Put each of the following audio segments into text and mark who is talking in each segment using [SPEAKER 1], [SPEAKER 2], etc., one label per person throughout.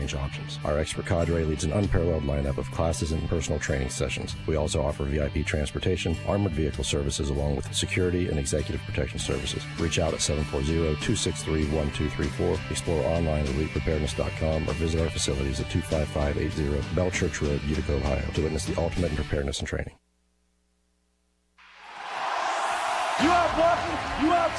[SPEAKER 1] range options. Our expert cadre leads an unparalleled lineup of classes and personal training sessions. We also offer VIP transportation, armored vehicle services, along with security and executive protection services. Reach out at 740-263-1234, explore online at elitepreparedness.com, or visit our facilities at 25580 Bell Church Road, Utica, Ohio, to witness the ultimate in preparedness and training.
[SPEAKER 2] You are blocking. You are.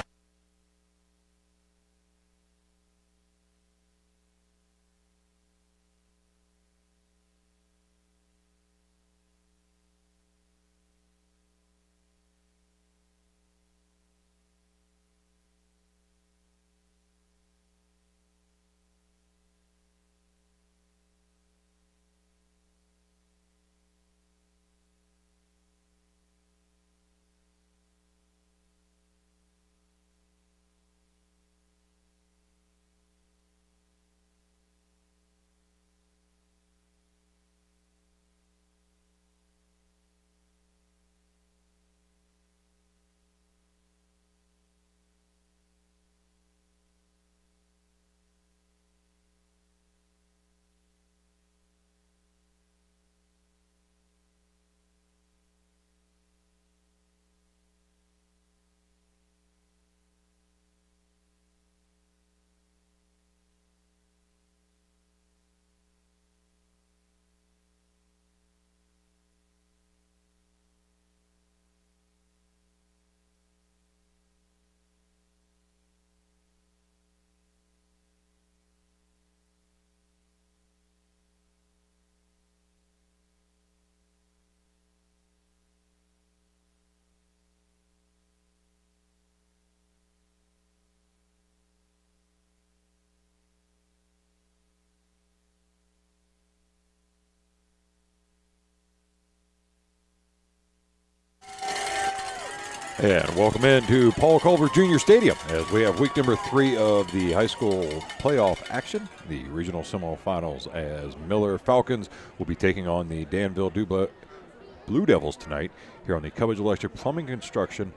[SPEAKER 3] And welcome into Paul Culver Jr. Stadium as we have week number 3 of the high school playoff action, the regional semifinals, as Miller Falcons will be taking on the Danville Blue Devils tonight here on the Cubbage Electric Plumbing Construction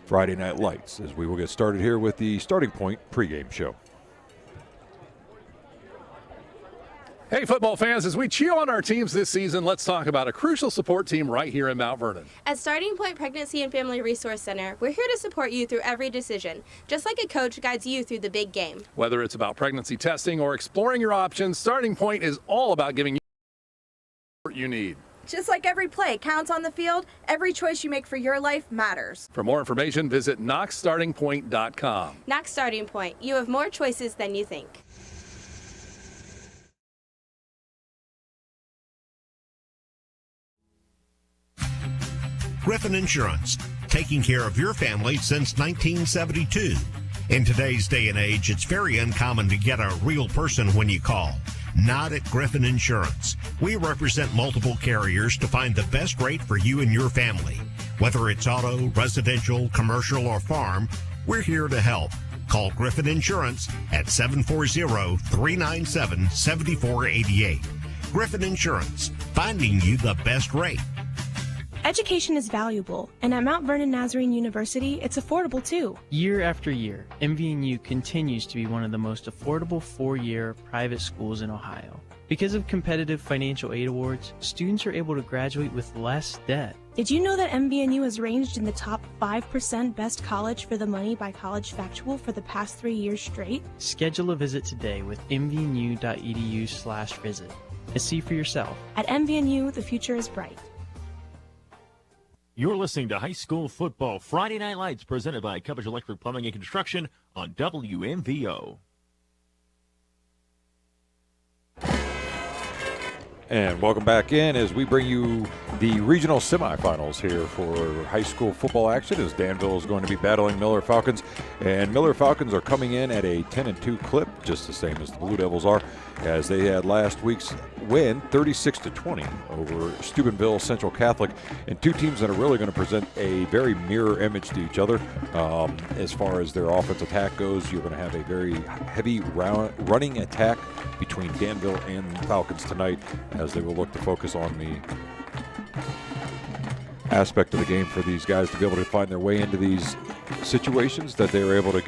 [SPEAKER 3] Friday Night Lights, as we will get started here with the Starting Point pregame show.
[SPEAKER 4] Hey, football fans, as we cheer on our teams this season, let's talk about a crucial support team right here in Mount Vernon.
[SPEAKER 5] At Starting Point Pregnancy and Family Resource Center, we're here to support you through every decision, just like a coach guides you through the big game.
[SPEAKER 4] Whether it's about pregnancy testing or exploring your options, Starting Point is all about giving you what you need.
[SPEAKER 6] Just like every play counts on the field, every choice you make for your life matters.
[SPEAKER 4] For more information, visit knoxstartingpoint.com.
[SPEAKER 5] Knox Starting Point, you have more choices than you think.
[SPEAKER 7] Griffin Insurance, taking care of your family since 1972. In today's day and age, it's very uncommon to get a real person when you call. Not at Griffin Insurance. We represent multiple carriers to find the best rate for you and your family. Whether it's auto, residential, commercial, or farm, we're here to help. Call Griffin Insurance at 740-397-7488. Griffin Insurance, finding you the best rate.
[SPEAKER 8] Education is valuable, and at Mount Vernon Nazarene University, it's affordable too.
[SPEAKER 9] Year after year, MVNU continues to be one of the most affordable four-year private schools in Ohio. Because of competitive financial aid awards, students are able to graduate with less debt.
[SPEAKER 8] Did you know that MVNU has ranged in the top 5% best college for the money by College Factual for the past 3 years straight?
[SPEAKER 9] Schedule a visit today with mvnu.edu/visit and see for yourself.
[SPEAKER 8] At MVNU, the future is bright.
[SPEAKER 10] You're listening to High School Football Friday Night Lights, presented by Cubbage Electric Plumbing and Construction on WMVO.
[SPEAKER 3] And welcome back in as we bring you the regional semifinals here for high school football action, as Danville is going to be battling Miller Falcons. And Miller Falcons are coming in at a 10-2 clip, just the same as the Blue Devils are, as they had last week's win 36-20 over Steubenville Central Catholic, and two teams that are really going to present a very mirror image to each other. As far as their offensive attack goes, you're going to have a very heavy running attack between Danville and Falcons tonight, as they will look to focus on the aspect of the game for these guys to be able to find their way into these situations that they were able to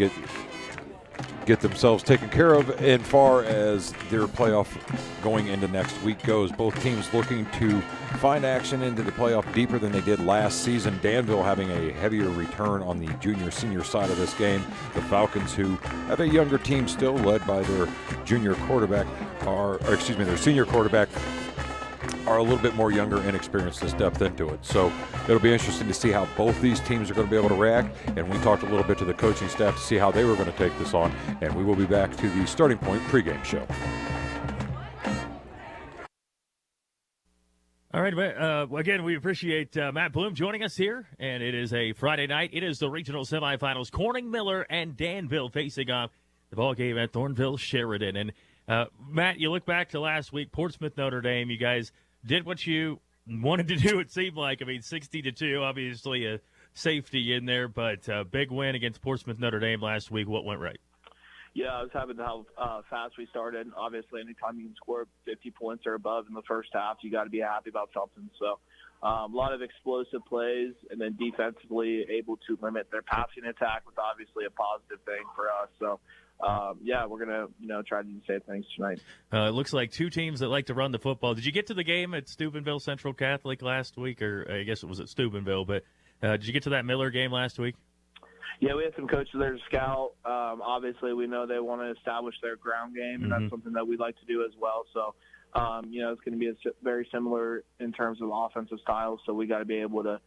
[SPEAKER 3] get get themselves taken care of. As far as their playoff going into next week goes, both teams looking to find action into the playoff deeper than they did last season. Danville having a heavier return on the junior-senior side of this game. The Falcons, who have a younger team still led by their junior quarterback, their senior quarterback, are a little bit more younger, inexperienced, this depth into it. So it'll be interesting to see how both these teams are going to be able to react. And we talked a little bit to the coaching staff to see how they were going to take this on. And we will be back to the Starting Point pregame show.
[SPEAKER 10] All right, again, we appreciate Matt Bloom joining us here, and it is a Friday night. It is the regional semifinals. Corning Miller and Danville facing off. The ball game at Thornville Sheridan. And Matt, you look back to last week, Portsmouth Notre Dame. You guys did what you wanted to do. It seemed like. I mean, 60-2, obviously a safety in there, but big win against Portsmouth Notre Dame last week. What went right?
[SPEAKER 11] Yeah, I was happy to how fast we started. Obviously, anytime you can score 50 points or above in the first half, you got to be happy about something. So a lot of explosive plays, and then defensively able to limit their passing attack was obviously a positive thing for us. So, yeah, we're going to try to do the same things tonight.
[SPEAKER 10] It looks like two teams that like to run the football. Did you get to the game at Steubenville Central Catholic last week, or I guess it was at Steubenville, but did you get to that Miller game last week?
[SPEAKER 11] Yeah, we had some coaches there to scout. Obviously, we know they want to establish their ground game, and that's something that we'd like to do as well. So, it's going to be very similar in terms of offensive styles, so we got to be able to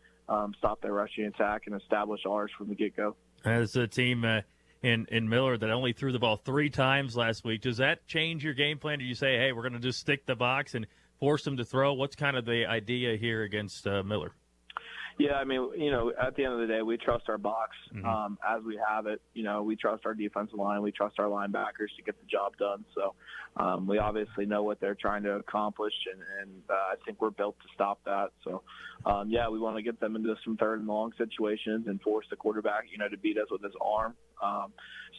[SPEAKER 11] stop their rushing attack and establish ours from the get-go.
[SPEAKER 10] As a team in Miller that only threw the ball 3 times last week, does that change your game plan? Do you say, hey, we're going to just stick the box and force them to throw? What's kind of the idea here against Miller?
[SPEAKER 11] Yeah, I mean, at the end of the day, we trust our box as we have it. We trust our defensive line. We trust our linebackers to get the job done. So we obviously know what they're trying to accomplish, and I think we're built to stop that. So, yeah, we want to get them into some third and long situations and force the quarterback, to beat us with his arm.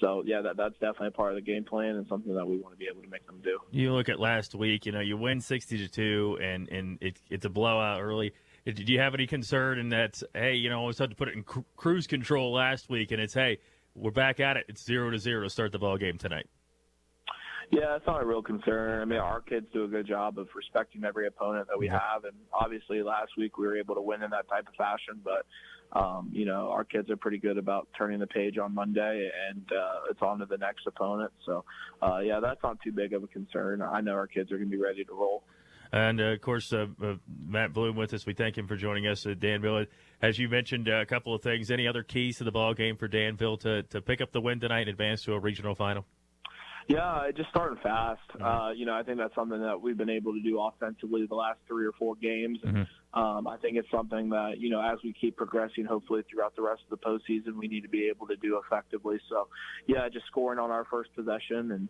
[SPEAKER 11] So, yeah, that's definitely a part of the game plan and something that we want to be able to make them do.
[SPEAKER 10] You look at last week, you win 60-2, and it's a blowout early. Did you have any concern in that, hey, I always had to put it in cruise control last week, and it's, hey, we're back at it. It's 0-0 to start the ball game tonight.
[SPEAKER 11] Yeah, it's not a real concern. I mean, our kids do a good job of respecting every opponent that we have, and obviously last week we were able to win in that type of fashion, but, our kids are pretty good about turning the page on Monday, and it's on to the next opponent. So, yeah, that's not too big of a concern. I know our kids are going to be ready to roll.
[SPEAKER 10] And, of course, Matt Bloom with us. We thank him for joining us at Danville. As you mentioned, a couple of things. Any other keys to the ball game for Danville to pick up the win tonight and advance to a regional final?
[SPEAKER 11] Yeah, just starting fast. I think that's something that we've been able to do offensively the last 3 or 4 games. I think it's something that, as we keep progressing, hopefully throughout the rest of the postseason, we need to be able to do effectively. So, yeah, just scoring on our first possession and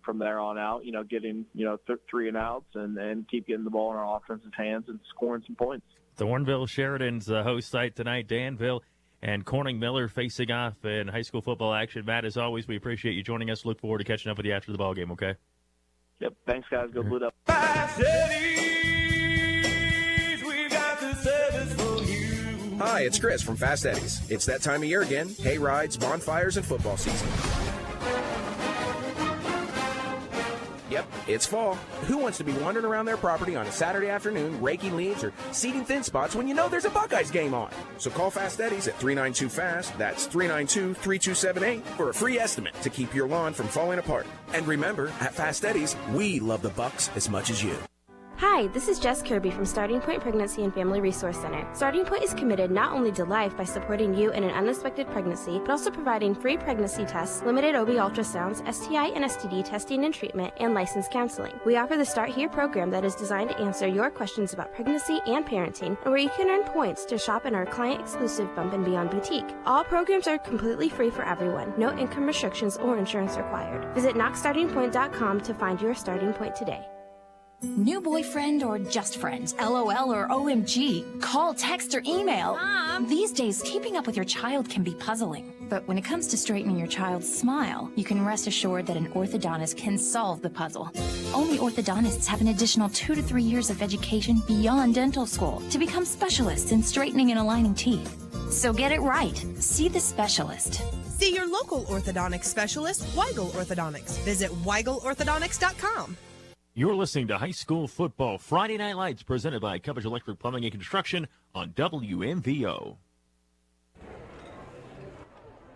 [SPEAKER 11] from there on out, getting, 3 and outs and keep getting the ball in our offensive hands and scoring some points.
[SPEAKER 10] Thornville Sheridan's the host site tonight. Danville and Corning Miller facing off in high school football action. Matt, as always, we appreciate you joining us. Look forward to catching up with you after the ball game, okay?
[SPEAKER 11] Yep. Thanks, guys. Go Blue Devils.
[SPEAKER 12] Hi, it's Chris from Fast Eddie's. It's that time of year again. Hay rides, bonfires, and football season. Yep, it's fall. Who wants to be wandering around their property on a Saturday afternoon, raking leaves or seeding thin spots when you know there's a Buckeyes game on? So call Fast Eddie's at 392-FAST, that's 392-3278, for a free estimate to keep your lawn from falling apart. And remember, at Fast Eddie's, we love the Bucks as much as you.
[SPEAKER 5] Hi, this is Jess Kirby from Starting Point Pregnancy and Family Resource Center. Starting Point is committed not only to life by supporting you in an unexpected pregnancy, but also providing free pregnancy tests, limited OB ultrasounds, STI and STD testing and treatment, and licensed counseling. We offer the Start Here program that is designed to answer your questions about pregnancy and parenting, and where you can earn points to shop in our client-exclusive Bump and Beyond boutique. All programs are completely free for everyone, no income restrictions or insurance required. Visit knoxstartingpoint.com to find your starting point today.
[SPEAKER 13] New boyfriend or just friends? LOL or OMG? Call, text, or email. Mom. These days, keeping up with your child can be puzzling. But when it comes to straightening your child's smile, you can rest assured that an orthodontist can solve the puzzle. Only orthodontists have an additional 2 to 3 years of education beyond dental school to become specialists in straightening and aligning teeth. So get it right. See the specialist.
[SPEAKER 14] See your local orthodontic specialist, Weigel Orthodontics. Visit WeigelOrthodontics.com.
[SPEAKER 10] You're listening to High School Football Friday Night Lights, presented by Cubbage Electric Plumbing and Construction on WMVO.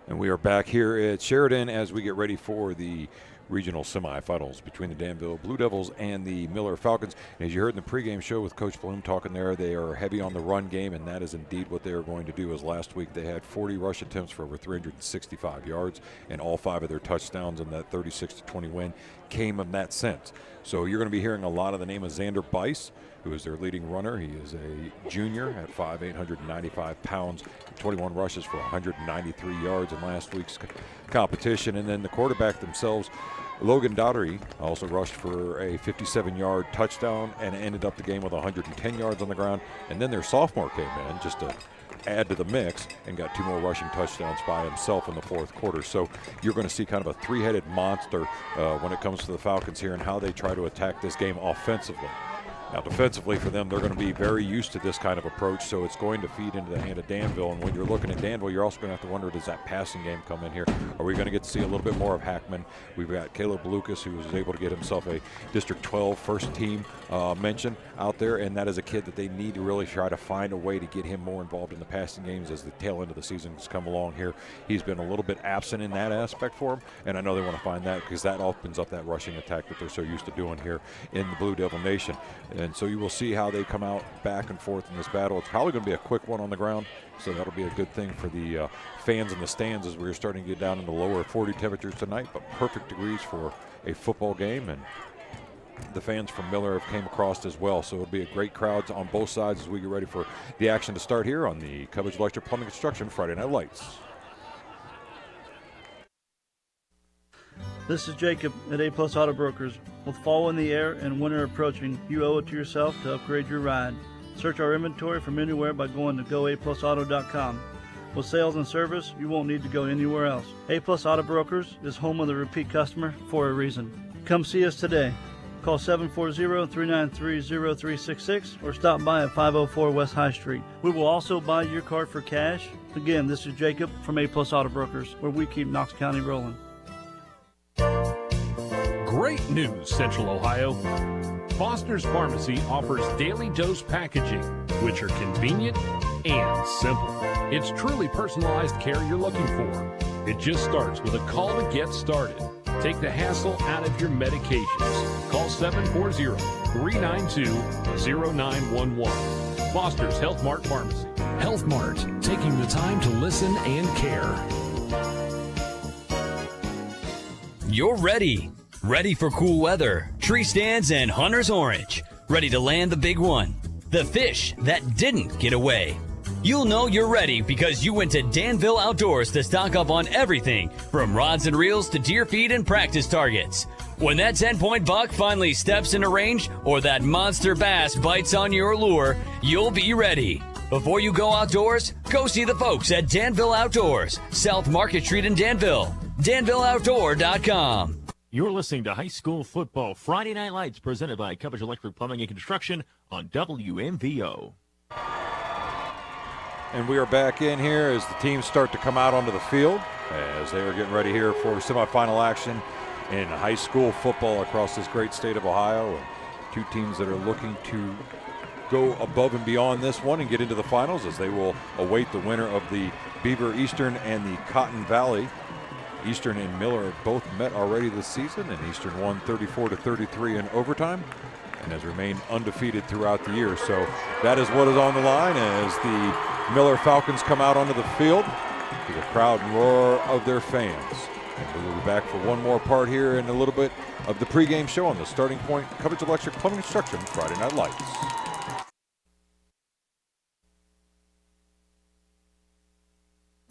[SPEAKER 3] And we are back here at Sheridan as we get ready for the regional semifinals between the Danville Blue Devils and the Miller Falcons. And as you heard in the pregame show with Coach Bloom talking there, they are heavy on the run game, and that is indeed what they are going to do. As last week they had 40 rush attempts for over 365 yards, and all 5 of their touchdowns in that 36-20 win came in that sense. So you're going to be hearing a lot of the name of Xander Bice, who is their leading runner. He is a junior at 5'8", 195 pounds, 21 rushes for 193 yards in last week's competition. And then the quarterback themselves, Logan Daugherty, also rushed for a 57-yard touchdown and ended up the game with 110 yards on the ground. And then their sophomore came in just to add to the mix and got 2 more rushing touchdowns by himself in the fourth quarter. So you're going to see kind of a 3-headed monster when it comes to the Falcons here and how they try to attack this game offensively. Now, defensively for them, they're going to be very used to this kind of approach, so it's going to feed into the hand of Danville. And when you're looking at Danville, you're also going to have to wonder, does that passing game come in here? Are we going to get to see a little bit more of Hackman? We've got Caleb Lucas, who was able to get himself a District 12 first team mention out there, and that is a kid that they need to really try to find a way to get him more involved in the passing games as the tail end of the season has come along here. He's been a little bit absent in that aspect for him, and I know they want to find that because that opens up that rushing attack that they're so used to doing here in the Blue Devil Nation. And so you will see how they come out back and forth in this battle. It's probably going to be a quick one on the ground, so that'll be a good thing for the fans in the stands as we're starting to get down into lower 40 temperatures tonight, but perfect degrees for a football game. And the fans from Miller have came across as well, so it'll be a great crowd on both sides as we get ready for the action to start here on the Cubbage Electric Plumbing Construction Friday Night Lights.
[SPEAKER 15] This is Jacob at A Plus Auto Brokers. With fall in the air and winter approaching, you owe it to yourself to upgrade your ride. Search our inventory from anywhere by going to goaplusauto.com. With sales and service, you won't need to go anywhere else. A Plus Auto Brokers is home of the repeat customer for a reason. Come see us today. Call 740-393-0366 or stop by at 504 West High Street. We will also buy your car for cash. Again, this is Jacob from A Plus Auto Brokers, where we keep Knox County rolling.
[SPEAKER 16] Great news, Central Ohio. Foster's Pharmacy offers daily dose packaging, which are convenient and simple. It's truly personalized care you're looking for. It just starts with a call to get started. Take the hassle out of your medications. Call 740-392-0911. Foster's Health Mart Pharmacy.
[SPEAKER 17] Health Mart, taking the time to listen and care.
[SPEAKER 18] You're ready. Ready for cool weather, tree stands, and hunter's orange. Ready to land the big one. The fish that didn't get away. You'll know you're ready because you went to Danville Outdoors to stock up on everything from rods and reels to deer feed and practice targets. When that 10-point buck finally steps into range or that monster bass bites on your lure, you'll be ready. Before you go outdoors, go see the folks at Danville Outdoors, South Market Street in Danville. DanvilleOutdoor.com.
[SPEAKER 10] You're listening to High School Football Friday Night Lights, presented by Cubbage Electric Plumbing and Construction on WMVO.
[SPEAKER 3] And we are back in here as the teams start to come out onto the field as they are getting ready here for semifinal action in high school football across this great state of Ohio. And 2 teams that are looking to go above and beyond this one and get into the finals as they will await the winner of the Beaver Eastern and the Cotton Valley. Eastern and Miller have both met already this season, and Eastern won 34-33 in overtime and has remained undefeated throughout the year. So that is what is on the line as the Miller Falcons come out onto the field to the crowd and roar of their fans. And we will be back for one more part here in a little bit of the pregame show on the Starting Point Cubbage Electric Plumbing Construction Friday Night Lights.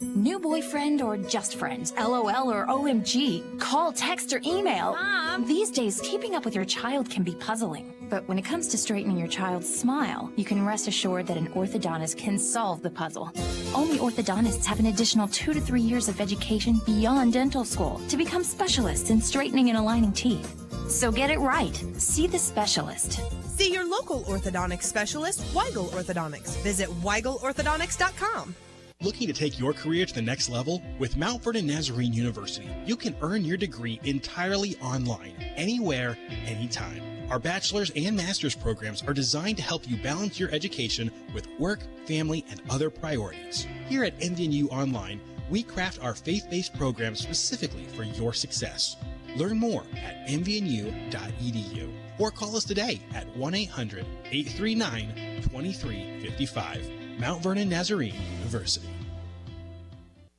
[SPEAKER 13] New boyfriend or just friends? LOL or OMG? Call, text, or email. Mom! These days, keeping up with your child can be puzzling. But when it comes to straightening your child's smile, you can rest assured that an orthodontist can solve the puzzle. Only orthodontists have an additional 2 to 3 years of education beyond dental school to become specialists in straightening and aligning teeth. So get it right. See the specialist.
[SPEAKER 14] See your local orthodontic specialist, Weigel Orthodontics. Visit WeigelOrthodontics.com.
[SPEAKER 19] Looking to take your career to the next level? With Mount Vernon Nazarene University, you can earn your degree entirely online, anywhere, anytime. Our bachelor's and master's programs are designed to help you balance your education with work, family, and other priorities. Here at MVNU Online, we craft our faith-based programs specifically for your success. Learn more at mvnu.edu or call us today at 1-800-839-2355. Mount Vernon Nazarene University.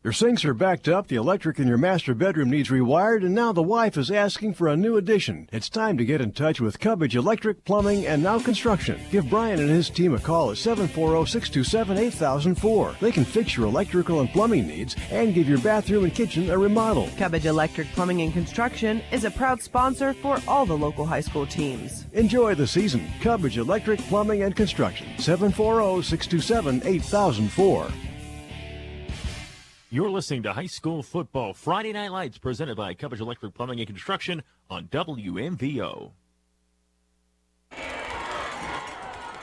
[SPEAKER 20] Your sinks are backed up, the electric in your master bedroom needs rewired, and now the wife is asking for a new addition. It's time to get in touch with Cubbage Electric, Plumbing, and Now Construction. Give Brian and his team a call at 740-627-8004. They can fix your electrical and plumbing needs and give your bathroom and kitchen a remodel.
[SPEAKER 21] Cubbage Electric, Plumbing, and Construction is a proud sponsor for all the local high school teams.
[SPEAKER 20] Enjoy the season. Cubbage Electric, Plumbing, and Construction. 740-627-8004.
[SPEAKER 10] You're listening to High School Football Friday Night Lights, presented by Cubbage Electric Plumbing and Construction on WMVO.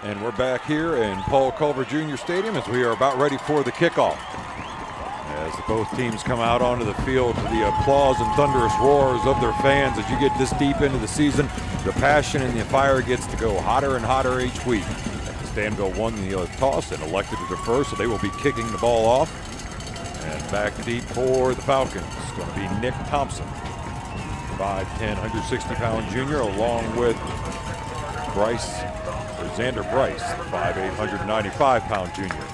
[SPEAKER 3] And we're back here in Paul Culver Jr. Stadium as we are about ready for the kickoff. As both teams come out onto the field to the applause and thunderous roars of their fans. As you get this deep into the season, the passion and the fire gets to go hotter and hotter each week. As Danville won the toss and elected to defer, so they will be kicking the ball off. And back deep for the Falcons. It's going to be Nick Thompson, 5'10", 160-pound junior, along with Xander Bryce, 5'8", 195-pound junior.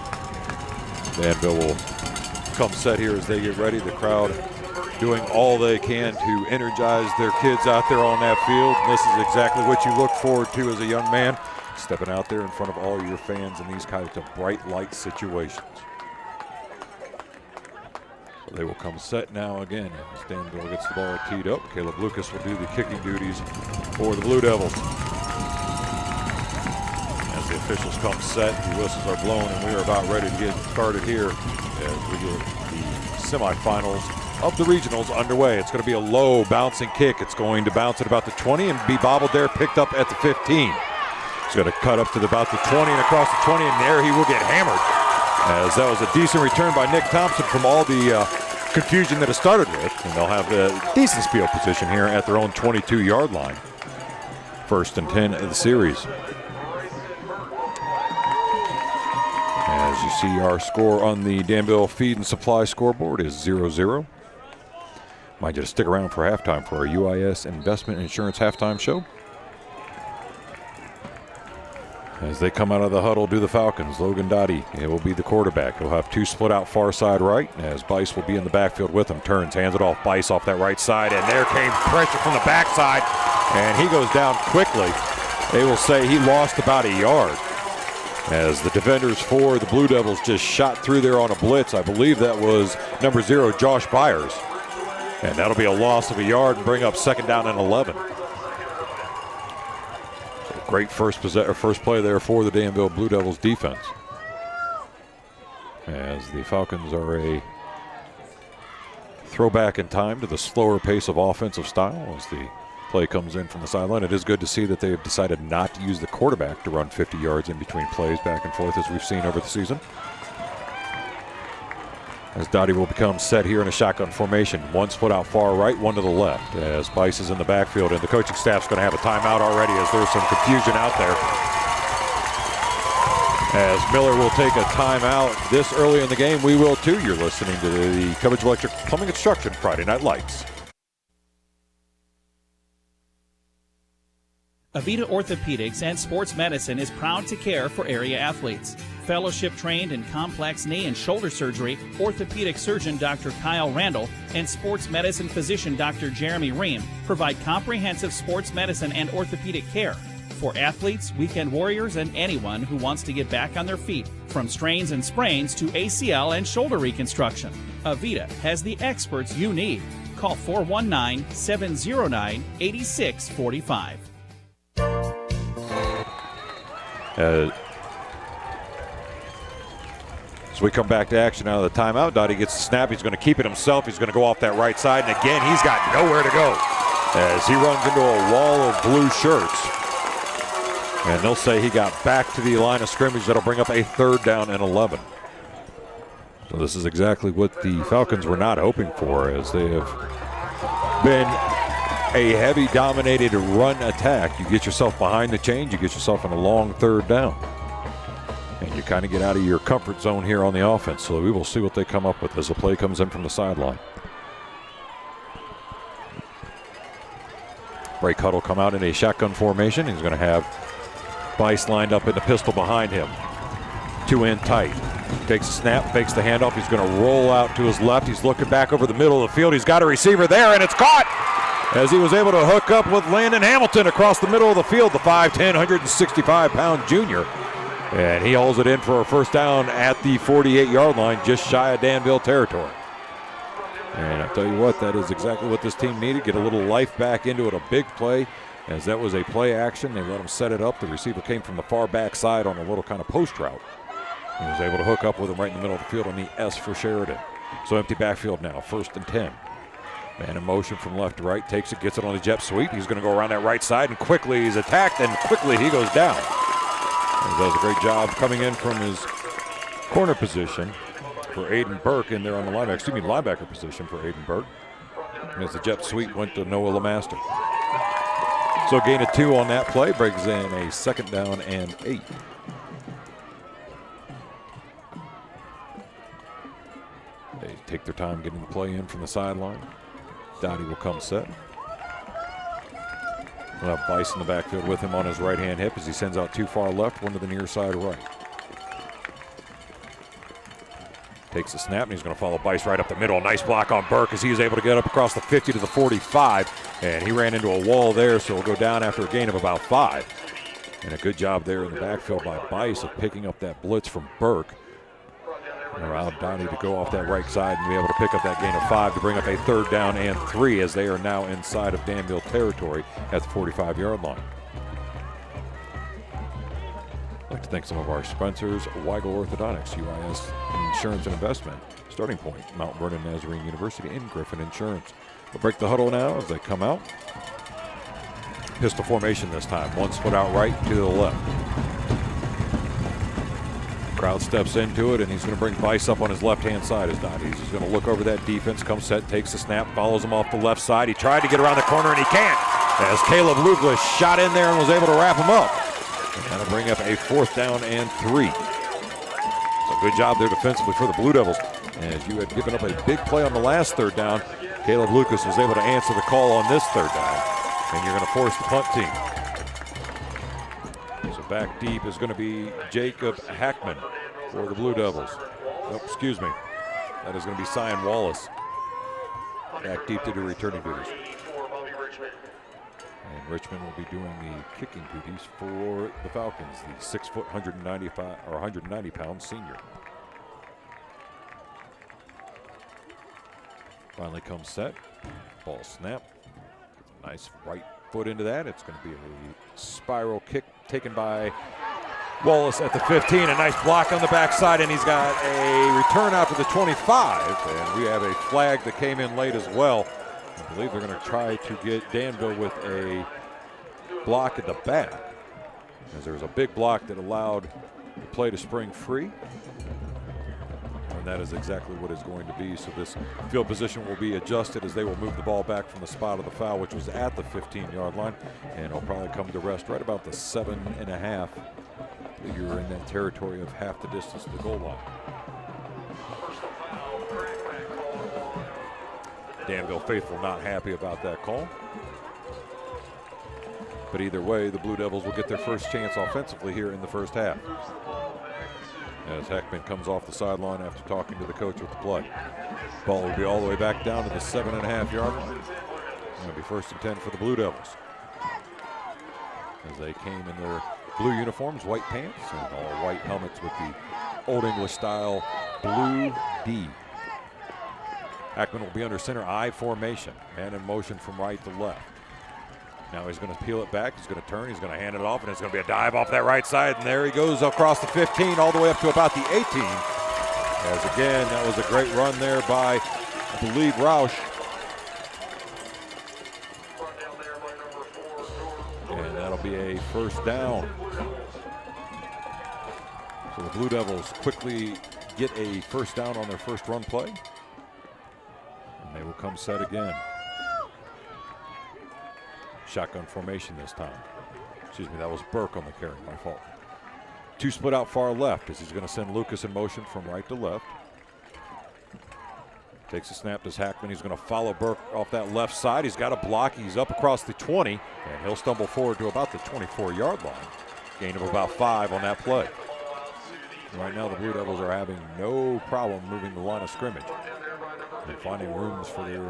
[SPEAKER 3] Danville will come set here as they get ready. The crowd doing all they can to energize their kids out there on that field. And this is exactly what you look forward to as a young man, stepping out there in front of all your fans in these kinds of bright light situations. They will come set now again as Danville gets the ball teed up. Caleb Lucas will do the kicking duties for the Blue Devils. As the officials come set, the whistles are blown, and we are about ready to get started here as we get the semifinals of the regionals underway. It's going to be a low bouncing kick. It's going to bounce at about the 20 and be bobbled there, picked up at the 15. It's going to cut up to about the 20 and across the 20, and there he will get hammered. As that was a decent return by Nick Thompson from all the confusion that it started with. And they'll have a decent field position here at their own 22-yard line. 1st and 10 of the series. As you see, our score on the Danville Feed and Supply scoreboard is 0-0. Might just stick around for halftime for our UIS Investment Insurance halftime show. As they come out of the huddle, do the Falcons. Logan Dottie, it will be the quarterback. He'll have two split out far side right, as Bice will be in the backfield with him. Turns, hands it off. Bice off that right side, and there came pressure from the backside, and he goes down quickly. They will say he lost about a yard. As the defenders for the Blue Devils just shot through there on a blitz. I believe that was number 0, Josh Byers. And that'll be a loss of a yard and bring up 2nd down and 11. Great first play there for the Danville Blue Devils defense. As the Falcons are a throwback in time to the slower pace of offensive style as the play comes in from the sideline. It is good to see that they have decided not to use the quarterback to run 50 yards in between plays back and forth as we've seen over the season. As Dottie will become set here in a shotgun formation. One split out far right, one to the left. As Bice is in the backfield, and the coaching staff's going to have a timeout already as there's some confusion out there. As Miller will take a timeout this early in the game, we will too. You're listening to the Cubbage Electric Plumbing Construction Friday Night Lights.
[SPEAKER 22] Avita Orthopedics and Sports Medicine is proud to care for area athletes. Fellowship-trained in complex knee and shoulder surgery, orthopedic surgeon Dr. Kyle Randall and sports medicine physician Dr. Jeremy Ream provide comprehensive sports medicine and orthopedic care for athletes, weekend warriors, and anyone who wants to get back on their feet, from strains and sprains to ACL and shoulder reconstruction. Avita has the experts you need. Call 419-709-8645.
[SPEAKER 3] As we come back to action out of the timeout, Dottie gets the snap. He's going to keep it himself. He's going to go off that right side. And again, he's got nowhere to go as he runs into a wall of blue shirts. And they'll say he got back to the line of scrimmage. That'll bring up a 3rd down and 11. So this is exactly what the Falcons were not hoping for, as they have been a heavy dominated run attack. You get yourself behind the chains, you get yourself in a long third down. And you kind of get out of your comfort zone here on the offense. So we will see what they come up with as the play comes in from the sideline. Break huddle come out in a shotgun formation. He's going to have Bice lined up in the pistol behind him. Two in tight. Takes a snap, fakes the handoff. He's going to roll out to his left. He's looking back over the middle of the field. He's got a receiver there, and it's caught as he was able to hook up with Landon Hamilton across the middle of the field, the 5'10", 165-pound junior. And he holds it in for a first down at the 48-yard line, just shy of Danville territory. And I tell you what, that is exactly what this team needed. Get a little life back into it, a big play, as that was a play action. They let him set it up. The receiver came from the far back side on a little kind of post route. He was able to hook up with him right in the middle of the field on the S for Sheridan. So empty backfield now, 1st and 10. Man in motion from left to right, takes it, gets it on the jet sweep. He's going to go around that right side, and quickly he's attacked, and quickly he goes down. He does a great job coming in from his corner position for Aiden Burke in there on the linebacker position for Aiden Burke. As the jet sweep went to Noah LeMaster. So gain of 2 on that play, brings in a 2nd down and 8. They take their time getting the play in from the sideline. Dottie will come set. We'll have Bice in the backfield with him on his right-hand hip as he sends out 2 far left, 1 to the near side right. Takes the snap, and he's going to follow Bice right up the middle. Nice block on Burke as he was able to get up across the 50 to the 45, and he ran into a wall there, so he'll go down after a gain of about 5. And a good job there in the backfield by Bice of picking up that blitz from Burke. And allowed Donnie to go off that right side and be able to pick up that gain of 5 to bring up a 3rd down and 3 as they are now inside of Danville territory at the 45-yard line. I'd like to thank some of our sponsors: Weigel Orthodontics, UIS Insurance and Investment, Starting Point, Mount Vernon Nazarene University, and Griffin Insurance. We'll break the huddle now as they come out. Pistol formation this time. 1 split out right, 2 to the left. Crowd steps into it, and he's going to bring Bice up on his left-hand side as Dottie. He's going to look over that defense, comes set, takes the snap, follows him off the left side. He tried to get around the corner, and he can't, as Caleb Lucas shot in there and was able to wrap him up. And that'll bring up a 4th down and 3. So good job there defensively for the Blue Devils. As you had given up a big play on the last 3rd down, Caleb Lucas was able to answer the call on this 3rd down. And you're going to force the punt team. So back deep is going to be Jacob Hackman for the Blue Devils. Oh, excuse me. That is going to be Cyan Wallace. Back deep to do returning duties. And Richmond will be doing the kicking duties for the Falcons, the 6 foot, 190-pound senior. Finally comes set. Ball snap. Nice right foot into that. It's going to be a spiral kick taken by Wallace at the 15. A nice block on the backside, and he's got a return out to the 25. And we have a flag that came in late as well. I believe they're going to try to get Danville with a block at the back, as there was a big block that allowed the play to spring free. And that is exactly what it's going to be. So this field position will be adjusted as they will move the ball back from the spot of the foul, which was at the 15-yard line, and it'll probably come to rest right about the 7.5. You're in that territory of half the distance to the goal line. Danville faithful not happy about that call. But either way, the Blue Devils will get their first chance offensively here in the first half. As Heckman comes off the sideline after talking to the coach with the play. Ball will be all the way back down to the 7.5-yard line. It's going to be 1st and 10 for the Blue Devils. As they came in their blue uniforms, white pants, and all white helmets with the Old English style blue D. Hackman will be under center I formation. Man in motion from right to left. Now he's going to peel it back. He's going to turn. He's going to hand it off, and it's going to be a dive off that right side. And there he goes across the 15 all the way up to about the 18. As again, that was a great run there by, I believe, Roush. And that'll be a 1st down. So the Blue Devils quickly get a first down on their first run play. And they will come set again. Shotgun formation this time. Excuse me, that was Burke on the carry, my fault. 2 split out far left as he's going to send Lucas in motion from right to left. Takes a snap, does Hackman. He's going to follow Burke off that left side. He's got a block. He's up across the 20, and he'll stumble forward to about the 24-yard line. Gain of about 5 on that play. Right now, the Blue Devils are having no problem moving the line of scrimmage and finding rooms for their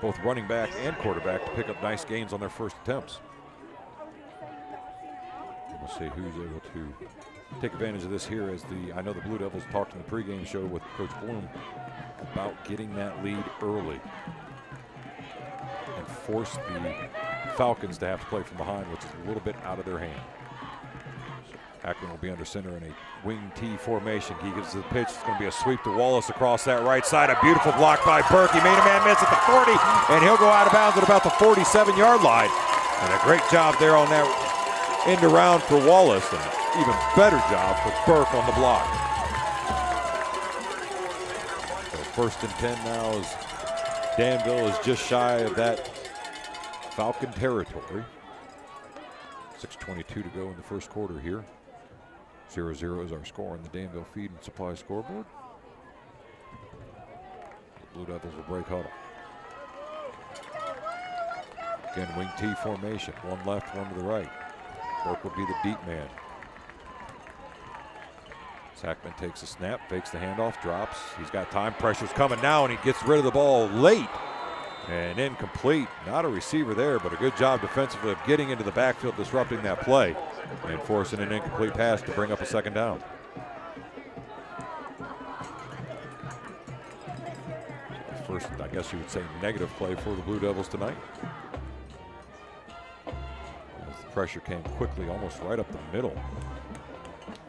[SPEAKER 3] both running back and quarterback to pick up nice gains on their first attempts. We'll see who's able to take advantage of this here as I know the Blue Devils talked in the pregame show with Coach Bloom about getting that lead early and force the Falcons to have to play from behind, which is a little bit out of their hand. Hackman will be under center in a wing T formation. He gives the pitch. It's going to be a sweep to Wallace across that right side. A beautiful block by Burke. He made a man miss at the 40, and he'll go out of bounds at about the 47-yard line. And a great job there on that end around for Wallace, and an even better job for Burke on the block. So 1st and 10 now as Danville is just shy of that Falcon territory. 6:22 to go in the first quarter here. 0-0 is our score on the Danville Feed and Supply scoreboard. The Blue Devils will break huddle. Again, wing T formation. One left, one to the right. Burke will be the deep man. Hackman takes a snap, fakes the handoff, drops. He's got time. Pressure's coming now, and he gets rid of the ball late. And incomplete. Not a receiver there, but a good job defensively of getting into the backfield, disrupting that play, and forcing an incomplete pass to bring up a 2nd down. First, I guess you would say, negative play for the Blue Devils tonight. As the pressure came quickly, almost right up the middle.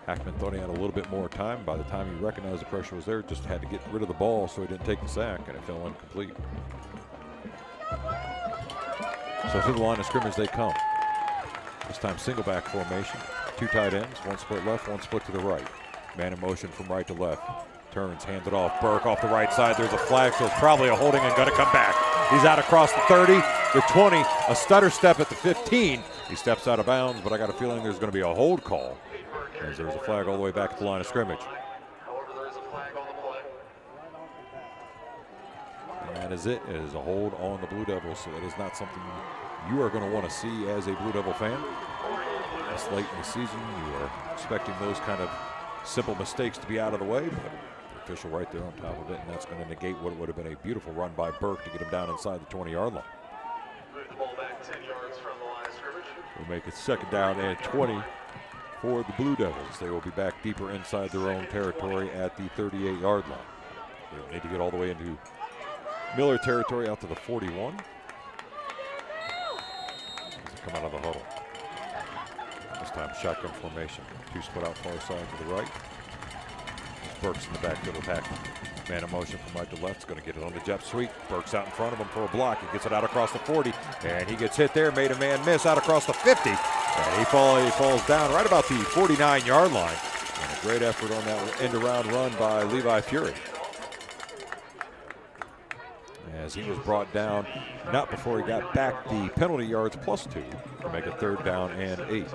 [SPEAKER 3] Hackman thought he had a little bit more time. By the time he recognized the pressure was there, just had to get rid of the ball so he didn't take the sack, and it fell incomplete. So to the line of scrimmage they come. This time single back formation. 2 tight ends, 1 split left, 1 split to the right. Man in motion from right to left. Turns, hands it off. Burke off the right side. There's a flag, so it's probably a holding and going to come back. He's out across the 30, the 20, a stutter step at the 15. He steps out of bounds, but I got a feeling there's going to be a hold call as there's a flag all the way back at the line of scrimmage. And that is it. It is a hold on the Blue Devils, so that is not something you are going to want to see as a Blue Devil fan. This late in the season, you are expecting those kind of simple mistakes to be out of the way, but the official right there on top of it, and that's going to negate what would have been a beautiful run by Burke to get him down inside the 20-yard line. We'll make it 2nd down and 20 for the Blue Devils. They will be back deeper inside their own territory at the 38-yard line. They need to get all the way into Miller territory out to the 41. As they come out of the huddle. This time shotgun formation. 2 split out far side to the right. Burke's in the backfield with Hackman. Man in motion from right to left. Is going to get it on the jet sweep. Burke's out in front of him for a block. He gets it out across the 40. And he gets hit there. Made a man miss out across the 50. And he falls down right about the 49-yard line. And a great effort on that end-around run by Levi Fury. As he was brought down, not before he got back the penalty yards +2 to make it 3rd down and 8.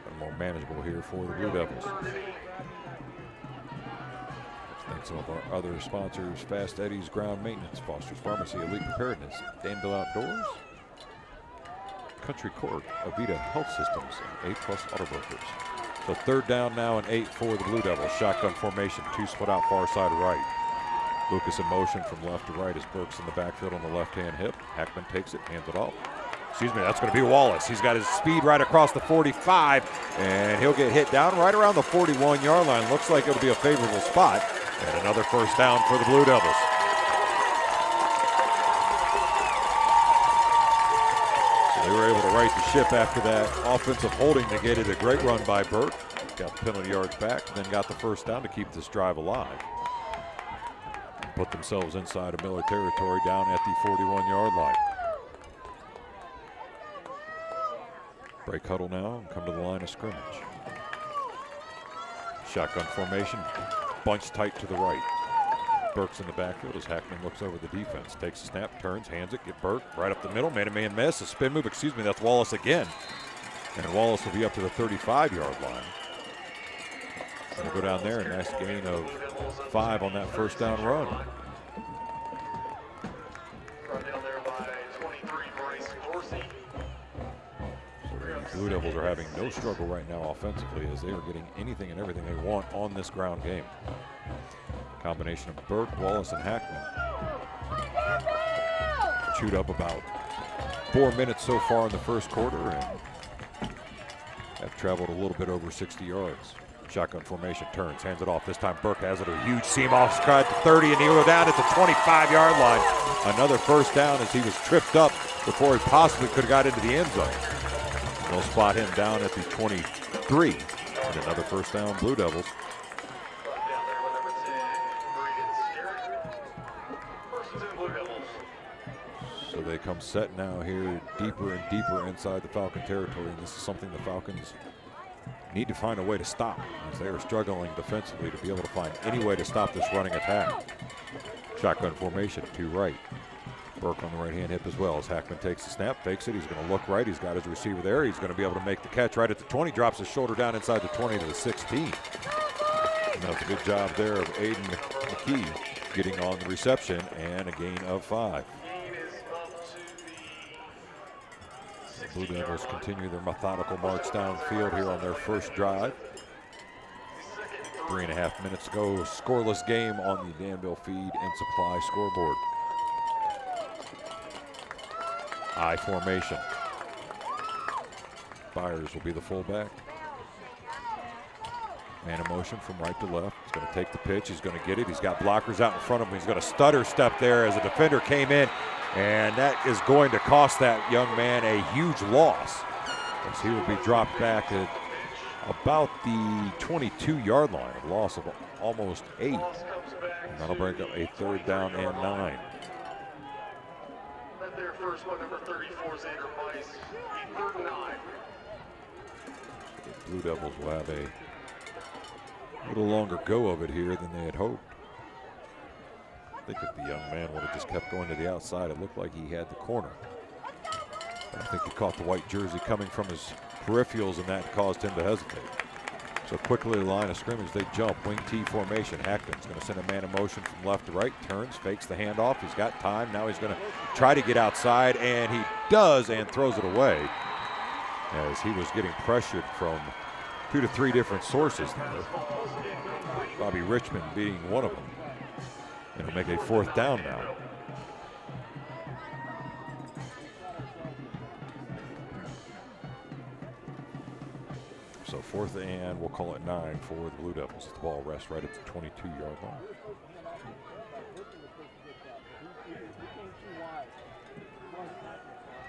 [SPEAKER 3] But more manageable here for the Blue Devils. Thanks to some of our other sponsors: Fast Eddie's Ground Maintenance, Foster's Pharmacy, Elite Preparedness, Danville Outdoors, Country Court, Avita Health Systems, and A+ Auto Brokers. So 3rd down now and 8 for the Blue Devils. Shotgun formation, 2 split out far side right. Lucas in motion from left to right as Burke's in the backfield on the left-hand hip. Hackman takes it, hands it off. Excuse me, that's going to be Wallace. He's got his speed right across the 45, and he'll get hit down right around the 41-yard line. Looks like it'll be a favorable spot, and another 1st down for the Blue Devils. So they were able to right the ship after that offensive holding negated a great run by Burke. Got the penalty yards back, then got the 1st down to keep this drive alive. Put themselves inside of Miller territory down at the 41-yard line. Break huddle now and come to the line of scrimmage. Shotgun formation, bunch tight to the right. Burke's in the backfield as Hackman looks over the defense. Takes a snap, turns, hands it, get Burke right up the middle. Man-to-man miss, a spin move, that's Wallace again. And Wallace will be up to the 35-yard line. Gonna go down there, and nice gain of 5 on that first down run. The Blue Devils are having no struggle right now offensively as they are getting anything and everything they want on this ground game. Combination of Burke, Wallace, and Hackman. Chewed up about 4 minutes so far in the first quarter and have traveled a little bit over 60 yards. Shotgun formation, turns, hands it off. This time Burke has it, a huge seam off cut to 30, and he'll go down at the 25-yard line. Another first down as he was tripped up before he possibly could have got into the end zone. They'll spot him down at the 23. And another first down, Blue Devils. So they come set now here deeper and deeper inside the Falcon territory, and this is something the Falcons need to find a way to stop as they are struggling defensively to be able to find any way to stop this running attack. Shotgun formation to right. Burke on the right-hand hip as well as Hackman takes the snap, fakes it. He's going to look right. He's got his receiver there. He's going to be able to make the catch right at the 20. Drops his shoulder down inside the 20 to the 16. And that's a good job there of Aiden McKee getting on the reception and a gain of 5. Blue Devils continue their methodical march downfield here on their first drive. 3.5 minutes to go. Scoreless game on the Danville Feed and Supply scoreboard. I formation. Byers will be the fullback. Man in motion from right to left. He's going to take the pitch. He's going to get it. He's got blockers out in front of him. He's going to stutter step there as a defender came in. And that is going to cost that young man a huge loss as he will be dropped back at about the 22-yard line. A loss of almost 8. And that'll bring up a 3rd down and 9.
[SPEAKER 1] Their first one, number 34, Xander Weiss, 3rd and 9.
[SPEAKER 3] The Blue Devils will have a little longer go of it here than they had hoped. I think if the young man would have just kept going to the outside, it looked like he had the corner. But I think he caught the white jersey coming from his peripherals, and that caused him to hesitate. So quickly, the line of scrimmage, they jump. Wing T formation. Hackman's going to send a man in motion from left to right. Turns, fakes the handoff. He's got time. Now he's going to try to get outside, and he does, and throws it away as he was getting pressured from 2 to 3 different sources there. Bobby Richmond being one of them. And it'll make a 4th down now. So 4th and we'll call it 9 for the Blue Devils. The ball rests right at the 22-yard line.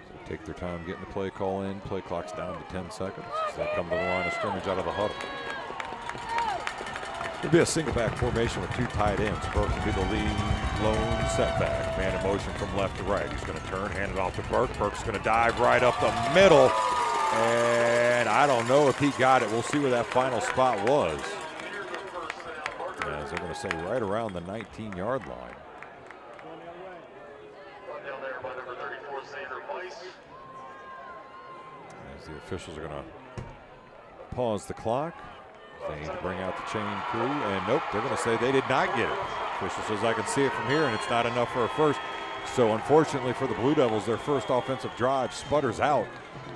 [SPEAKER 3] So take their time getting the play call in. Play clock's down to 10 seconds. So they come to the line of scrimmage out of the huddle. It'll be a single back formation with 2 tight ends. Burke will be the lead lone setback. Man in motion from left to right. He's going to turn, hand it off to Burke. Burke's going to dive right up the middle. And I don't know if he got it. We'll see where that final spot was. As they're going to say right around the 19-yard line. As the officials are going to pause the clock. They need to bring out the chain crew, and nope, they're going to say they did not get it. Official says I can see it from here, and it's not enough for a first. So unfortunately for the Blue Devils, their first offensive drive sputters out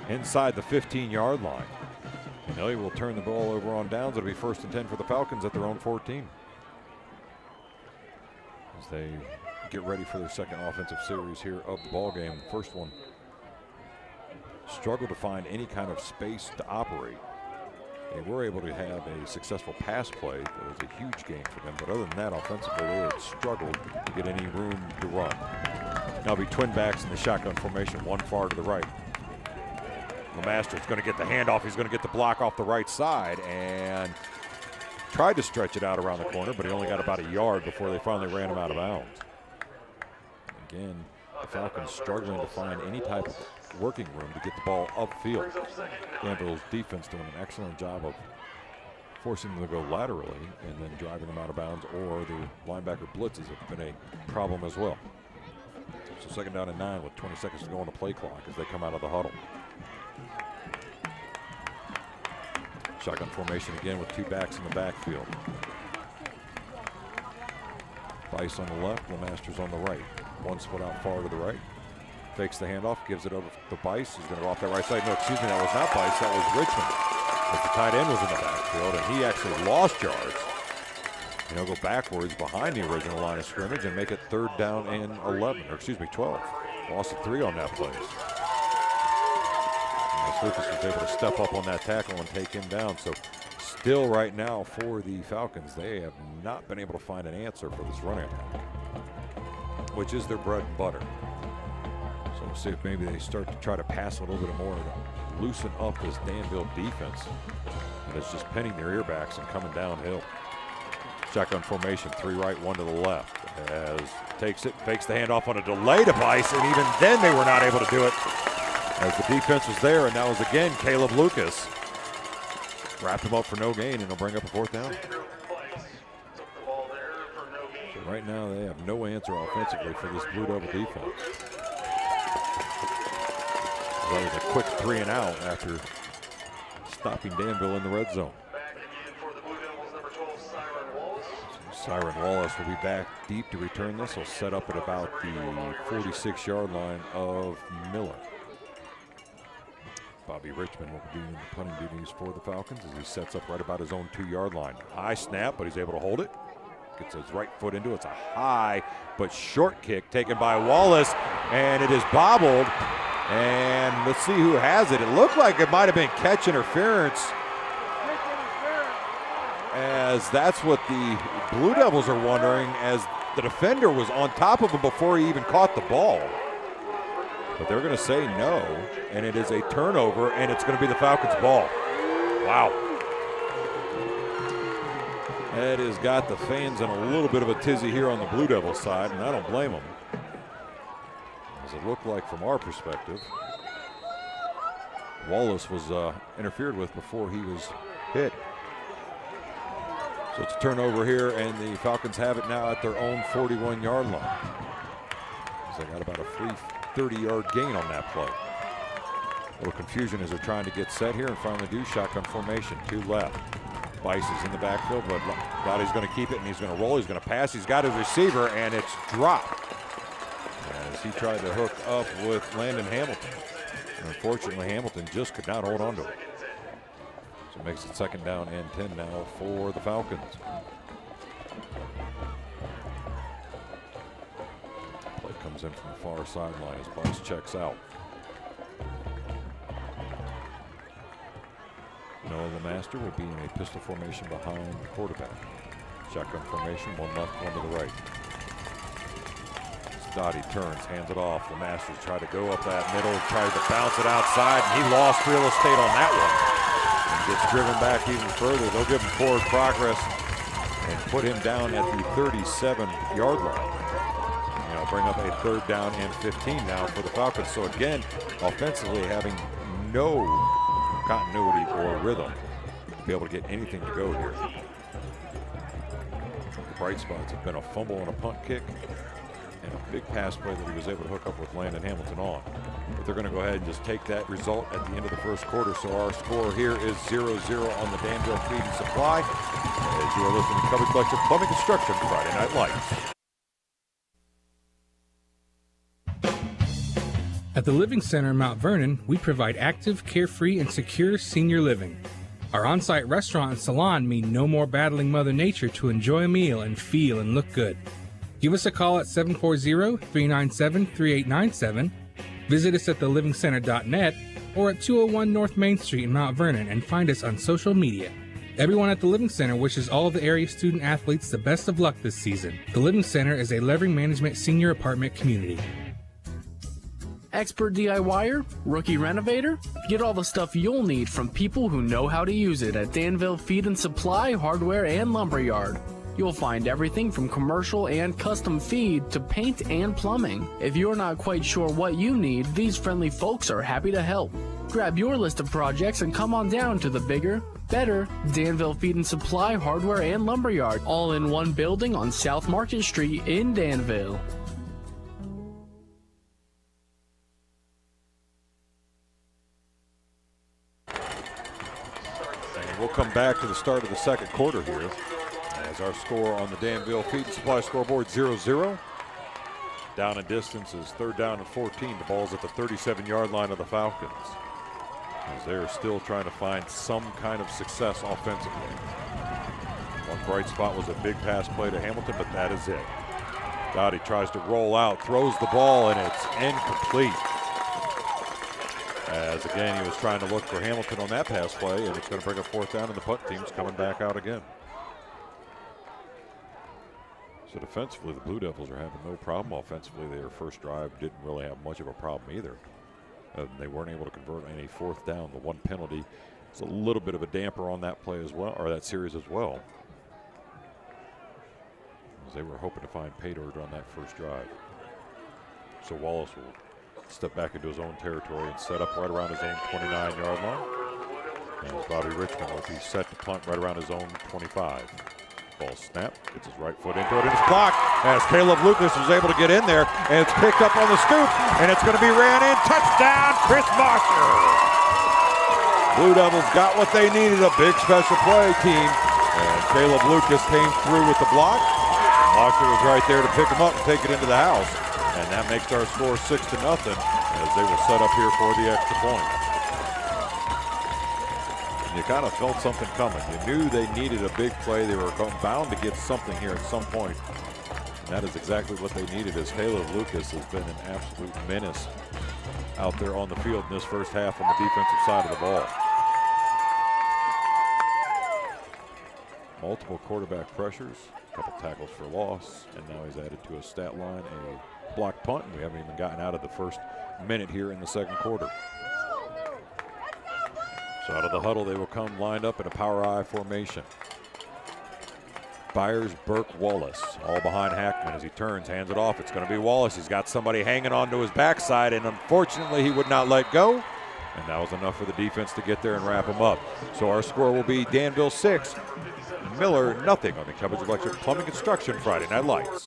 [SPEAKER 3] inside the 15-yard line. And they will turn the ball over on downs. It'll be 1st and 10 for the Falcons at their own 14. As they get ready for their second offensive series here of the ball game. First one struggled to find any kind of space to operate. They were able to have a successful pass play. That was a huge game for them. But other than that, offensively, they had struggled to get any room to run. Now it'll be twin backs in the shotgun formation, one far to the right. Lemaster's going to get the handoff. He's going to get the block off the right side and tried to stretch it out around the corner, but he only got about a yard before they finally ran him out of bounds. Again, the Falcons struggling to find any type of working room to get the ball upfield. Danville's defense doing an excellent job of forcing them to go laterally and then driving them out of bounds, or the linebacker blitzes have been a problem as well. So second down and 9 with 20 seconds to go on the play clock as they come out of the huddle. Shotgun formation again with 2 backs in the backfield. Bice on the left, LeMaster's on the right. One split out far to the right. Fakes the handoff, gives it over to Bice. He's going to go off that right side. No, excuse me, that was not Bice, that was Richmond. But the tight end was in the backfield, and he actually lost yards. And he'll go backwards behind the original line of scrimmage and make it 3rd down and 12. Loss of 3 on that play. And Lucas was able to step up on that tackle and take him down. So still right now for the Falcons, they have not been able to find an answer for this running attack, which is their bread and butter. So we'll see if maybe they start to try to pass a little bit more to loosen up this Danville defense. And it's just pinning their earbacks and coming downhill. Shotgun formation, 3 right, 1 to the left. As takes it, fakes the handoff on a delay device, and even then they were not able to do it as the defense was there, and that was again Caleb Lucas. Wrapped him up for no gain, and he'll bring up a 4th down. So right now they have no answer offensively for this Blue Devil defense. That was a quick 3 and out after stopping Danville in the red zone. Siren Wallace will be back deep to return this. He'll set up at about the 46-yard line of Miller. Bobby Richmond will be doing the punting duties for the Falcons as he sets up right about his own 2-yard line. High snap, but he's able to hold it. Gets his right foot into it. It's a high but short kick taken by Wallace, and it is bobbled. And let's see who has it. It looked like it might have been catch interference, as that's what the Blue Devils are wondering, as the defender was on top of him before he even caught the ball. But they're going to say no, and it is a turnover, and it's going to be the Falcons' ball. Wow. That has got the fans in a little bit of a tizzy here on the Blue Devils side, and I don't blame them. As it looked like from our perspective, Wallace was interfered with before he was hit. So it's a turnover here, and the Falcons have it now at their own 41-yard line. So they got about a free 30-yard gain on that play. A little confusion as they're trying to get set here and finally do shotgun formation. 2 left. Bice is in the backfield, but Goddard's going to keep it, and he's going to roll. He's going to pass. He's got his receiver, and it's dropped as he tried to hook up with Landon Hamilton. And unfortunately, Hamilton just could not hold on to it. So it makes it 2nd down and 10 now for the Falcons. Play comes in from the far sideline as Bice checks out. Noah LeMaster will be in a pistol formation behind the quarterback. Shotgun formation, 1 left, 1 to the right. Dottie turns, hands it off. LeMaster's tried to go up that middle, tried to bounce it outside, and he lost real estate on that one. And gets driven back even further. They'll give him forward progress and put him down at the 37-yard line. And it'll bring up a 3rd down and 15 now for the Falcons. So again, offensively having no continuity or rhythm to be able to get anything to go here. The bright spots have been a fumble on a punt kick and a big pass play that he was able to hook up with Landon Hamilton on. But they're going to go ahead and just take that result at the end of the 1st quarter. So our score here is 0-0 on the Danville Feed and Supply as you are listening to Cubbage Electric Plumbing Construction Friday Night Lights.
[SPEAKER 2] At the Living Center in Mount Vernon, we provide active, carefree, and secure senior living. Our on-site restaurant and salon mean no more battling Mother Nature to enjoy a meal and feel and look good. Give us a call at 740-397-3897, visit us at thelivingcenter.net, or at 201 North Main Street in Mount Vernon, and find us on social media. Everyone at the Living Center wishes all of the area student athletes the best of luck this season. The Living Center is a Levering Management senior apartment community.
[SPEAKER 6] Expert DIYer? Rookie renovator? Get all the stuff you'll need from people who know how to use it at Danville Feed and Supply, Hardware, and Lumberyard. You'll find everything from commercial and custom feed to paint and plumbing. If you're not quite sure what you need, these friendly folks are happy to help. grab your list of projects and come on down to the bigger, better Danville Feed and Supply Hardware and Lumberyard, all in one building on South Market Street in Danville.
[SPEAKER 3] And we'll come back to the start of the second quarter here as our score on the Danville Feed and Supply scoreboard 0-0. Down in distance is 3rd down and 14. The ball's at the 37-yard line of the Falcons, as they're still trying to find some kind of success offensively. One bright spot was a big pass play to Hamilton, but that is it. Dottie tries to roll out, throws the ball, and it's incomplete. As again, he was trying to look for Hamilton on that pass play, and it's going to bring a 4th down, and the punt team's coming back out again. So defensively, the Blue Devils are having no problem. Offensively, their first drive didn't really have much of a problem either. They weren't able to convert on any 4th down. The one penalty is a little bit of a damper on that play as well, or that series as well, as they were hoping to find pay dirt on that first drive. So Wallace will step back into his own territory and set up right around his own 29-yard line. And Bobby Richmond will be set to punt right around his own 25. Ball snap, gets his right foot into it, and it's blocked as Caleb Lucas was able to get in there, and it's picked up on the scoop, and it's going to be ran in. Touchdown, Chris Mosher! Blue Devils got what they needed, a big special play team, and Caleb Lucas came through with the block. Mosher was right there to pick him up and take it into the house, and that makes our score 6-0 as they will set up here for the extra point. You kind of felt something coming. You knew they needed a big play. They were bound to get something here at some point. And that is exactly what they needed, as Caleb Lucas has been an absolute menace out there on the field in this first half on the defensive side of the ball. Multiple quarterback pressures, a couple tackles for loss, and now he's added to a stat line, a blocked punt, and we haven't even gotten out of the first minute here in the second quarter. So out of the huddle, they will come lined up in a power I formation. Byers, Burke, Wallace, all behind Hackman as he turns, hands it off. It's going to be Wallace. He's got somebody hanging onto his backside, and unfortunately, he would not let go. And that was enough for the defense to get there and wrap him up. So our score will be Danville 6, Miller nothing on the Cubbage Electric Plumbing Construction Friday Night Lights.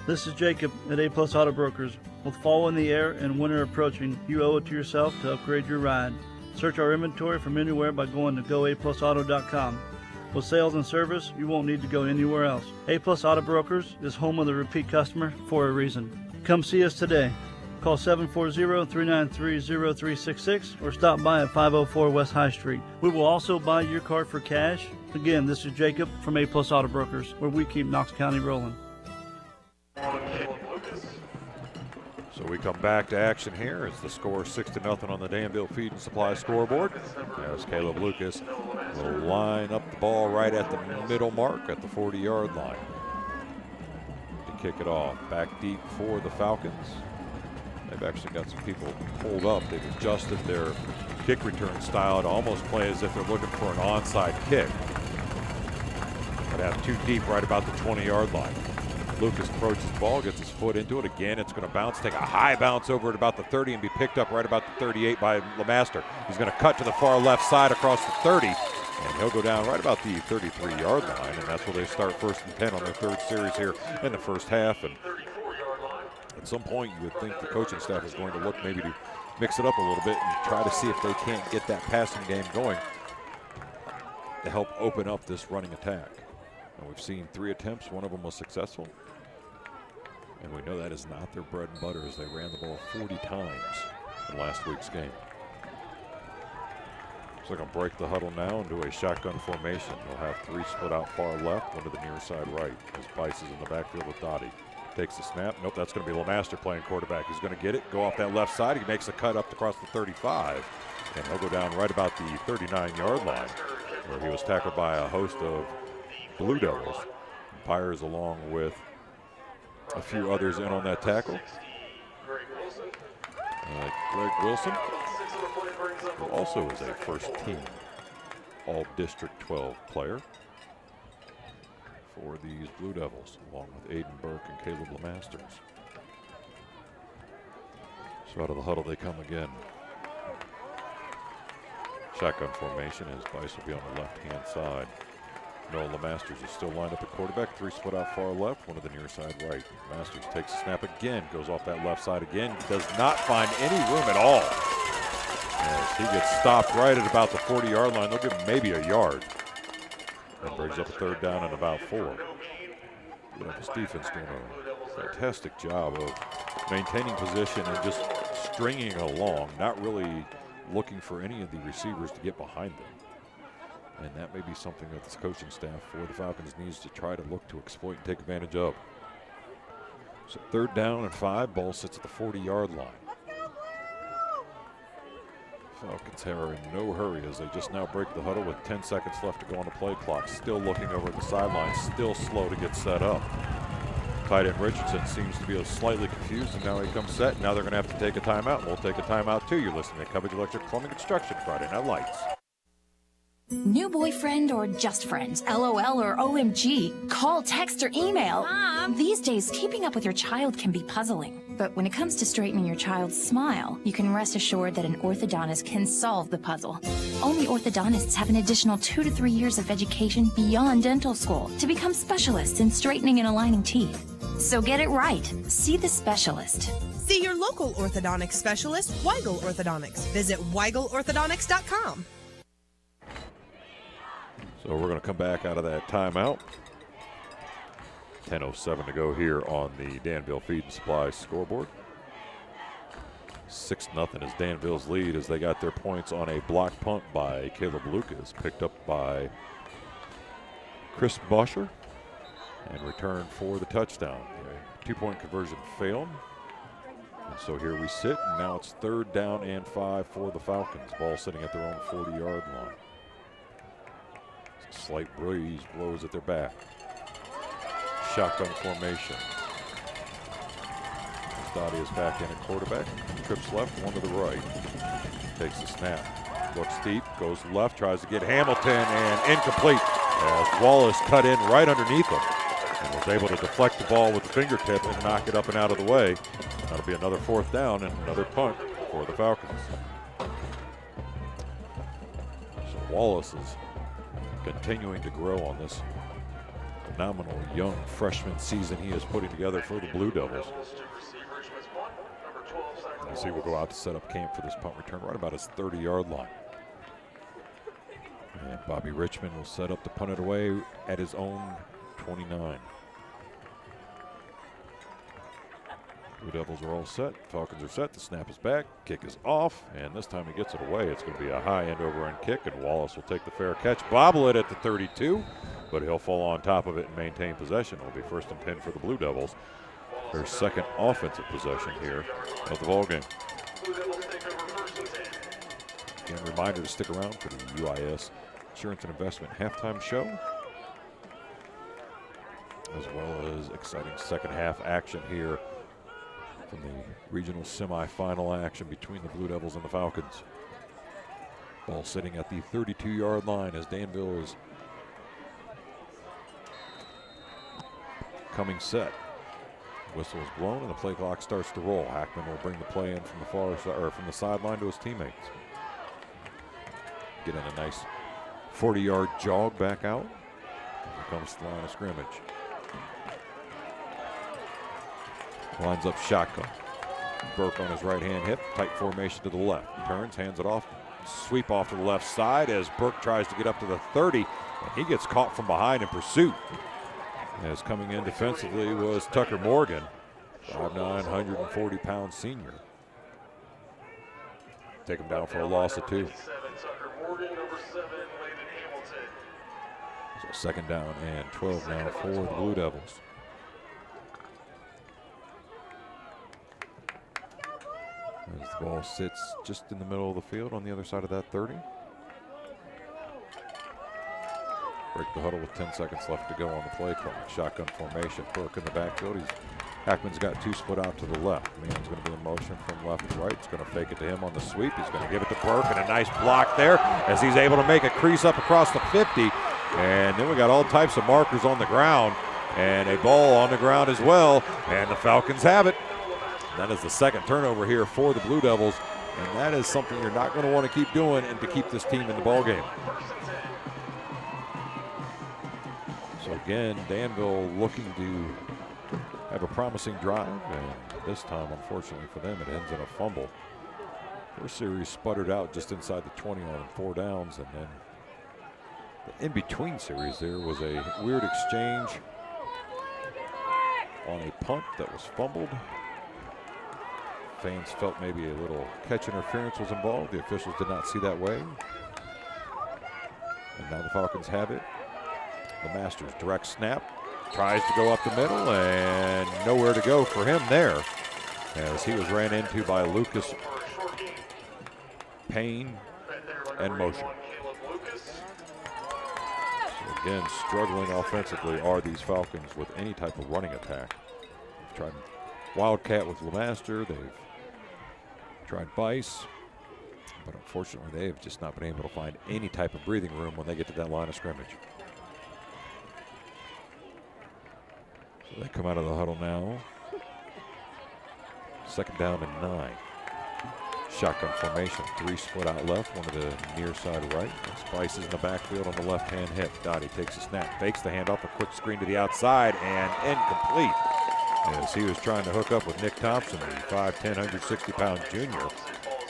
[SPEAKER 15] This is Jacob at A Plus Auto Brokers. With fall in the air and winter approaching, you owe it to yourself to upgrade your ride. Search our inventory from anywhere by going to goaplusauto.com. With sales and service, you won't need to go anywhere else. A Plus Auto Brokers is home of the repeat customer for a reason. Come see us today. Call 740-393-0366 or stop by at 504 West High Street. We will also buy your car for cash. Again, this is Jacob from A Plus Auto Brokers, where we keep Knox County rolling.
[SPEAKER 3] So we come back to action here as the score 6-0 on the Danville Feed and Supply scoreboard. As Caleb Lucas will line up the ball right at the middle mark at the 40-yard line to kick it off. Back deep for the Falcons. They've actually got some people pulled up. They've adjusted their kick return style to almost play as if they're looking for an onside kick. But have two deep right about the 20-yard line. Lucas approaches the ball, gets his foot into it again. It's going to bounce, take a high bounce over at about the 30 and be picked up right about the 38 by LeMaster. He's going to cut to the far left side across the 30, and he'll go down right about the 33-yard line, and that's where they start 1st and 10 on their third series here in the first half. And at some point, you would think the coaching staff is going to look maybe to mix it up a little bit and try to see if they can't get that passing game going to help open up this running attack. And we've seen 3 attempts, one of them was successful. And we know that is not their bread and butter, as they ran the ball 40 times in last week's game. So they're going to break the huddle now and do a shotgun formation. They'll have 3 split out far left, one to the near side right, as Bice is in the backfield with Dottie. Takes the snap. Nope, that's going to be LeMaster playing quarterback. He's going to get it, go off that left side. He makes a cut up across the 35. And he'll go down right about the 39-yard line, where he was tackled by a host of Blue Devils. Pires along with a few others in on that tackle. Greg Wilson, who also is a first-team All-District 12 player for these Blue Devils, along with Aiden Burke and Caleb LeMasters. So out of the huddle they come again. Shotgun formation as Bice will be on the left-hand side. Noah LeMasters is still lined up at quarterback. 3 split out far left, one to the near side right. Masters takes a snap again, goes off that left side again. Does not find any room at all. As he gets stopped right at about the 40-yard line. They'll give him maybe a yard. That brings up a 3rd down and about 4. This defense doing a fantastic job of maintaining position and just stringing it along, not really looking for any of the receivers to get behind them. And that may be something that this coaching staff for the Falcons needs to try to look to exploit and take advantage of. So 3rd down and 5, ball sits at the 40-yard line. Falcons are in no hurry as they just now break the huddle with 10 seconds left to go on the play clock. Still looking over at the sideline, still slow to get set up. Tight end Richardson seems to be slightly confused, and now he comes set. Now they're going to have to take a timeout. We'll take a timeout too. You're listening to Cubbage Electric Plumbing Construction Friday Night Lights.
[SPEAKER 13] New boyfriend or just friends? LOL or OMG? Call, text, or email. Mom. These days, keeping up with your child can be puzzling. But when it comes to straightening your child's smile, you can rest assured that an orthodontist can solve the puzzle. Only orthodontists have an additional 2 to 3 years of education beyond dental school to become specialists in straightening and aligning teeth. So get it right. See the specialist.
[SPEAKER 14] See your local orthodontic specialist, Weigel Orthodontics. Visit weigelorthodontics.com.
[SPEAKER 3] So we're going to come back out of that timeout. 10:07 to go here on the Danville Feed and Supply scoreboard. 6-0 is Danville's lead as they got their points on a block punt by Caleb Lucas, picked up by Chris Bosher, and returned for the touchdown. A 2-point conversion failed. And so here we sit, and now it's 3rd down and 5 for the Falcons. Ball sitting at their own 40-yard line. Slight breeze blows at their back. Shotgun formation. Dottie is back in at quarterback. Trips left, one to the right. Takes the snap. Looks deep, goes left, tries to get Hamilton, and incomplete as Wallace cut in right underneath him and was able to deflect the ball with the fingertip and knock it up and out of the way. That'll be another 4th down and another punt for the Falcons. So Wallace is continuing to grow on this phenomenal young freshman season he is putting together for the Blue Devils. As he will go out to set up camp for this punt return right about his 30-yard line. And Bobby Richmond will set up to punt it away at his own 29. Blue Devils are all set. Falcons are set. The snap is back. Kick is off. And this time he gets it away. It's going to be a high end over end kick. And Wallace will take the fair catch. Bobble it at the 32. But he'll fall on top of it and maintain possession. It'll be 1st and 10 for the Blue Devils. Their 2nd offensive possession here of the ballgame. Again, reminder to stick around for the UIS Insurance and Investment halftime show, as well as exciting second half action here from the regional semifinal action between the Blue Devils and the Falcons. Ball sitting at the 32-yard line as Danville is coming set. Whistle is blown and the play clock starts to roll. Hackman will bring the play in from the far side, or from the sideline to his teammates. Get in a nice 40-yard jog back out. Here comes the line of scrimmage. Lines up shotgun. Burke on his right-hand hip. Tight formation to the left. Turns, hands it off. Sweep off to the left side as Burke tries to get up to the 30. And he gets caught from behind in pursuit. As coming in defensively was Tucker Morgan, 5'9", 140-pound senior. Take him down for a loss of 2. So 2nd down and 12 now for the Blue Devils. As the Ball sits just in the middle of the field on the other side of that 30. Break the huddle with 10 seconds left to go on the play clock. Shotgun formation. Burke in the backfield. Hackman's got two split out to the left. Meehan's going to be in motion from left to right. He's going to fake it to him on the sweep. He's going to give it to Burke, and a nice block there as he's able to make a crease up across the 50. And then we got all types of markers on the ground and a ball on the ground as well. And the Falcons have it. That is the second turnover here for the Blue Devils. And that is something you're not going to want to keep doing and to keep this team in the ballgame. So again, Danville looking to have a promising drive, and this time, unfortunately for them, it ends in a fumble. First series sputtered out just inside the 20 on 4 downs, and then the in-between series there was a weird exchange on a punt that was fumbled. Fans felt maybe a little catch interference was involved. The officials did not see that way. And now the Falcons have it. The Masters direct snap. Tries to go up the middle, and nowhere to go for him there, as he was ran into by Lucas Payne and motion. So again, struggling offensively are these Falcons with any type of running attack. They've tried Wildcat with LeMaster. They've tried Bice, but unfortunately they have just not been able to find any type of breathing room when they get to that line of scrimmage. So they come out of the huddle now. Second down and 9. Shotgun formation, 3 split out left, one to the near side right. And Spice is in the backfield on the left-hand hip. Dottie takes a snap, fakes the handoff, a quick screen to the outside, and incomplete. As he was trying to hook up with Nick Thompson, the 5'10", 160-pound junior.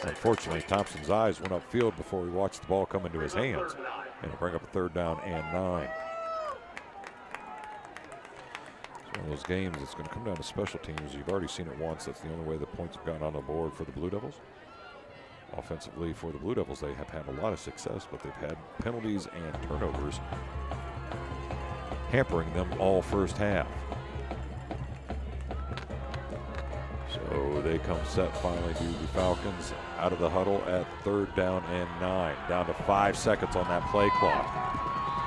[SPEAKER 3] Unfortunately, Thompson's eyes went upfield before he watched the ball come into his hands. And it'll bring up a third down and 9. It's one of those games that's going to come down to special teams. You've already seen it once. That's the only way the points have gotten on the board for the Blue Devils. Offensively, for the Blue Devils, they have had a lot of success, but they've had penalties and turnovers hampering them all first half. So they come set finally to the Falcons out of the huddle at third down and 9. Down to 5 seconds on that play clock.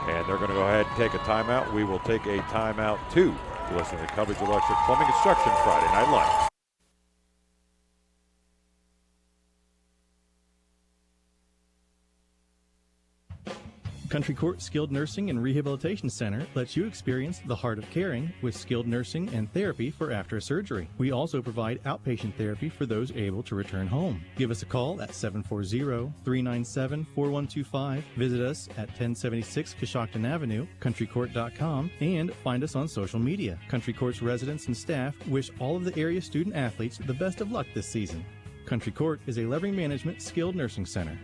[SPEAKER 3] And they're going to go ahead and take a timeout. We will take a timeout too. You're listening to Cubbage Electric Plumbing Construction Friday Night Live.
[SPEAKER 4] Country Court Skilled Nursing and Rehabilitation Center lets you experience the heart of caring with skilled nursing and therapy for after a surgery. We also provide outpatient therapy for those able to return home. Give us a call at 740-397-4125. Visit us at 1076 Coshocton Avenue, countrycourt.com, and find us on social media. Country Court's residents and staff wish all of the area student athletes the best of luck this season. Country Court is a Levering Management skilled nursing center.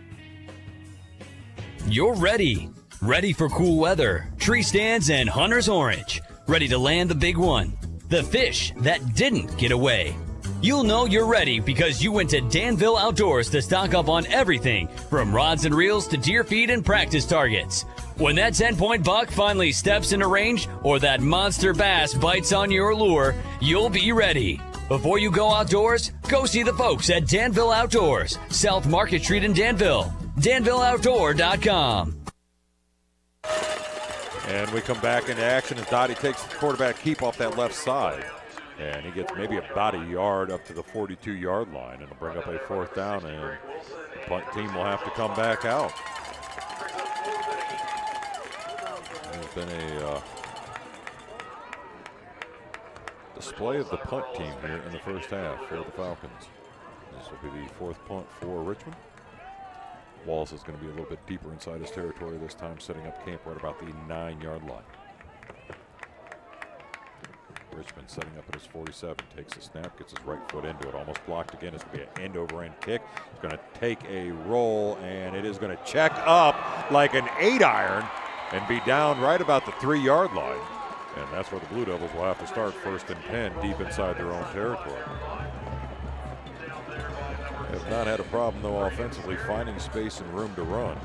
[SPEAKER 18] You're ready. Ready for cool weather, tree stands, and hunter's orange. Ready to land the big one. The fish that didn't get away. You'll know you're ready because you went to Danville Outdoors to stock up on everything from rods and reels to deer feed and practice targets. When that 10-point buck finally steps into range or that monster bass bites on your lure, you'll be ready. Before you go outdoors, go see the folks at Danville Outdoors, South Market Street in Danville. DanvilleOutdoor.com.
[SPEAKER 3] And we come back into action as Dottie takes the quarterback keep off that left side. And he gets maybe about a yard up to the 42-yard line. And it'll bring up a fourth down, and the punt team will have to come back out. There's been a display of the punt team here in the first half for the Falcons. This will be the fourth punt for Richmond. Wallace is going to be a little bit deeper inside his territory this time, setting up camp right about the 9-yard line. Richmond setting up at his 47, takes a snap, gets his right foot into it, almost blocked again. It's going to be an end-over-end kick. It's going to take a roll, and it is going to check up like an 8-iron and be down right about the 3-yard line. And that's where the Blue Devils will have to start, first and 10, deep inside their own territory. Have not had a problem, though, offensively finding space and room to run.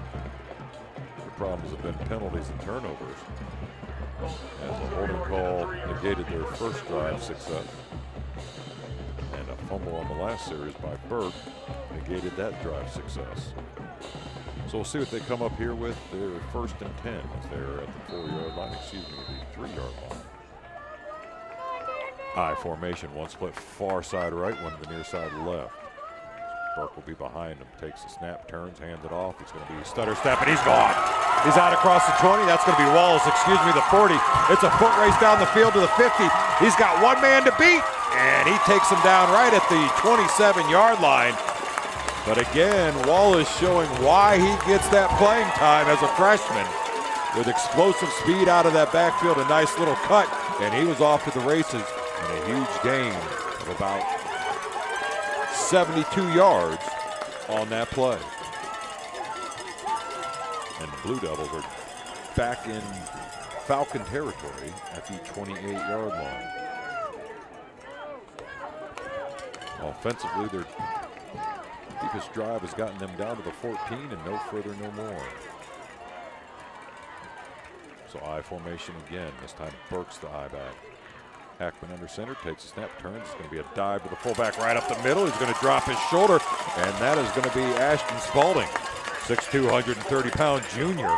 [SPEAKER 3] The problems have been penalties and turnovers, as a holding call negated their first drive success. And a fumble on the last series by Burke negated that drive success. So we'll see what they come up here with. Their 1st and 10 as they're at the 4-yard line, the 3-yard line. I formation, one split far side right, one to the near side left. Burke will be behind him, takes the snap, turns, hands it off. It's going to be a stutter step, and he's gone. He's out across the 20. That's going to be Wallace, the 40. It's a foot race down the field to the 50. He's got one man to beat, and he takes him down right at the 27-yard line. But again, Wallace showing why he gets that playing time as a freshman. With explosive speed out of that backfield, a nice little cut, and he was off to the races in a huge gain of about 72 yards on that play. And the Blue Devils are back in Falcon territory at the 28-yard line. Offensively, their deepest drive has gotten them down to the 14 and no further, no more. So I formation again. This time Burke's the I back. Hackman under center, takes a snap, turns. It's going to be a dive to the fullback right up the middle. He's going to drop his shoulder, and that is going to be Ashton Spalding, 6'2", 130-pound junior.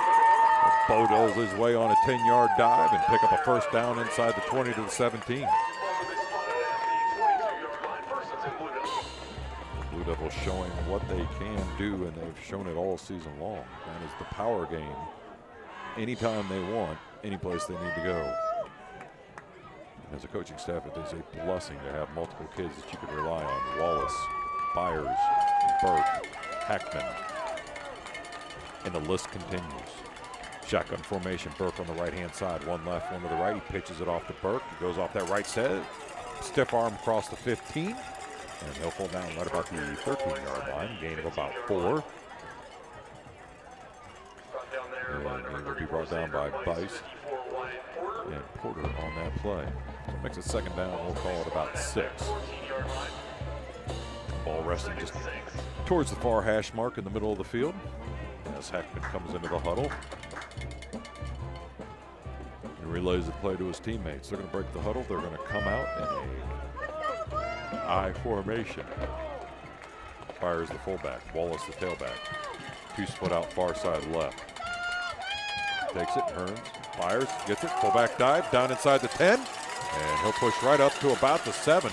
[SPEAKER 3] Bodles his way on a 10-yard dive and pick up a first down inside the 20 to the 17. Blue Devils showing what they can do, and they've shown it all season long. That is the power game. Anytime they want, any place they need to go. As a coaching staff, it is a blessing to have multiple kids that you can rely on. Wallace, Byers, Burke, Hackman. And the list continues. Shotgun formation, Burke on the right-hand side. One left, one to the right. He pitches it off to Burke. He goes off that right side. Stiff arm across the 15. And he'll fall down right about the 13-yard line. Gain of about 4. And he will be brought down by Bice and Porter on that play. So it makes it second down. We'll call it about 6. Ball resting just towards the far hash mark in the middle of the field as Hackman comes into the huddle. He relays the play to his teammates. They're going to break the huddle. They're going to come out in a I formation. Fires the fullback. Wallace the tailback. 2 split out far side left. Takes it, turns, fires, gets it, fullback dive, down inside the 10, and he'll push right up to about the 7.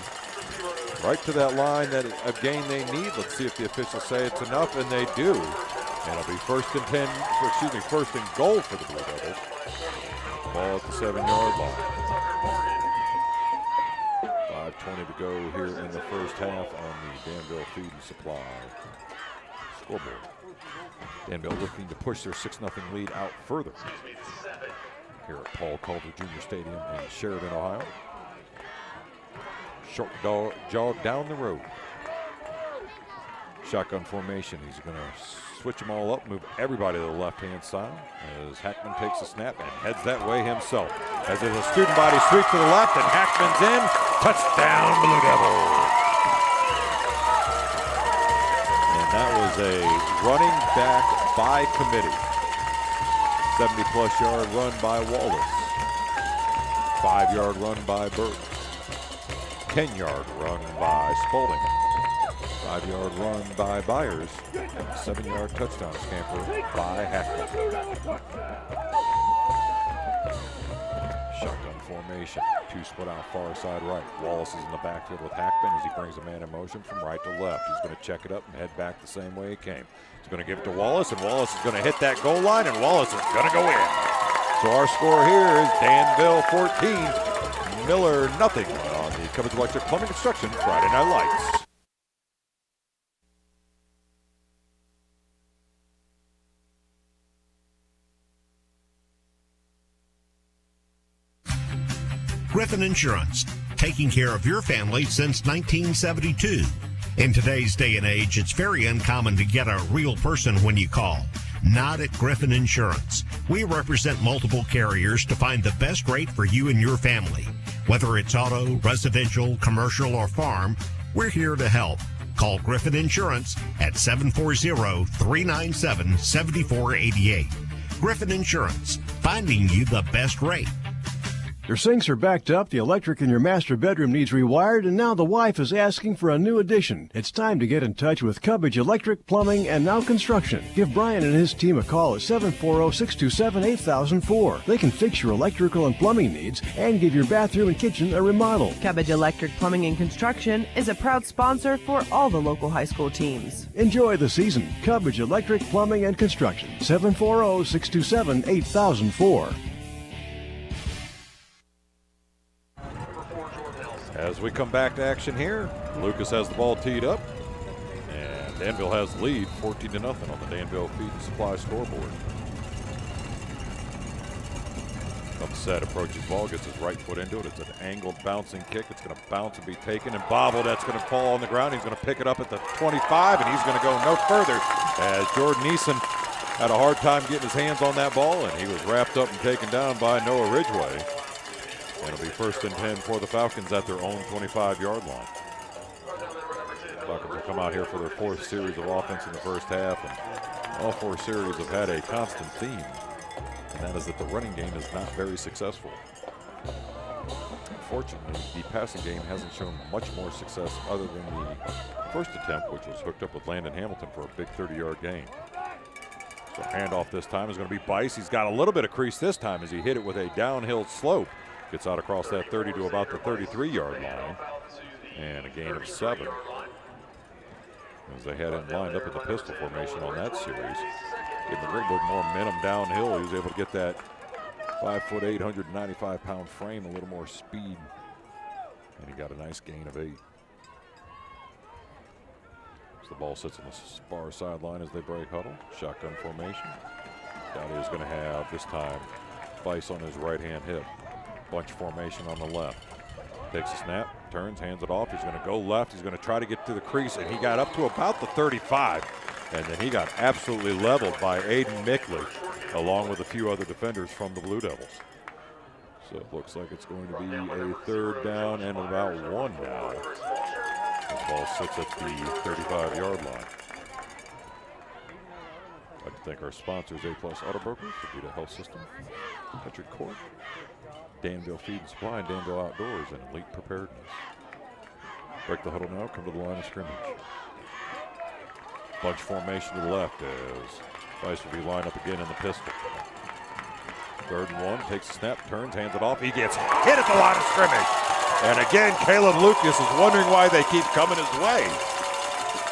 [SPEAKER 3] Right to that line that a gain they need. Let's see if the officials say it's enough, and they do. And it'll be first and goal for the Blue Devils. Ball at the 7-yard line. 5:20 to go here in the first half on the Danville Feed and Supply scoreboard. Danville looking to push their 6-0 lead out further here at Paul Calder Jr. Stadium in Sheridan, Ohio. Short jog down the road. Shotgun formation. He's going to switch them all up, move everybody to the left-hand side as Hackman takes a snap and heads that way himself. As there's a student body sweep to the left and Hackman's in. Touchdown, Blue Devils. That was a running back by committee. 70-plus yard run by Wallace. 5-yard run by Burke. 10-yard run by Spalding. 5-yard run by Byers. And a 7-yard touchdown scamper by Hackman. Shotgun formation. 2 split out far side right. Wallace is in the backfield with Hackman as he brings a man in motion from right to left. He's going to check it up and head back the same way he came. He's going to give it to Wallace, and Wallace is going to hit that goal line, and Wallace is going to go in. So our score here is Danville 14, Miller nothing on the Cubbage Electric Plumbing Construction Friday Night Lights.
[SPEAKER 7] Griffin Insurance, taking care of your family since 1972. In today's day and age, it's very uncommon to get a real person when you call. Not at Griffin Insurance. We represent multiple carriers to find the best rate for you and your family. Whether it's auto, residential, commercial, or farm, we're here to help. Call Griffin Insurance at 740-397-7488. Griffin Insurance, finding you the best rate.
[SPEAKER 20] Your sinks are backed up, the electric in your master bedroom needs rewired, and now the wife is asking for a new addition. It's time to get in touch with Cubbage Electric, Plumbing, and Now Construction. Give Brian and his team a call at 740-627-8004. They can fix your electrical and plumbing needs and give your bathroom and kitchen a remodel.
[SPEAKER 21] Cubbage Electric Plumbing and Construction is a proud sponsor for all the local high school teams.
[SPEAKER 20] Enjoy the season. Cubbage Electric, Plumbing, and Construction. 740-627-8004.
[SPEAKER 3] As we come back to action here, Lucas has the ball teed up, and Danville has the lead 14-0 on the Danville Feed and Supply scoreboard. Upset approaches ball, gets his right foot into it. It's an angled bouncing kick. It's going to bounce and be taken and bobbled. That's going to fall on the ground. He's going to pick it up at the 25, and he's going to go no further as Jordan Eason had a hard time getting his hands on that ball, and he was wrapped up and taken down by Noah Ridgway. And it'll be 1st and 10 for the Falcons at their own 25-yard line. Falcons will come out here for their 4th series of offense in the first half, and all 4 series have had a constant theme, and that is that the running game is not very successful. Unfortunately, the passing game hasn't shown much more success other than the first attempt, which was hooked up with Landon Hamilton for a big 30-yard gain. So handoff this time is going to be Bice. He's got a little bit of crease this time as he hit it with a downhill slope. Gets out across that 30 to about the 33-yard line. And a gain of 7. As they had him lined up in the pistol formation on that series. Getting a little bit more momentum downhill. He was able to get that 5'8", 195-pound frame, a little more speed. And he got a nice gain of 8. So the ball sits on the far sideline as they break huddle. Shotgun formation. Dowdy is going to have, this time, Bice on his right-hand hip. Bunch formation on the left. Takes a snap, turns, hands it off. He's going to go left. He's going to try to get to the crease, and he got up to about the 35. And then he got absolutely leveled by Aiden Mickley, along with a few other defenders from the Blue Devils. So it looks like it's going to be a 3rd down and about 1 now. The ball sits at the 35-yard line. I'd like to thank our sponsors, A-Plus Auto Brokers, the Vita Health System, Country Court, Danville Feed and Supply, and Danville Outdoors, and Elite Preparedness. Break the huddle now, come to the line of scrimmage. Bunch formation to the left as Bice will be lined up again in the pistol. 3rd and 1, takes a snap, turns, hands it off. He gets hit at the line of scrimmage. And again, Caleb Lucas is wondering why they keep coming his way.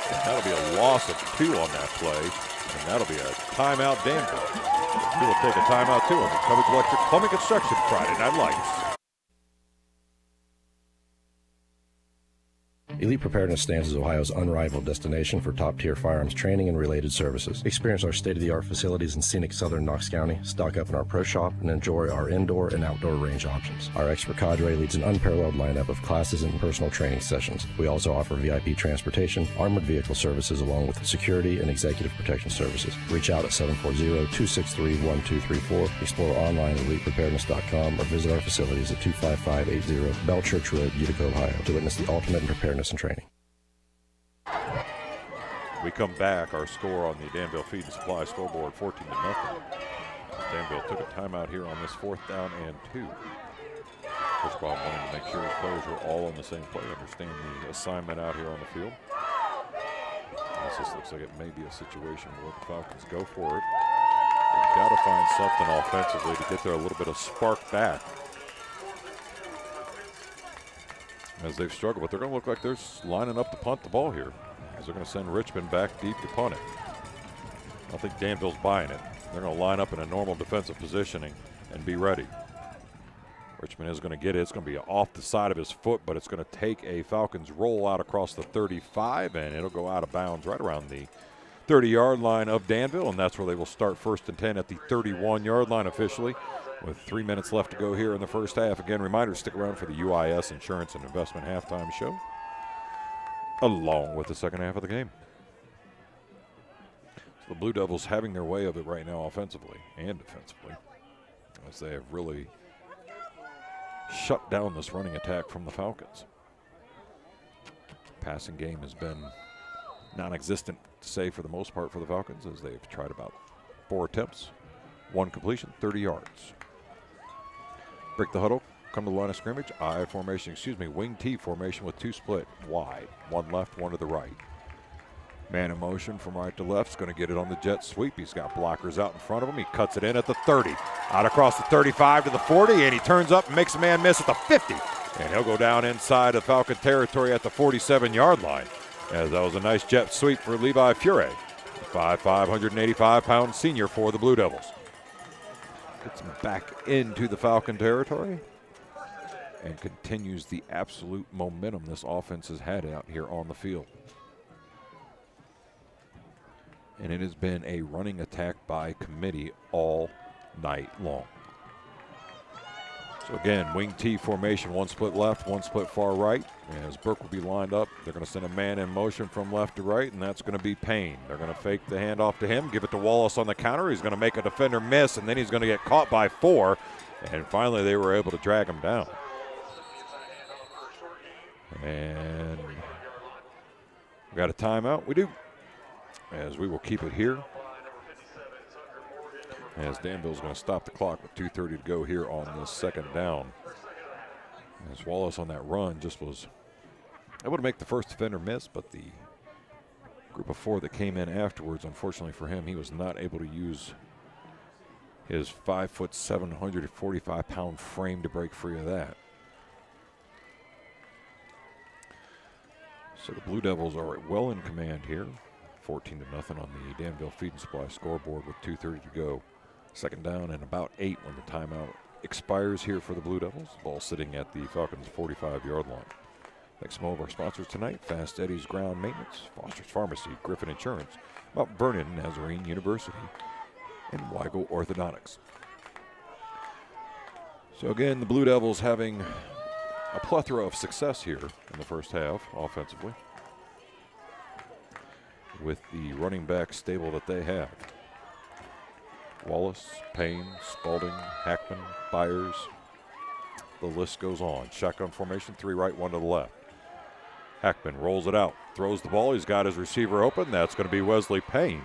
[SPEAKER 3] And that'll be a loss of 2 on that play, and that'll be a timeout Danville. He will take a timeout too on the Cubbage Electric Plumbing Construction Friday Night Lights.
[SPEAKER 8] Elite Preparedness stands as Ohio's unrivaled destination for top-tier firearms training and related services. Experience our state-of-the-art facilities in scenic southern Knox County, stock up in our pro shop, and enjoy our indoor and outdoor range options. Our expert cadre leads an unparalleled lineup of classes and personal training sessions. We also offer VIP transportation, armored vehicle services, along with security and executive protection services. Reach out at 740-263-1234, explore online at elitepreparedness.com, or visit our facilities at 25580 Bell Church Road, Utica, Ohio, to witness the ultimate in preparedness and training.
[SPEAKER 3] We come back, our score on the Danville Feed and Supply scoreboard, 14-0. Danville took a timeout here on this 4th down and 2. Coach Bob wanted to make sure his players were all on the same play, understand the assignment out here on the field. This just looks like it may be a situation where the Falcons go for it. They've got to find something offensively to get there a little bit of spark back, as they've struggled, but they're going to look like they're lining up to punt the ball here, as they're going to send Richmond back deep to punt it. I don't think Danville's buying it. They're going to line up in a normal defensive positioning and be ready. Richmond is going to get it. It's going to be off the side of his foot, but it's going to take a Falcons roll out across the 35, and it'll go out of bounds right around the 30-yard line of Danville, and that's where they will start 1st and 10 at the 31-yard line officially, with 3 minutes left to go here in the first half. Again, reminder, stick around for the UIS Insurance and Investment Halftime Show, along with the second half of the game. So the Blue Devils having their way of it right now offensively and defensively, as they have really shut down this running attack from the Falcons. Passing game has been non-existent, to say, for the most part for the Falcons, as they've tried about 4 attempts, 1 completion, 30 yards. Break the huddle, come to the line of scrimmage. I formation, wing T formation with 2 split wide. 1 left, 1 to the right. Man in motion from right to left is going to get it on the jet sweep. He's got blockers out in front of him. He cuts it in at the 30. Out across the 35 to the 40, and he turns up and makes a man miss at the 50. And he'll go down inside of Falcon territory at the 47-yard line. As that was a nice jet sweep for Levi Fure, 5'5", 185-pound senior for the Blue Devils. Gets him back into the Falcon territory and continues the absolute momentum this offense has had out here on the field. And it has been a running attack by committee all night long. So again, wing T formation, 1 split left, 1 split far right. As Burke will be lined up, they're going to send a man in motion from left to right, and that's going to be Payne. They're going to fake the handoff to him, give it to Wallace on the counter. He's going to make a defender miss, and then he's going to get caught by 4. And finally, they were able to drag him down. And we got a timeout. We do. As we will keep it here. As Danville's going to stop the clock with 2:30 to go here on this 2nd down. As Wallace on that run just was able to make the first defender miss, but the group of 4 that came in afterwards, unfortunately for him, he was not able to use his 5'7", 145-pound frame to break free of that. So the Blue Devils are well in command here. 14-0 on the Danville Feed and Supply scoreboard with 2:30 to go. 2nd down and about 8 when the timeout expires here for the Blue Devils. Ball sitting at the Falcons' 45-yard line. Thanks to all of our sponsors tonight: Fast Eddie's Ground Maintenance, Foster's Pharmacy, Griffin Insurance, Mount Vernon Nazarene University, and Weigel Orthodontics. So again, the Blue Devils having a plethora of success here in the first half offensively, with the running back stable that they have. Wallace, Payne, Spalding, Hackman, Byers. The list goes on. Shotgun formation, 3 right, 1 to the left. Hackman rolls it out, throws the ball. He's got his receiver open. That's going to be Wesley Payne.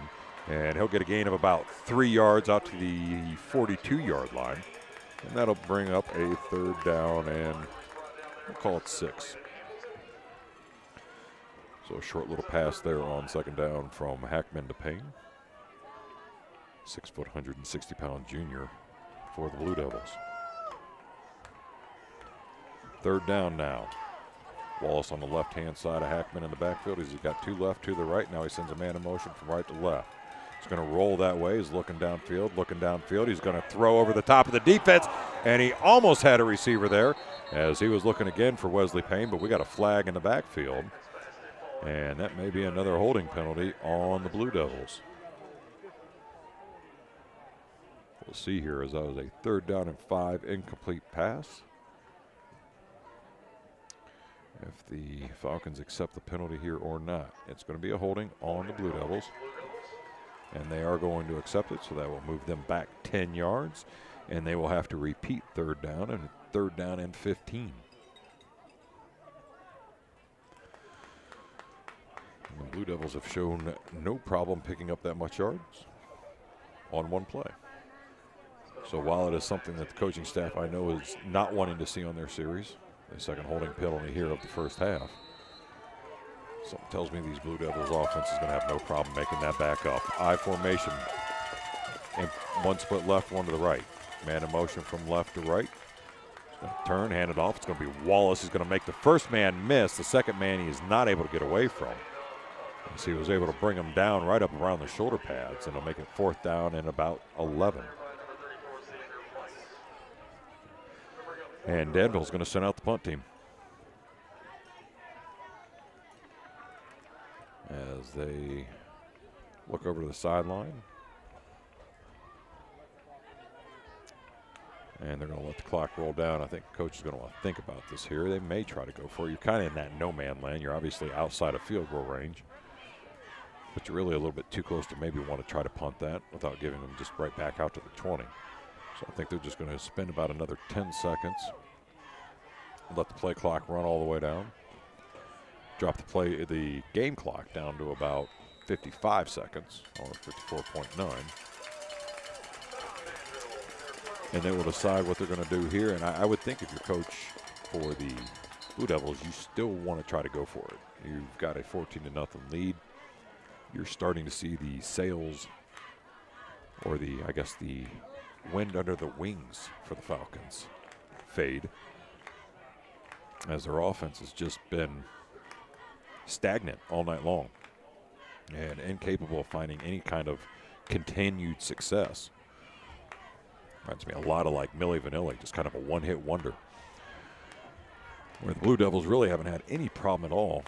[SPEAKER 3] And he'll get a gain of about 3 yards out to the 42-yard line. And that'll bring up a 3rd down, and we'll call it 6. So a short little pass there on 2nd down from Hackman to Payne. 6 foot, 160-pound junior for the Blue Devils. 3rd down now. Wallace on the left-hand side of Hackman in the backfield. He's got 2 left, 2 to the right. Now he sends a man in motion from right to left. He's going to roll that way. He's looking downfield. He's going to throw over the top of the defense, and he almost had a receiver there as he was looking again for Wesley Payne, but we got a flag in the backfield. And that may be another holding penalty on the Blue Devils. We'll see here as that was a 3rd down and 5 incomplete pass. If the Falcons accept the penalty here or not, it's going to be a holding on the Blue Devils. And they are going to accept it, so that will move them back 10 yards. And they will have to repeat 3rd down and 3rd down and 15. The Blue Devils have shown no problem picking up that much yards on one play. So while it is something that the coaching staff I know is not wanting to see on their series, the 2nd holding penalty here of the first half, something tells me these Blue Devils offense is going to have no problem making that back up. I formation, and 1 split left, 1 to the right. Man in motion from left to right. He's going to turn, hand it off. It's going to be Wallace. He's going to make the first man miss. The 2nd man he is not able to get away from. So he was able to bring him down right up around the shoulder pads, and he'll make it 4th down and about 11. And Danville's going to send out the punt team as they look over to the sideline. And they're going to let the clock roll down. I think coach is going to want to think about this here. They may try to go for it. You're kind of in that no-man land. You're obviously outside of field goal range, but you're really a little bit too close to maybe want to try to punt that without giving them just right back out to the 20. So I think they're just going to spend about another 10 seconds. Let the play clock run all the way down. Drop the game clock down to about 55 seconds, or 54.9. and they will decide what they're going to do here. And I would think if you're coach for the Blue Devils, you still want to try to go for it. You've got a 14-0 lead. You're starting to see the sails, or the wind under the wings for the Falcons fade, as their offense has just been stagnant all night long and incapable of finding any kind of continued success. Reminds me a lot of like Milli Vanilli, just kind of a one-hit wonder, where the Blue Devils really haven't had any problem at all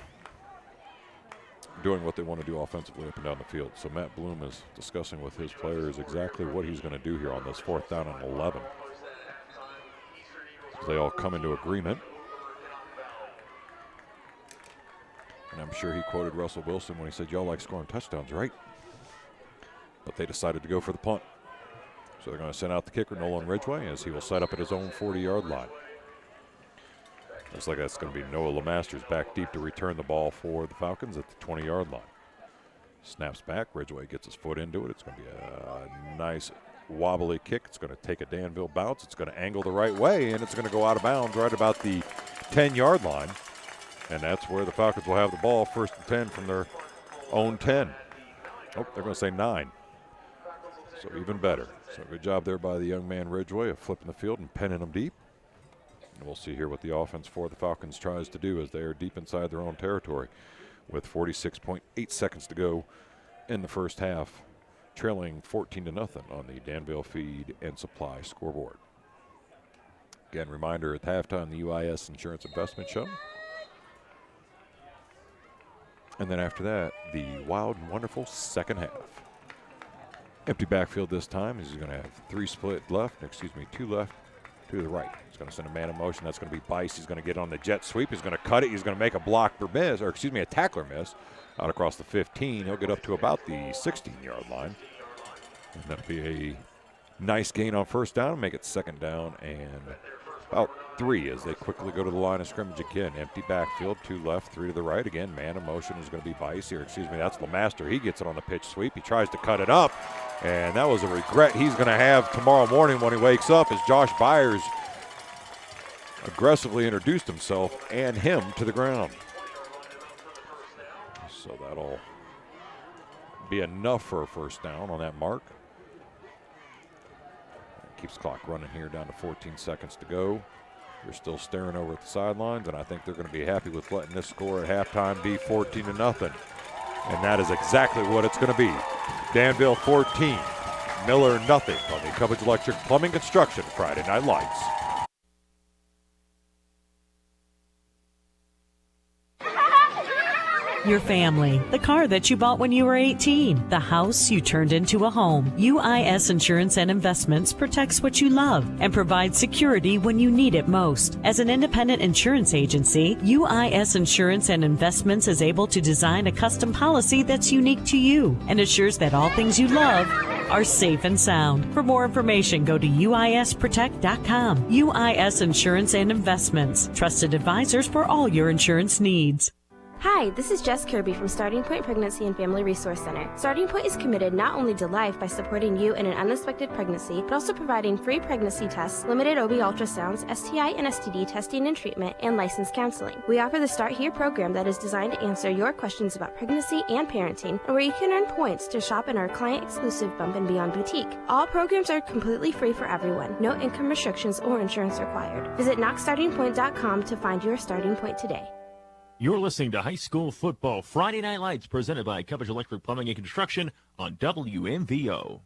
[SPEAKER 3] doing what they want to do offensively up and down the field. So Matt Bloom is discussing with his players exactly what he's going to do here on this 4th down and 11. They all come into agreement. And I'm sure he quoted Russell Wilson when he said, y'all like scoring touchdowns, right? But they decided to go for the punt. So they're going to send out the kicker, Nolan Ridgway, as he will set up at his own 40-yard line. Looks like that's going to be Noah LeMasters back deep to return the ball for the Falcons at the 20-yard line. Snaps back. Ridgway gets his foot into it. It's going to be a nice wobbly kick. It's going to take a Danville bounce. It's going to angle the right way, and it's going to go out of bounds right about the 10-yard line. And that's where the Falcons will have the ball, 1st and 10 from their own 10. Oh, they're going to say 9. So even better. So good job there by the young man Ridgway of flipping the field and penning them deep. And we'll see here what the offense for the Falcons tries to do as they are deep inside their own territory with 46.8 seconds to go in the first half, trailing 14-0 on the Danville Feed and Supply scoreboard. Again, reminder at halftime, the UIS Insurance Investment Show. And then after that, the wild and wonderful second half. Empty backfield this time. He's going to have 2 left, 2 to the right. He's going to send a man in motion. That's going to be Bice. He's going to get on the jet sweep. He's going to cut it. He's going to make a tackler miss out across the 15. He'll get up to about the 16-yard line. And that'll be a nice gain on 1st down, make it 2nd down and about 3 as they quickly go to the line of scrimmage again. Empty backfield, 2 left, 3 to the right. Again, man in motion is going to be Bice here. That's LeMaster. He gets it on the pitch sweep. He tries to cut it up, and that was a regret he's going to have tomorrow morning when he wakes up, as Josh Byers aggressively introduced himself and him to the ground. So that'll be enough for a 1st down on that mark. Keeps the clock running here down to 14 seconds to go. They're still staring over at the sidelines, and I think they're going to be happy with letting this score at halftime be 14-0. And that is exactly what it's going to be. Danville 14, Miller nothing on the Cubbage Electric Plumbing Construction Friday Night Lights.
[SPEAKER 9] Your family, the car that you bought when you were 18, the house you turned into a home. UIS Insurance and Investments protects what you love and provides security when you need it most. As an independent insurance agency, UIS Insurance and Investments is able to design a custom policy that's unique to you and assures that all things you love are safe and sound. For more information, go to uisprotect.com. UIS Insurance and Investments, trusted advisors for all your insurance needs.
[SPEAKER 5] Hi, this is Jess Kirby from Starting Point Pregnancy and Family Resource Center. Starting Point is committed not only to life by supporting you in an unexpected pregnancy, but also providing free pregnancy tests, limited OB ultrasounds, STI and STD testing and treatment, and licensed counseling. We offer the Start Here program that is designed to answer your questions about pregnancy and parenting, and where you can earn points to shop in our client-exclusive Bump and Beyond boutique. All programs are completely free for everyone, no income restrictions or insurance required. Visit knoxstartingpoint.com to find your starting point today.
[SPEAKER 10] You're listening to High School Football Friday Night Lights, presented by Cubbage Electric Plumbing and Construction on WMVO.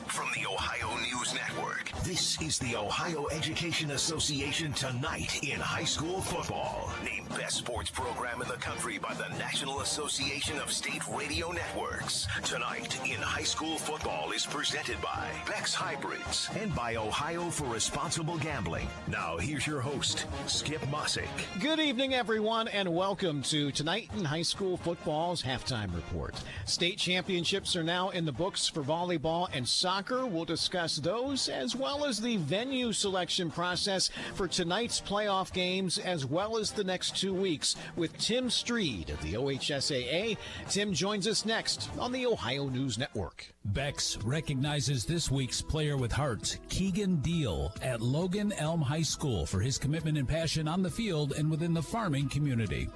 [SPEAKER 7] From the Ohio News Network, this is the Ohio Education Association Tonight in High School Football. Named Best Sports Program in the Country by the National Association of State Radio Networks. Tonight in High School Football is presented by Beck's Hybrids and by Ohio for Responsible Gambling. Now here's your host, Skip Mossick.
[SPEAKER 11] Good evening, everyone, and welcome to Tonight in High School Football's halftime report. State championships are now in the books for volleyball and soccer. We'll discuss those as well as the venue selection process for tonight's playoff games, as well as the next 2 weeks with Tim Streed of the OHSAA. Tim joins us next on the Ohio News Network.
[SPEAKER 17] Bex recognizes this week's player with heart, Keegan Deal, at Logan Elm High School for his commitment and passion on the field and within the farming community.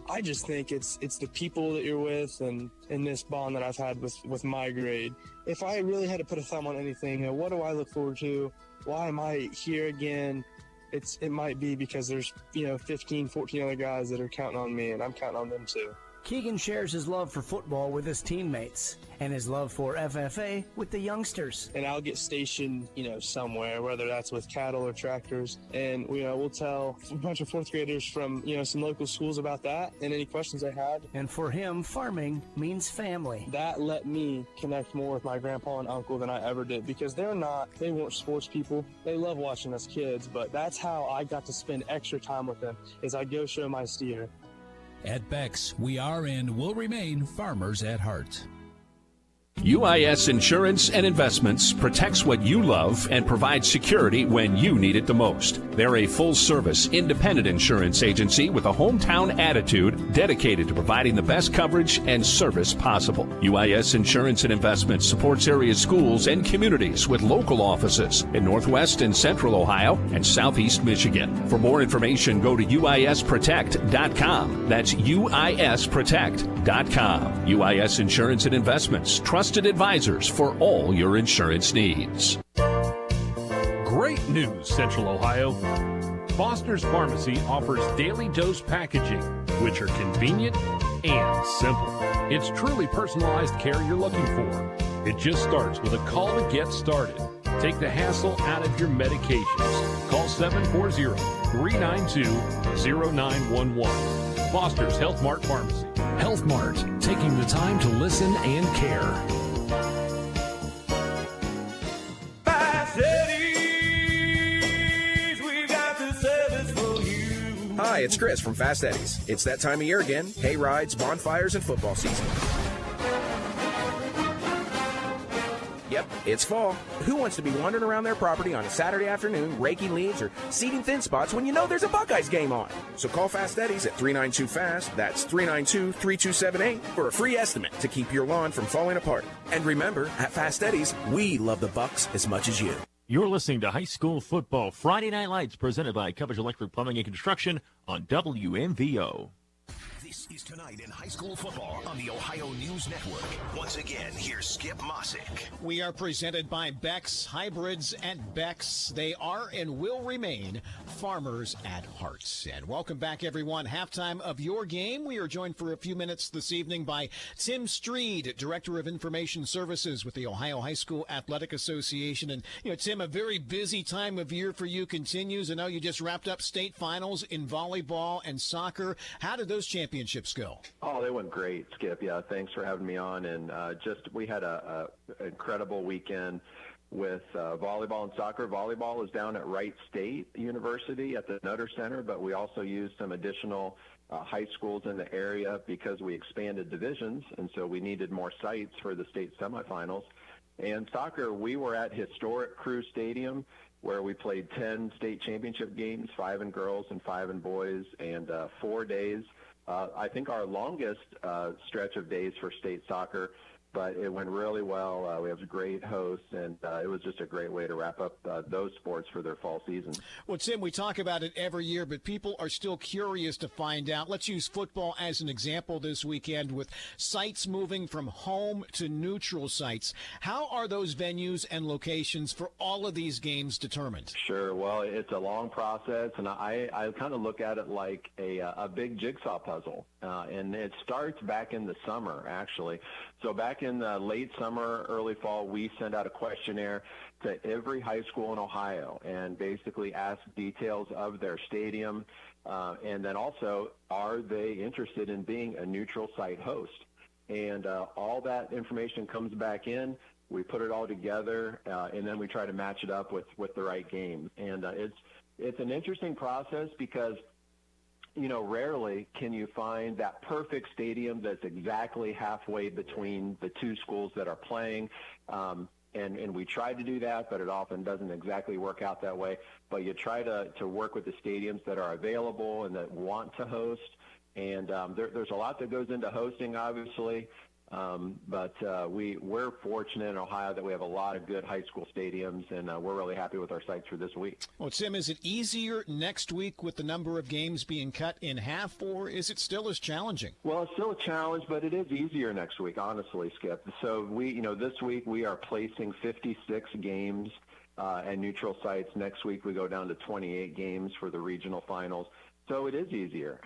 [SPEAKER 12] I just think it's the people that you're with and this bond that I've had with my grade. If I really had to put a thumb on anything, what do I look forward to? Why am I here again? It might be because there's 15, 14 other guys that are counting on me, and I'm counting on them too.
[SPEAKER 16] Keegan shares his love for football with his teammates and his love for FFA with the youngsters.
[SPEAKER 12] And I'll get stationed, somewhere, whether that's with cattle or tractors. And, we'll tell a bunch of fourth graders from, some local schools about that and any questions they had.
[SPEAKER 16] And for him, farming means family.
[SPEAKER 12] That let me connect more with my grandpa and uncle than I ever did because they weren't sports people. They love watching us kids, but that's how I got to spend extra time with them is I go show my steer.
[SPEAKER 17] At Bex, we are and will remain farmers at heart.
[SPEAKER 23] UIS Insurance and Investments protects what you love and provides security when you need it the most. They're a full-service, independent insurance agency with a hometown attitude dedicated to providing the best coverage and service possible. UIS Insurance and Investments supports area schools and communities with local offices in Northwest and Central Ohio and Southeast Michigan. For more information, go to uisprotect.com. That's uisprotect.com. UIS Insurance and Investments, trusted advisors for all your insurance needs.
[SPEAKER 17] Great news, Central Ohio. Foster's Pharmacy offers daily dose packaging, which are convenient and simple. It's truly personalized care you're looking for. It just starts with a call to get started. Take the hassle out of your medications. Call 740-392-0911. Foster's Health Mart Pharmacy. Health Mart, taking the time to listen and care.
[SPEAKER 24] Hi, it's Chris from Fast Eddie's. It's that time of year again. Hay rides, bonfires, and football season. Yep, it's fall. Who wants to be wandering around their property on a Saturday afternoon, raking leaves or seeding thin spots when you know there's a Buckeyes game on? So call Fast Eddie's at 392-FAST, that's 392-3278, for a free estimate to keep your lawn from falling apart. And remember, at Fast Eddie's, we love the Bucks as much as you.
[SPEAKER 10] You're listening to High School Football Friday Night Lights, presented by Cubbage Electric Plumbing and Construction on WMVO.
[SPEAKER 7] This is Tonight in High School Football on the Ohio News Network. Once again, here's Skip Mossick.
[SPEAKER 11] We are presented by Beck's Hybrids at Beck's. They are and will remain farmers at heart. And welcome back, everyone. Halftime of your game. We are joined for a few minutes this evening by Tim Streed, Director of Information Services with the Ohio High School Athletic Association. And, Tim, a very busy time of year for you continues. I know you just wrapped up state finals in volleyball and soccer. How did those championships go?
[SPEAKER 25] Oh, they went great, Skip. Yeah, thanks for having me on. And we had a incredible weekend with volleyball and soccer. Volleyball is down at Wright State University at the Nutter Center, but we also used some additional high schools in the area because we expanded divisions, and so we needed more sites for the state semifinals. And soccer, we were at historic Crew Stadium, where we played 10 state championship games, 5 in girls and 5 in boys, and 4 days. I think our longest stretch of days for state soccer, but it went really well. We have great hosts, and it was just a great way to wrap up those sports for their fall season.
[SPEAKER 11] Well, Tim, we talk about it every year, but people are still curious to find out. Let's use football as an example this weekend with sites moving from home to neutral sites. How are those venues and locations for all of these games determined?
[SPEAKER 25] Sure. Well, it's a long process, and I kind of look at it like a big jigsaw puzzle, and it starts back in the summer, actually. So back in the late summer, early fall, we send out a questionnaire to every high school in Ohio and basically ask details of their stadium, and then also, are they interested in being a neutral site host? And all that information comes back in. We put it all together, and then we try to match it up with the right game. And it's an interesting process because rarely can you find that perfect stadium that's exactly halfway between the two schools that are playing. And we try to do that, but it often doesn't exactly work out that way. But you try to work with the stadiums that are available and that want to host. And there's a lot that goes into hosting, obviously. But we're fortunate in Ohio that we have a lot of good high school stadiums, and we're really happy with our sites for this week.
[SPEAKER 11] Well, Tim, is it easier next week with the number of games being cut in half, or is it still as challenging?
[SPEAKER 25] Well, it's still a challenge, but it is easier next week, honestly, Skip. So this week we are placing 56 games at neutral sites. Next week we go down to 28 games for the regional finals. So it is easier.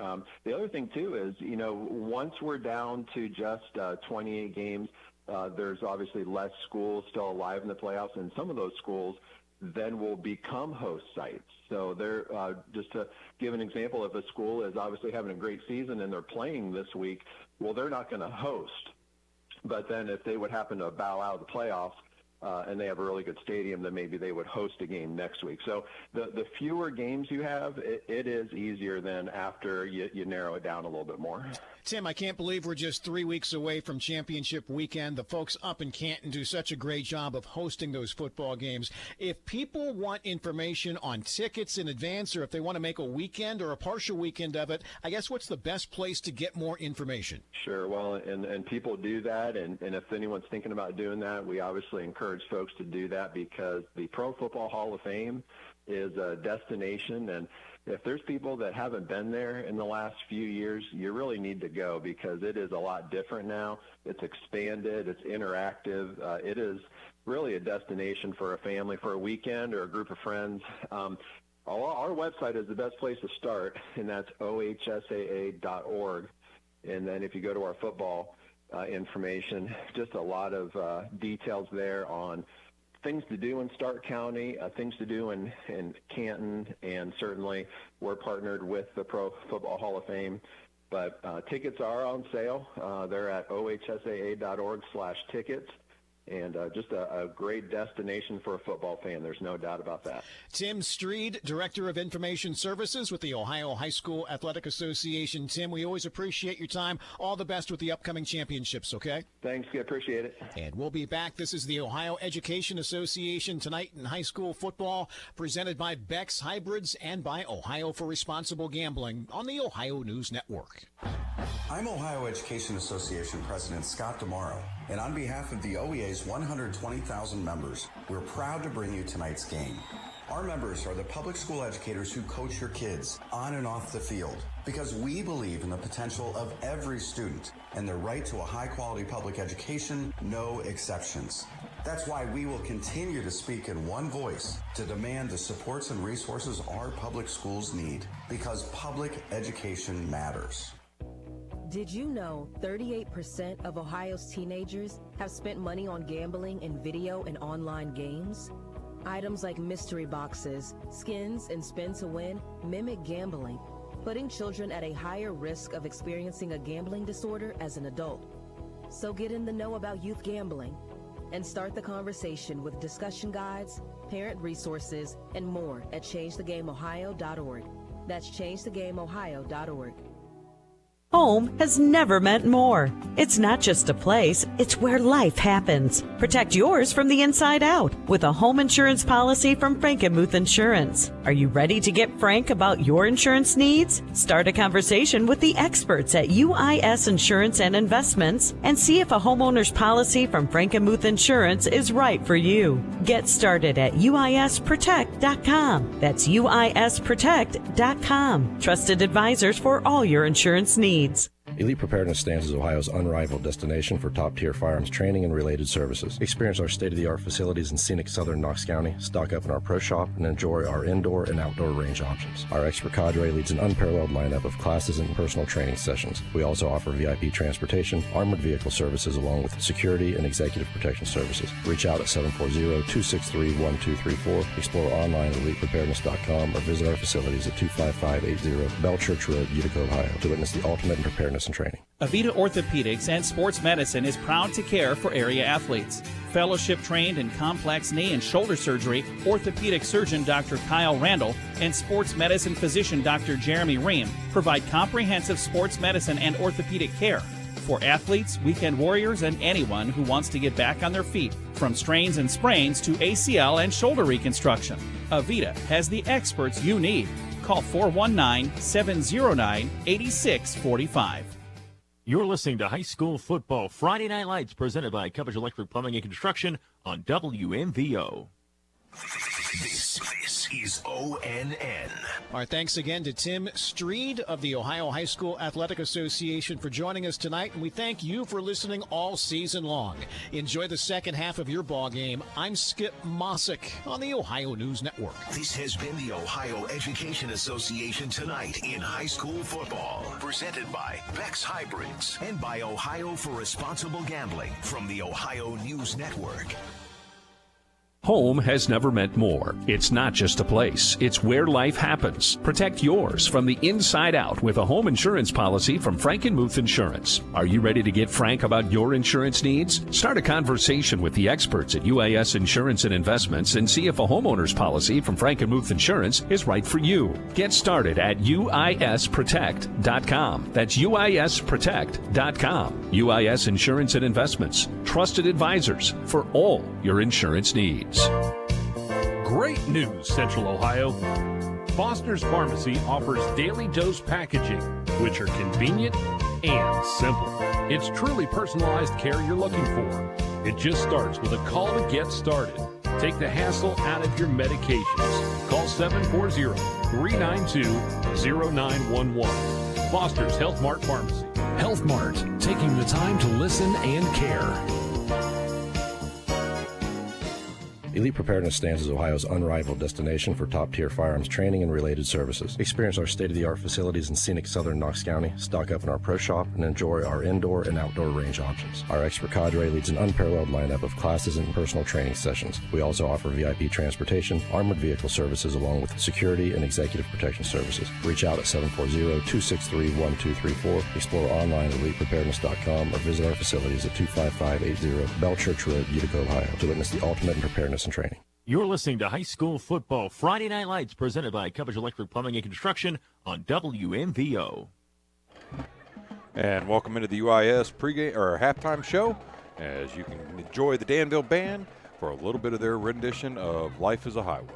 [SPEAKER 25] The other thing, too, is, once we're down to just 28 games, there's obviously less schools still alive in the playoffs, and some of those schools then will become host sites. So they're just to give an example, if a school is obviously having a great season and they're playing this week, well, they're not going to host. But then if they would happen to bow out of the playoffs, and they have a really good stadium, then maybe they would host a game next week. So the fewer games you have, it is easier than after you narrow it down a little bit more.
[SPEAKER 11] Tim, I can't believe we're just 3 weeks away from championship weekend. The folks up in Canton do such a great job of hosting those football games. If people want information on tickets in advance, or if they want to make a weekend or a partial weekend of it, I guess what's the best place to get more information?
[SPEAKER 25] Sure. Well, and people do that, and if anyone's thinking about doing that, we obviously encourage folks to do that, because the Pro Football Hall of Fame is a destination, and if there's people that haven't been there in the last few years, you really need to go, because it is a lot different now. It's expanded. It's interactive. It is really a destination for a family, for a weekend or a group of friends. Our website is the best place to start, and that's ohsaa.org. And then if you go to our football information, just a lot of details there on things to do in Stark County, things to do in Canton, and certainly we're partnered with the Pro Football Hall of Fame. But tickets are on sale. They're at ohsaa.org/tickets. And just a great destination for a football fan. There's no doubt about that.
[SPEAKER 11] Tim Streed, Director of Information Services with the Ohio High School Athletic Association. Tim, we always appreciate your time. All the best with the upcoming championships, okay?
[SPEAKER 25] Thanks. I appreciate it.
[SPEAKER 11] And we'll be back. This is the Ohio Education Association tonight in high school football, presented by Beck's Hybrids and by Ohio for Responsible Gambling on the Ohio News Network.
[SPEAKER 1] I'm Ohio Education Association President Scott DeMauro, and on behalf of the OEA's 120,000 members, we're proud to bring you tonight's game. Our members are the public school educators who coach your kids on and off the field, because we believe in the potential of every student and their right to a high-quality public education, no exceptions. That's why we will continue to speak in one voice to demand the supports and resources our public schools need, because public education matters.
[SPEAKER 2] Did you know 38% of Ohio's teenagers have spent money on gambling in video and online games? Items like mystery boxes, skins, and spin to win mimic gambling, putting children at a higher risk of experiencing a gambling disorder as an adult. So get in the know about youth gambling and start the conversation with discussion guides, parent resources, and more at changethegameohio.org. That's changethegameohio.org.
[SPEAKER 9] Home has never meant more. It's not just a place, it's where life happens. Protect yours from the inside out with a home insurance policy from Frank & Muth Insurance. Are you ready to get frank about your insurance needs? Start a conversation with the experts at UIS Insurance and Investments and see if a homeowner's policy from Frank & Muth Insurance is right for you. Get started at UISprotect.com. That's UISprotect.com. Trusted advisors for all your insurance needs.
[SPEAKER 8] Elite Preparedness stands as Ohio's unrivaled destination for top-tier firearms training and related services. Experience our state-of-the-art facilities in scenic southern Knox County, stock up in our pro shop, and enjoy our indoor and outdoor range options. Our expert cadre leads an unparalleled lineup of classes and personal training sessions. We also offer VIP transportation, armored vehicle services, along with security and executive protection services. Reach out at 740-263-1234, explore online at elitepreparedness.com, or visit our facilities at 25580 Bell Church Road, Utica, Ohio, to witness the ultimate in preparedness and training.
[SPEAKER 6] Avita Orthopedics and Sports Medicine is proud to care for area athletes. Fellowship trained in complex knee and shoulder surgery, orthopedic surgeon Dr. Kyle Randall and sports medicine physician Dr. Jeremy Ream provide comprehensive sports medicine and orthopedic care for athletes, weekend warriors, and anyone who wants to get back on their feet From strains and sprains to ACL and shoulder reconstruction, Avita has the experts you need. Call 419-709-8645.
[SPEAKER 10] You're listening to High School Football Friday Night Lights, presented by Cubbage Electric Plumbing and Construction on WMVO.
[SPEAKER 7] This is ONN.
[SPEAKER 11] All right, thanks again to Tim Streed of the Ohio High School Athletic Association for joining us tonight, and we thank you for listening all season long. Enjoy the second half of your ball game. I'm Skip Mossick on the Ohio News Network.
[SPEAKER 7] This has been the Ohio Education Association Tonight in High School Football, presented by Beck's Hybrids and by Ohio for Responsible Gambling from the Ohio News Network.
[SPEAKER 23] Home has never meant more. It's not just a place. It's where life happens. Protect yours from the inside out with a home insurance policy from Frank & Muth Insurance. Are you ready to get frank about your insurance needs? Start a conversation with the experts at UIS Insurance and Investments and see if a homeowner's policy from Frank & Muth Insurance is right for you. Get started at UISprotect.com. That's UISprotect.com. UIS Insurance and Investments. Trusted advisors for all your insurance needs.
[SPEAKER 17] Great news, Central Ohio. Foster's Pharmacy offers daily dose packaging, which are convenient and simple. It's truly personalized care you're looking for. It just starts with a call to get started. Take the hassle out of your medications. Call 740-392-0911. Foster's Health Mart Pharmacy.
[SPEAKER 13] Health Mart, taking the time to listen and care.
[SPEAKER 8] Elite Preparedness stands as Ohio's unrivaled destination for top-tier firearms training and related services. Experience our state-of-the-art facilities in scenic southern Knox County, stock up in our pro shop, and enjoy our indoor and outdoor range options. Our expert cadre leads an unparalleled lineup of classes and personal training sessions. We also offer VIP transportation, armored vehicle services, along with security and executive protection services. Reach out at 740-263-1234, explore online at elitepreparedness.com, or visit our facilities at 25580 Bell Church Road, Utica, Ohio, to witness the ultimate in preparedness and training.
[SPEAKER 10] You're listening to High School Football Friday Night Lights, presented by Cubbage Electric Plumbing and Construction on WMVO.
[SPEAKER 3] And welcome into the UIS pregame or halftime show, as you can enjoy the Danville Band for a little bit of their rendition of Life is a Highway.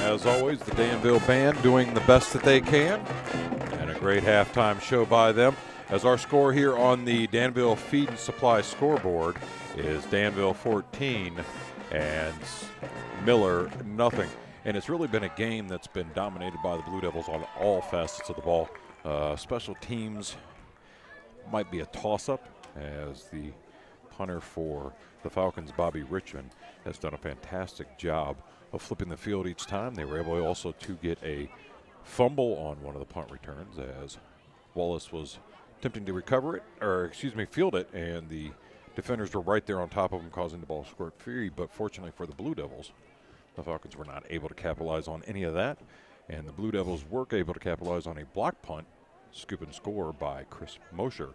[SPEAKER 3] As always, the Danville Band doing the best that they can, and a great halftime show by them. As our score here on the Danville Feed and Supply scoreboard is Danville 14 and Miller nothing. And it's really been a game that's been dominated by the Blue Devils on all facets of the ball. Special teams might be a toss-up, as the punter for the Falcons, Bobby Richmond, has done a fantastic job of flipping the field each time. They were able also to get a fumble on one of the punt returns, as Wallace was attempting to field it, and the defenders were right there on top of him, causing the ball to squirt free. But fortunately for the Blue Devils, the Falcons were not able to capitalize on any of that, and the Blue Devils were able to capitalize on a block punt, scoop and score by Chris Mosher,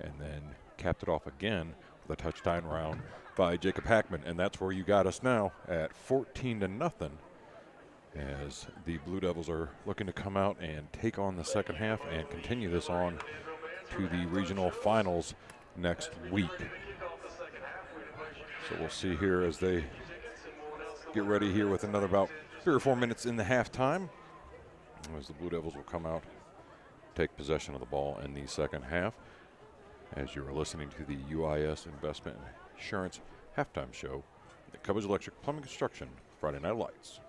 [SPEAKER 3] and then capped it off again with a touchdown round by Jacob Hackman. And that's where you got us now at 14-0, as the Blue Devils are looking to come out and take on the second half and continue this on to the regional finals next week. So we'll see here as they get ready here with another about 3 or 4 minutes in the halftime, as the Blue Devils will come out, take possession of the ball in the second half. As you are listening to the UIS Investment Insurance halftime show The Cubbage Electric Plumbing Construction Friday Night Lights.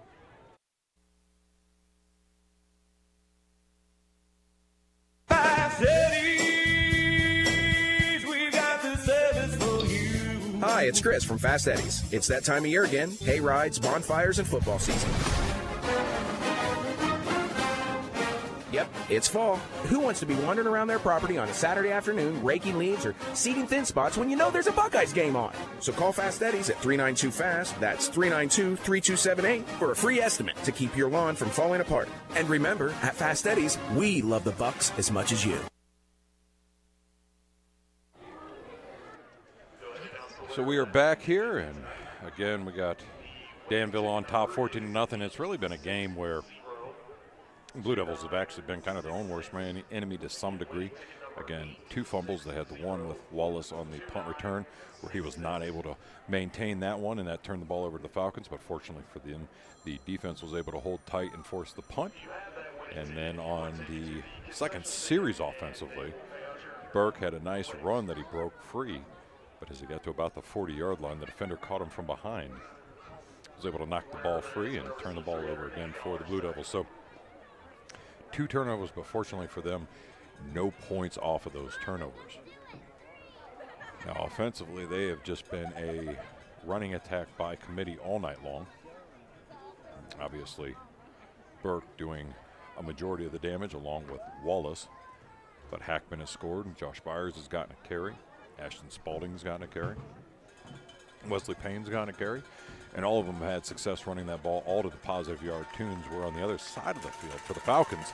[SPEAKER 24] Hi, it's Chris from Fast Eddie's. It's that time of year again. Hay rides, bonfires, and football season. Yep, it's fall. Who wants to be wandering around their property on a Saturday afternoon, raking leaves or seeding thin spots when you know there's a Buckeyes game on? So call Fast Eddie's at 392-FAST, that's 392-3278, for a free estimate to keep your lawn from falling apart. And remember, at Fast Eddie's, we love the Bucks as much as you.
[SPEAKER 3] So we are back here, and again, we got Danville on top 14-0. It's really been a game where Blue Devils have actually been kind of their own worst enemy to some degree. Again, 2 fumbles. They had the one with Wallace on the punt return where he was not able to maintain that one, and that turned the ball over to the Falcons. But fortunately for them, the defense was able to hold tight and force the punt. And then on the second series offensively, Burke had a nice run that he broke free. But as he got to about the 40-yard line, the defender caught him from behind. Was able to knock the ball free and turn the ball over again for the Blue Devils. So 2 turnovers, but fortunately for them, no points off of those turnovers. Now offensively, they have just been a running attack by committee all night long. Obviously, Burke doing a majority of the damage along with Wallace. But Hackman has scored, and Josh Byers has gotten a carry. Ashton Spalding's gotten a carry. Wesley Payne's gotten a carry. And all of them had success running that ball all to the positive yard tunes. Were on the other side of the field for the Falcons.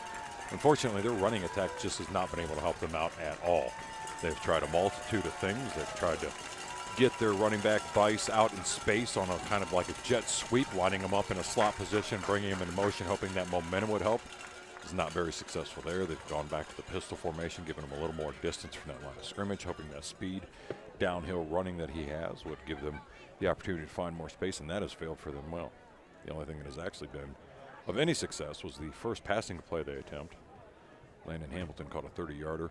[SPEAKER 3] Unfortunately, their running attack just has not been able to help them out at all. They've tried a multitude of things. They've tried to get their running back Bice out in space on a kind of like a jet sweep, lining him up in a slot position, bringing him into motion, hoping that momentum would help. It's not very successful there. They've gone back to the pistol formation, giving him a little more distance from that line of scrimmage, hoping that speed, downhill running that he has would give them the opportunity to find more space, and that has failed for them well. The only thing that has actually been of any success was the first passing play they attempt. Landon Hamilton caught a 30-yarder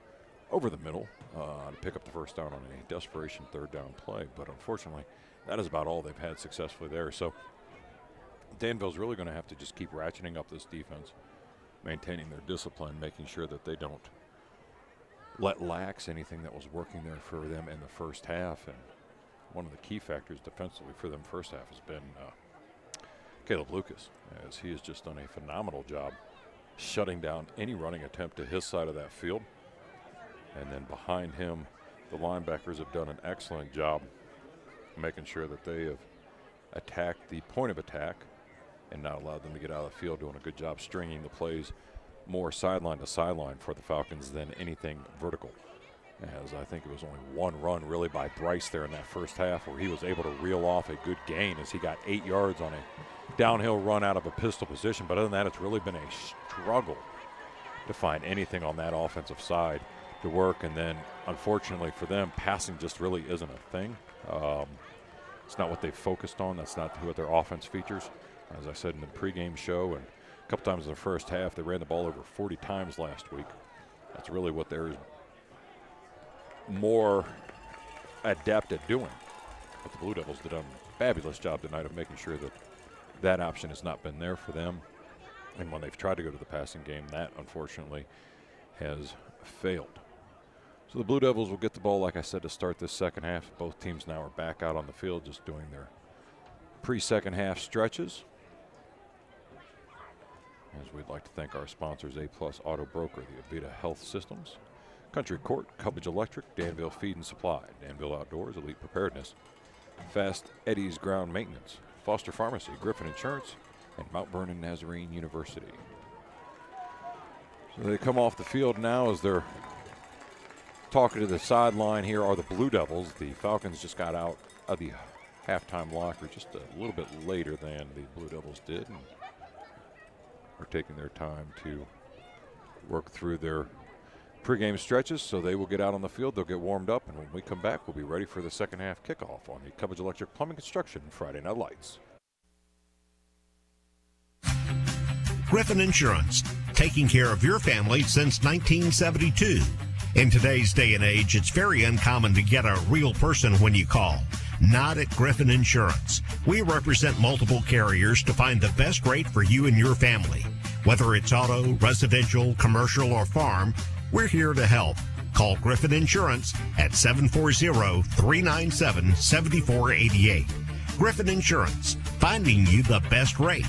[SPEAKER 3] over the middle to pick up the first down on a desperation 3rd down play, but unfortunately, that is about all they've had successfully there. So Danville's really going to have to just keep ratcheting up this defense, maintaining their discipline, making sure that they don't let lax anything that was working there for them in the first half. And one of the key factors defensively for them first half has been Caleb Lucas, as he has just done a phenomenal job shutting down any running attempt to his side of that field. And then behind him, the linebackers have done an excellent job making sure that they have attacked the point of attack and not allowed them to get out of the field, doing a good job stringing the plays more sideline to sideline for the Falcons than anything vertical. As I think it was only one run really by Bryce there in that first half where he was able to reel off a good gain as he got 8 yards on a downhill run out of a pistol position. But other than that, it's really been a struggle to find anything on that offensive side to work. And then, unfortunately for them, passing just really isn't a thing. It's not what they focused on. That's not what their offense features. As I said in the pregame show and a couple times in the first half, they ran the ball over 40 times last week. That's really what they're more adept at doing. But the Blue Devils did a fabulous job tonight of making sure that that option has not been there for them. And when they've tried to go to the passing game, that unfortunately has failed. So the Blue Devils will get the ball, like I said, to start this second half. Both teams now are back out on the field just doing their pre-second half stretches. As we'd like to thank our sponsors, A-Plus Auto Broker, the Avita Health Systems, Country Court, Cubbage Electric, Danville Feed and Supply, Danville Outdoors, Elite Preparedness, Fast Eddie's Ground Maintenance, Foster Pharmacy, Griffin Insurance, and Mount Vernon Nazarene University. So they come off the field now as they're talking to the sideline. Here are the Blue Devils. The Falcons just got out of the halftime locker just a little bit later than the Blue Devils did, and are taking their time to work through their pregame stretches, so they will get out on the field. They'll get warmed up, and when we come back, we'll be ready for the second half kickoff on the Cubbage Electric Plumbing Construction Friday Night Lights.
[SPEAKER 7] Griffin Insurance, taking care of your family since 1972. In today's day and age, it's very uncommon to get a real person when you call. Not at Griffin Insurance. We represent multiple carriers to find the best rate for you and your family. Whether it's auto, residential, commercial, or farm, we're here to help. Call Griffin Insurance at 740-397-7488. Griffin Insurance, finding you the best rate.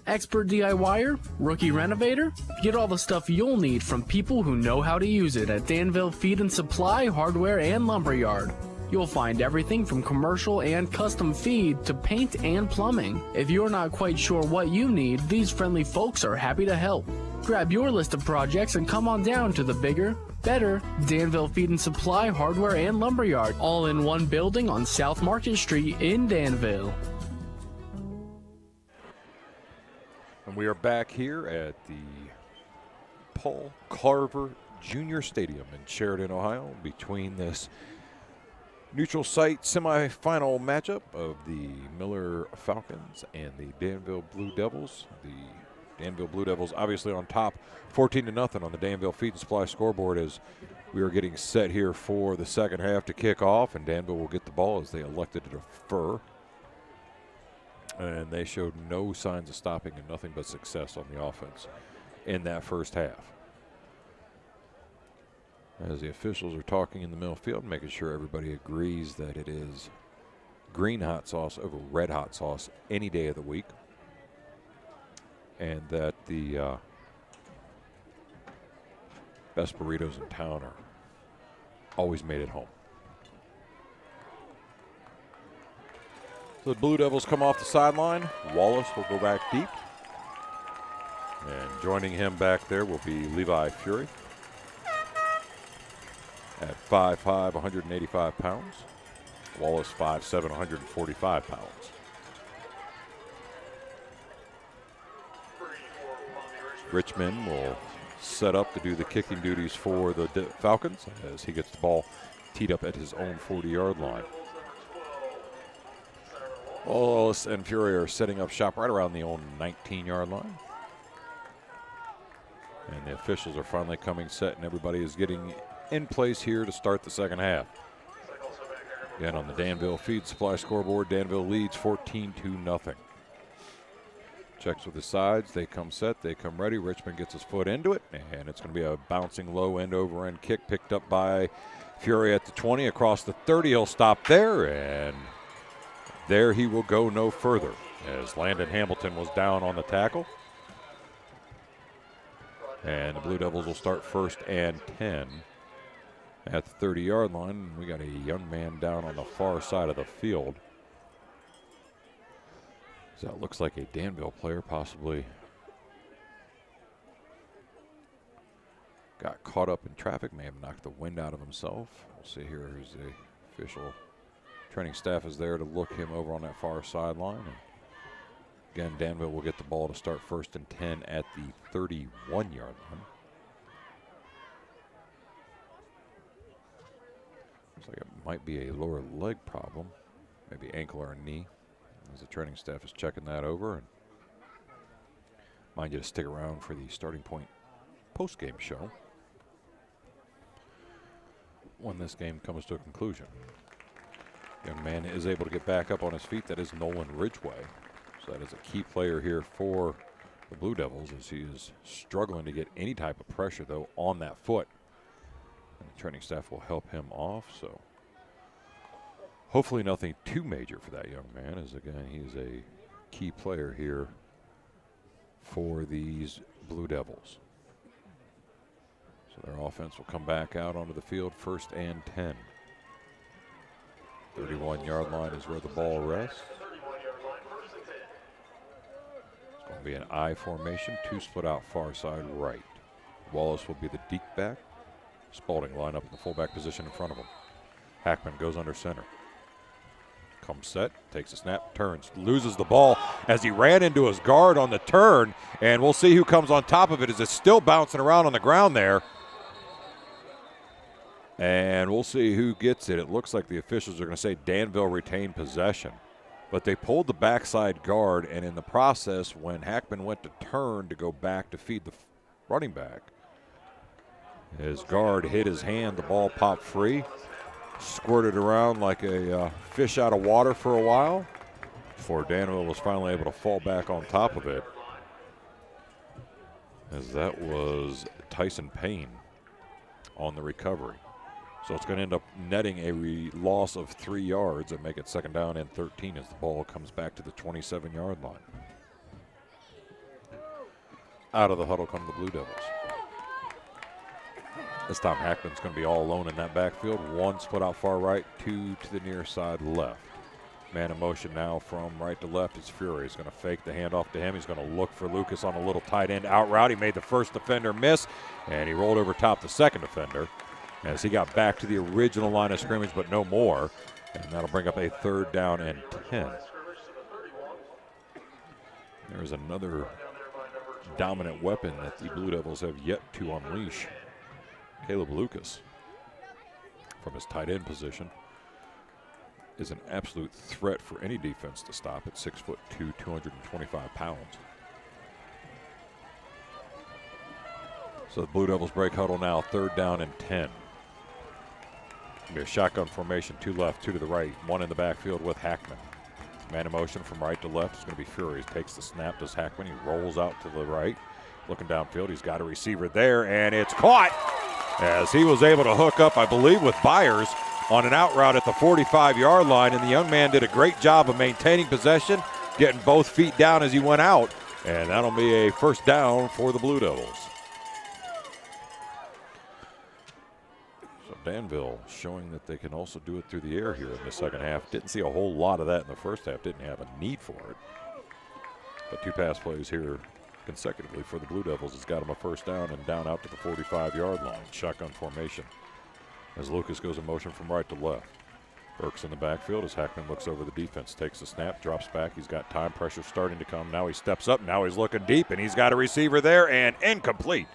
[SPEAKER 4] Expert DIYer? Rookie renovator? Get all the stuff you'll need from people who know how to use it at Danville Feed and Supply, Hardware, and Lumberyard. You'll find everything from commercial and custom feed to paint and plumbing. If you're not quite sure what you need, these friendly folks are happy to help. Grab your list of projects and come on down to the bigger, better Danville Feed and Supply, Hardware, and Lumberyard, all in one building on South Market Street in Danville.
[SPEAKER 3] And we are back here at the Paul Carver Jr. Stadium in Sheridan, Ohio, between this neutral site semifinal matchup of the Miller Falcons and the Danville Blue Devils. The Danville Blue Devils obviously on top 14-0 on the Danville Feed and Supply scoreboard as we are getting set here for the second half to kick off, and Danville will get the ball as they elected to defer. And they showed no signs of stopping and nothing but success on the offense in that first half. As the officials are talking in the middle field, making sure everybody agrees that it is green hot sauce over red hot sauce any day of the week. And that the best burritos in town are always made at home. So the Blue Devils come off the sideline. Wallace will go back deep. And joining him back there will be Levi Fury at 5'5", 185 pounds. Wallace 5'7", 145 pounds. Richmond will set up to do the kicking duties for the Falcons as he gets the ball teed up at his own 40-yard line. Wallace and Fury are setting up shop right around the own 19-yard line. And the officials are finally coming set, and everybody is getting in place here to start the second half. Again, on the Danville Feed Supply scoreboard, Danville leads 14-0. Checks with the sides. They come set. They come ready. Richmond gets his foot into it, and it's going to be a bouncing low end over end kick picked up by Fury at the 20 across the 30. He'll stop there, and there he will go no further as Landon Hamilton was down on the tackle. And the Blue Devils will start 1st and 10 at the 30-yard line. We got a young man down on the far side of the field. So that looks like a Danville player, possibly got caught up in traffic, may have knocked the wind out of himself. We'll see here who's the official. Training staff is there to look him over on that far sideline. And again, Danville will get the ball to start 1st and 10 at the 31-yard line. Looks like it might be a lower leg problem, maybe ankle or a knee, as the training staff is checking that over. And mind you to stick around for the Starting Point postgame show when this game comes to a conclusion. Young man is able to get back up on his feet. That is Nolan Ridgway. So that is a key player here for the Blue Devils as he is struggling to get any type of pressure, though, on that foot. And the training staff will help him off. So hopefully nothing too major for that young man, as, again, he's a key player here for these Blue Devils. So their offense will come back out onto the field 1st and 10. 31-yard line is where the ball rests. It's going to be an I formation, 2 split out far side right. Wallace will be the deep back. Spalding line up in the fullback position in front of him. Hackman goes under center. Comes set, takes a snap, turns, loses the ball as he ran into his guard on the turn, and we'll see who comes on top of it as it's still bouncing around on the ground there. And we'll see who gets it. It looks like the officials are going to say Danville retained possession. But they pulled the backside guard, and in the process, when Hackman went to turn to go back to feed the running back, his guard hit his hand, the ball popped free, squirted around like a fish out of water for a while before Danville was finally able to fall back on top of it. As that was Tyson Payne on the recovery. So it's going to end up netting a loss of 3 yards and make it 2nd down and 13 as the ball comes back to the 27-yard line. Out of the huddle come the Blue Devils. This time Hackman's going to be all alone in that backfield. 1 split out far right, 2 to the near side left. Man in motion now from right to left is Fury. He's going to fake the handoff to him. He's going to look for Lucas on a little tight end out route. He made the first defender miss, and he rolled over top the second defender as he got back to the original line of scrimmage, but no more. And that'll bring up a 3rd down and 10. There's another dominant weapon that the Blue Devils have yet to unleash. Caleb Lucas, from his tight end position, is an absolute threat for any defense to stop at 6'2", 225 pounds. So the Blue Devils break huddle now, 3rd down and 10. It'll be a shotgun formation, 2 left, 2 to the right, 1 in the backfield with Hackman. Man in motion from right to left is going to be Fury. He takes the snap, does Hackman. He rolls out to the right, looking downfield. He's got a receiver there, and it's caught as he was able to hook up, I believe, with Byers on an out route at the 45-yard line, and the young man did a great job of maintaining possession, getting both feet down as he went out, and that'll be a 1st down for the Blue Devils. So Danville showing that they can also do it through the air here in the second half. Didn't see a whole lot of that in the first half, didn't have a need for it. But 2 pass plays here consecutively for the Blue Devils has got them a 1st down and down out to the 45-yard line. Shotgun formation as Lucas goes in motion from right to left. Burke's in the backfield as Hackman looks over the defense, takes the snap, drops back. He's got time pressure starting to come. Now he steps up. Now he's looking deep, and he's got a receiver there, and incomplete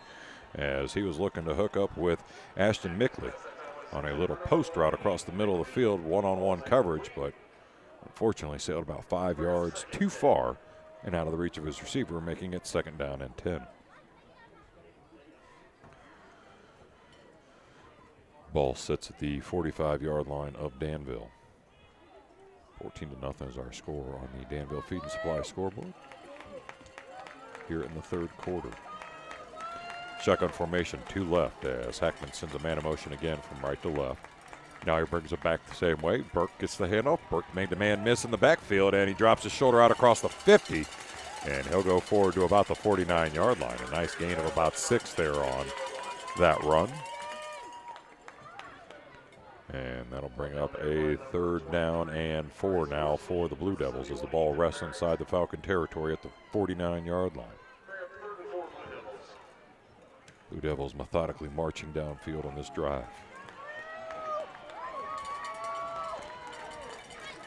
[SPEAKER 3] as he was looking to hook up with Ashton Mickley on a little post route across the middle of the field, one-on-one coverage, but unfortunately sailed about 5 yards too far and out of the reach of his receiver, making it 2nd down and 10. Ball sits at the 45-yard line of Danville. 14-0 is our score on the Danville Feed and Supply scoreboard here in the 3rd quarter. Shotgun formation, 2 left as Hackman sends a man in motion again from right to left. Now he brings it back the same way. Burke gets the handoff. Burke made the man miss in the backfield, and he drops his shoulder out across the 50, and he'll go forward to about the 49-yard line. A nice gain of about 6 there on that run. And that'll bring up a 3rd down and 4 now for the Blue Devils as the ball rests inside the Falcon territory at the 49-yard line. Blue Devils methodically marching downfield on this drive.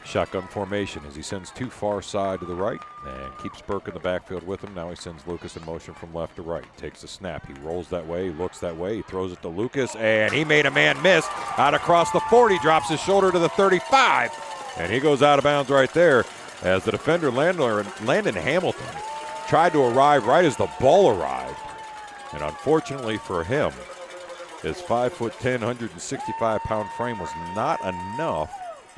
[SPEAKER 3] Shotgun formation as he sends 2 far side to the right and keeps Burke in the backfield with him. Now he sends Lucas in motion from left to right. Takes a snap. He rolls that way. He looks that way. He throws it to Lucas, and he made a man miss out across the 40. Drops his shoulder to the 35, and he goes out of bounds right there as the defender, Landon Hamilton, tried to arrive right as the ball arrived. And unfortunately for him, his 5'10", 165-pound frame was not enough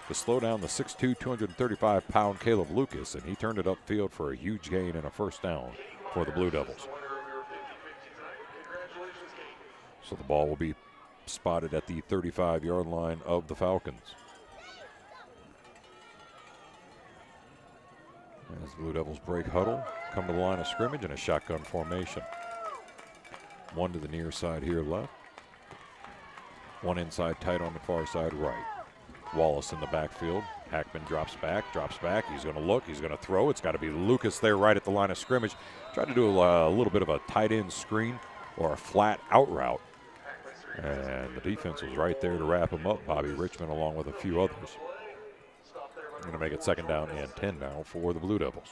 [SPEAKER 3] to slow down the 6'2", 235-pound Caleb Lucas, and he turned it upfield for a huge gain and a 1st down for the Blue Devils. So the ball will be spotted at the 35-yard line of the Falcons. As the Blue Devils break huddle, come to the line of scrimmage in a shotgun formation. 1 to the near side here left. 1 inside tight on the far side right. Wallace in the backfield. Hackman drops back. He's going to look. He's going to throw. It's got to be Lucas there right at the line of scrimmage. Tried to do a little bit of a tight end screen or a flat out route. And the defense was right there to wrap him up. Bobby Richmond along with a few others. Going to make it 2nd down and 10 now for the Blue Devils.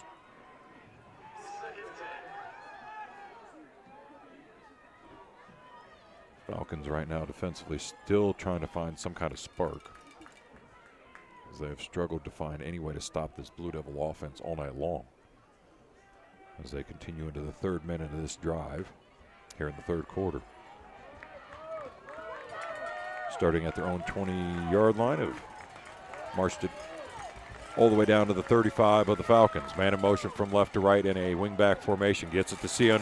[SPEAKER 3] Falcons right now defensively still trying to find some kind of spark, as they have struggled to find any way to stop this Blue Devil offense all night long. As they continue into the 3rd minute of this drive here in the 3rd quarter. starting at their own 20-yard line, have marched it all the way down to the 35 of the Falcons. Man in motion from left to right in a wingback formation. Gets it to Sion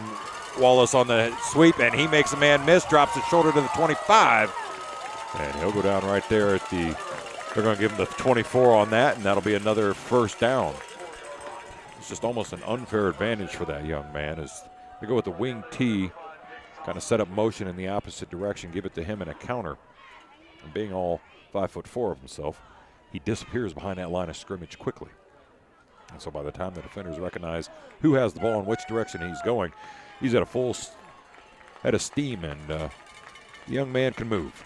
[SPEAKER 3] Wallace on the sweep, and he makes a man miss, drops his shoulder to the 25, and he'll go down right there at the, they're going to give him the 24 on that, and that'll be another first down. It's just almost an unfair advantage for that young man as they go with the wing T, kind of set up motion in the opposite direction, give it to him in a counter. And being all 5'4" of himself, he disappears behind that line of scrimmage quickly. And so by the time the defenders recognize who has the ball and which direction he's going, he's at a full head of steam, and the young man can move.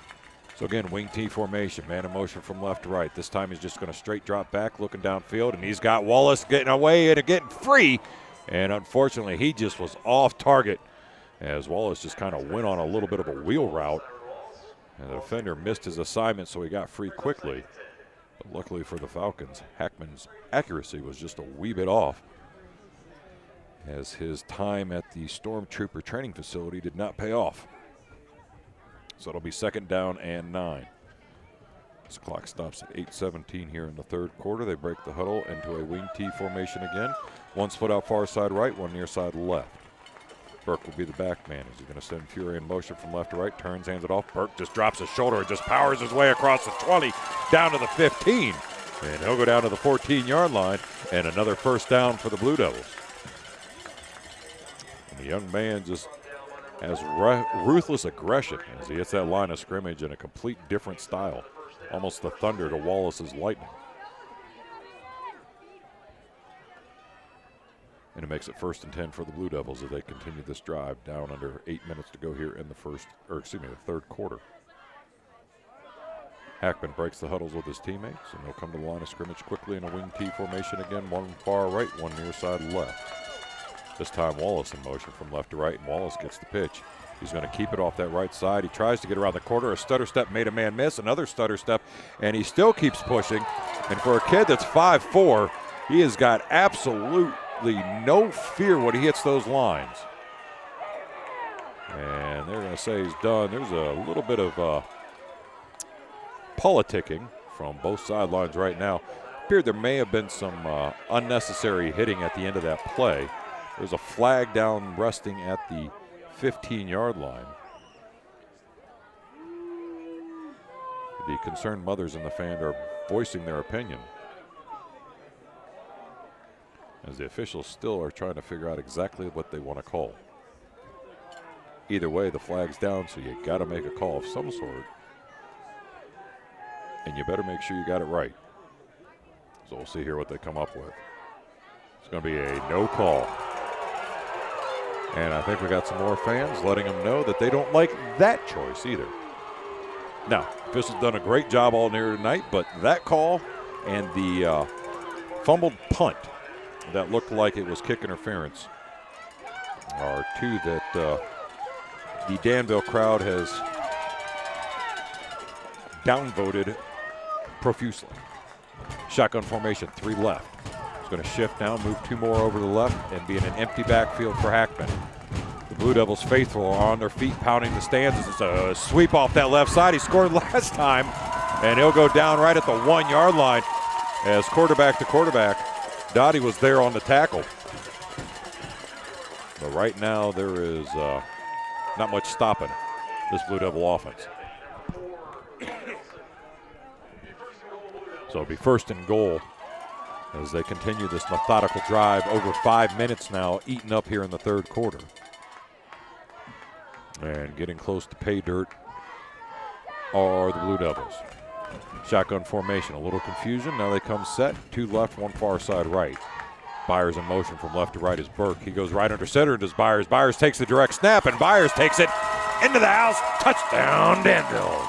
[SPEAKER 3] So again, wing T formation, man in motion from left to right. This time he's just going to straight drop back, looking downfield, and he's got Wallace getting away and getting free. And unfortunately, he just was off target as Wallace just kind of went on a little bit of a wheel route. And the defender missed his assignment, so he got free quickly. But luckily for the Falcons, Hackman's accuracy was just a wee bit off, as his time at the Stormtrooper training facility did not pay off. So it'll be 2nd down and 9. This clock stops at 8:17 here in the third quarter. They break the huddle into a wing T formation again. One split out far side right, one near side left. Burke will be the back man. Is he going to send Fury in motion from left to right? Turns, hands it off. Burke just drops his shoulder and just powers his way across the 20 down to the 15. And he'll go down to the 14-yard line, and another first down for the Blue Devils. And the young man just has ruthless aggression as he hits that line of scrimmage in a complete different style. Almost the thunder to Wallace's lightning. And it makes it 1st and 10 for the Blue Devils as they continue this drive down under 8 minutes to go here in the third quarter. Hackman breaks the huddles with his teammates, and they'll come to the line of scrimmage quickly in a wing T formation again, one far right, one near side left. This time Wallace in motion from left to right, and Wallace gets the pitch. He's going to keep it off that right side. He tries to get around the corner. A stutter step made a man miss, another stutter step, and he still keeps pushing. And for a kid that's 5'4", he has got absolutely no fear when he hits those lines. And they're going to say he's done. There's a little bit of politicking from both sidelines right now. Appeared there may have been some unnecessary hitting at the end of that play. There's a flag down resting at the 15-yard line. The concerned mothers and the fan are voicing their opinion, as the officials still are trying to figure out exactly what they want to call. Either way, the flag's down, so you got to make a call of some sort, and you better make sure you got it right. So we'll see here what they come up with. It's going to be a no call. And I think we got some more fans letting them know that they don't like that choice either. Now, officials done a great job all near tonight, but that call and the fumbled punt that looked like it was kick interference are two that the Danville crowd has downvoted profusely. Shotgun formation, 3 left. Going to shift now, move 2 more over to the left, and be in an empty backfield for Hackman. The Blue Devils faithful are on their feet, pounding the stands. It's a sweep off that left side. He scored last time, and he'll go down right at the 1-yard line as quarterback to quarterback. Dottie was there on the tackle. But right now there is not much stopping this Blue Devil offense. So it'll be 1st and goal as they continue this methodical drive. Over 5 minutes now, eaten up here in the third quarter. And getting close to pay dirt are the Blue Devils. Shotgun formation, a little confusion. Now they come set, 2 left, 1 far side right. Byers in motion from left to right is Burke. He goes right under center and does Byers. Byers takes the direct snap, and Byers takes it into the house. Touchdown, Danville.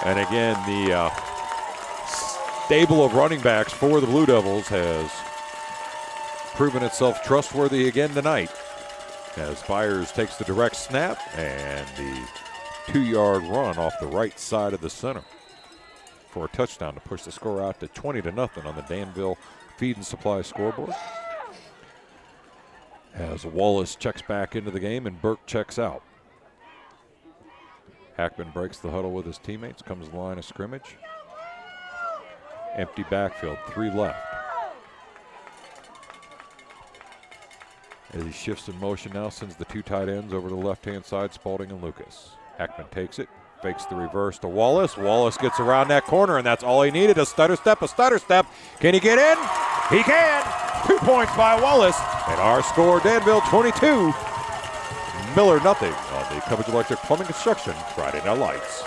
[SPEAKER 3] And again, the stable of running backs for the Blue Devils has proven itself trustworthy again tonight, as Byers takes the direct snap and the 2-yard run off the right side of the center for a touchdown to push the score out to 20-0 on the Danville Feed and Supply scoreboard. As Wallace checks back into the game and Burke checks out. Hackman breaks the huddle with his teammates, comes to the line of scrimmage. Empty backfield, 3 left. As he shifts in motion now, sends the 2 tight ends over to the left-hand side, Spalding and Lucas. Hackman takes it, fakes the reverse to Wallace. Wallace gets around that corner, and that's all he needed, a stutter step, a stutter step. Can he get in? He can! 2 points by Wallace, and our score, Danville 22, Miller nothing on the Cubbage Electric Plumbing Construction Friday Night Lights.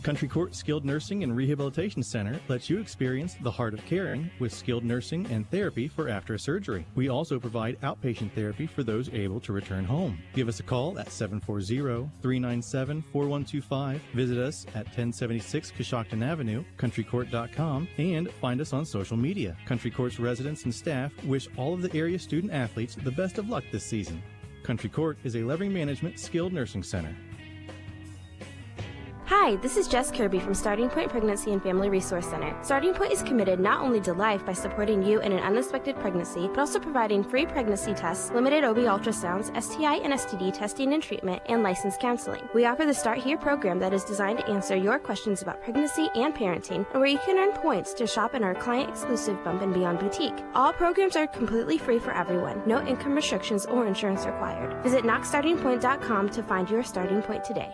[SPEAKER 14] Country Court Skilled Nursing and Rehabilitation Center lets you experience the heart of caring with skilled nursing and therapy for after surgery. We also provide outpatient therapy for those able to return home. Give us a call at 740-397-4125. Visit us at 1076 Coshocton Avenue, countrycourt.com, and find us on social media. Country Court's residents and staff wish all of the area student athletes the best of luck this season. Country Court is a Levering Management Skilled Nursing Center.
[SPEAKER 5] Hi, this is Jess Kirby from Starting Point Pregnancy and Family Resource Center. Starting Point is committed not only to life by supporting you in an unexpected pregnancy, but also providing free pregnancy tests, limited OB ultrasounds, STI and STD testing and treatment, and licensed counseling. We offer the Start Here program that is designed to answer your questions about pregnancy and parenting, and where you can earn points to shop in our client-exclusive Bump and Beyond boutique. All programs are completely free for everyone, no income restrictions or insurance required. Visit knoxstartingpoint.com to find your starting point today.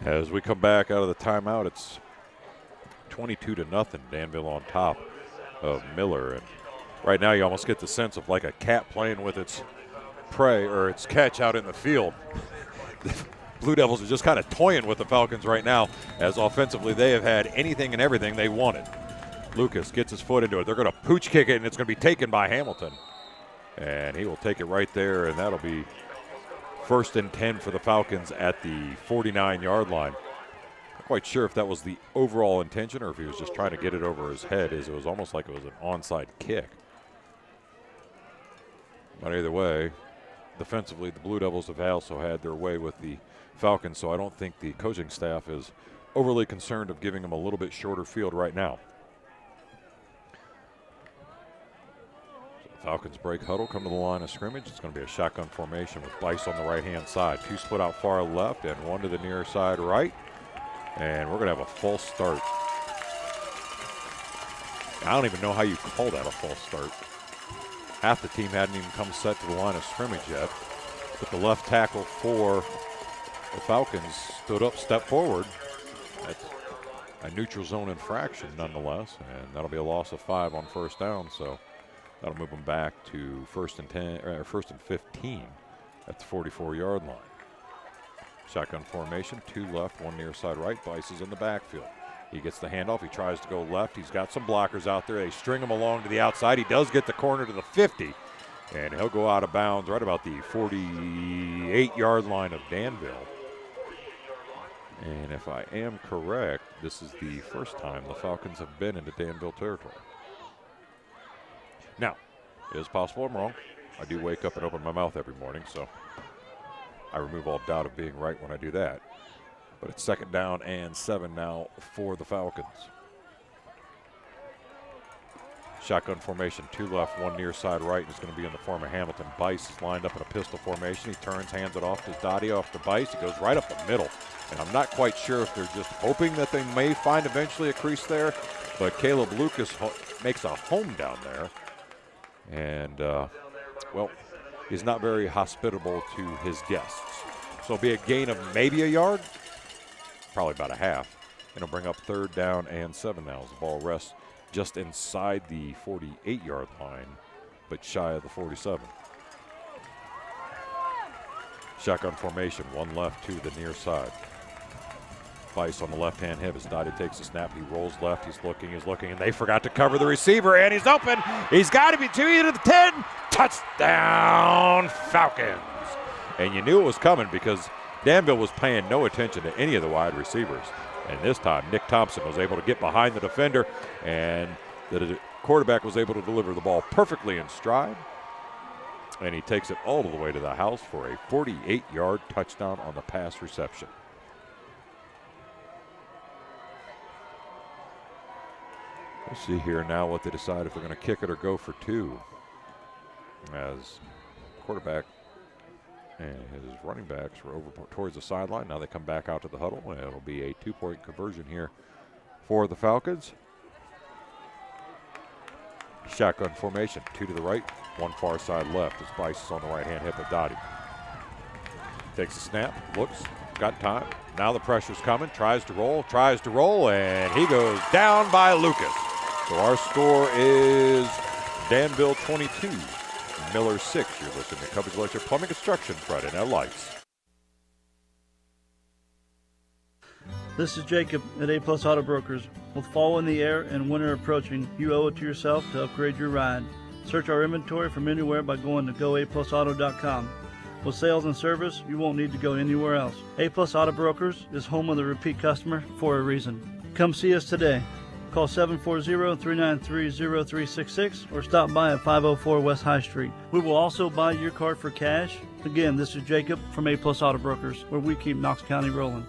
[SPEAKER 3] As we come back out of the timeout, it's 22-0, Danville on top of Miller. And right now you almost get the sense of like a cat playing with its prey or its catch out in the field. The Blue Devils are just kind of toying with the Falcons right now, as offensively they have had anything and everything they wanted. Lucas gets his foot into it. They're going to pooch kick it, and it's going to be taken by Hamilton. And he will take it right there, and that'll be 1st and 10 for the Falcons at the 49-yard line. Not quite sure if that was the overall intention or if he was just trying to get it over his head, as it was almost like it was an onside kick. But either way, defensively, the Blue Devils have also had their way with the Falcons, so I don't think the coaching staff is overly concerned of giving them a little bit shorter field right now. Falcons break huddle, come to the line of scrimmage. It's going to be a shotgun formation with Bice on the right-hand side. 2 split out far left and 1 to the near side right. And we're going to have a false start. I don't even know how you call that a false start. Half the team hadn't even come set to the line of scrimmage yet. But the left tackle for the Falcons stood up, stepped forward. That's a neutral zone infraction nonetheless. And that'll be a loss of 5 on 1st down. So that'll move them back to 1st and 15 at the 44-yard line. Shotgun formation, 2 left, 1 near side right. Bice is in the backfield. He gets the handoff. He tries to go left. He's got some blockers out there. They string him along to the outside. He does get the corner to the 50, and he'll go out of bounds right about the 48-yard line of Danville. And if I am correct, this is the first time the Falcons have been into Danville territory. Now, it is possible I'm wrong. I do wake up and open my mouth every morning, so I remove all doubt of being right when I do that. But it's 2nd down and 7 now for the Falcons. Shotgun formation, 2 left, 1 near side right. Is going to be in the form of Hamilton. Bice is lined up in a pistol formation. He turns, hands it off to Dottie, off to Bice. He goes right up the middle. And I'm not quite sure if they're just hoping that they may find eventually a crease there, but Caleb Lucas makes a home down there. And, well, he's not very hospitable to his guests. So it'll be a gain of maybe a yard, probably about a half. And it'll bring up 3rd down and 7 now as the ball rests just inside the 48-yard line, but shy of the 47. Shotgun formation, 1 left, 2 to the near side. Bice on the left-hand hip as Dottie takes the snap. He rolls left. He's looking, and they forgot to cover the receiver, and he's open. He's got to be 2 to the 10. Touchdown, Falcons. And you knew it was coming because Danville was paying no attention to any of the wide receivers. And this time, Nick Thompson was able to get behind the defender, and the quarterback was able to deliver the ball perfectly in stride. And he takes it all the way to the house for a 48-yard touchdown on the pass reception. We'll see here now what they decide if they're going to kick it or go for two. As quarterback and his running backs were over towards the sideline. Now they come back out to the huddle, and it'll be a 2-point conversion here for the Falcons. Shotgun formation, 2 to the right, 1 far side left. As Bryce is on the right-hand hip of Dottie. Takes a snap, looks, got time. Now the pressure's coming, tries to roll, and he goes down by Lucas. So our score is Danville 22, Miller 6. You're listening to Cubbage Electric Plumbing Construction Friday Night Lights.
[SPEAKER 15] This is Jacob at A Plus Auto Brokers. With fall in the air and winter approaching, you owe it to yourself to upgrade your ride. Search our inventory from anywhere by going to goaplusauto.com. With sales and service, you won't need to go anywhere else. A Plus Auto Brokers is home of the repeat customer for a reason. Come see us today. Call 740-393-0366 or stop by at 504 West High Street. We will also buy your car for cash. Again, this is Jacob from A Plus Auto Brokers, where we keep Knox County rolling.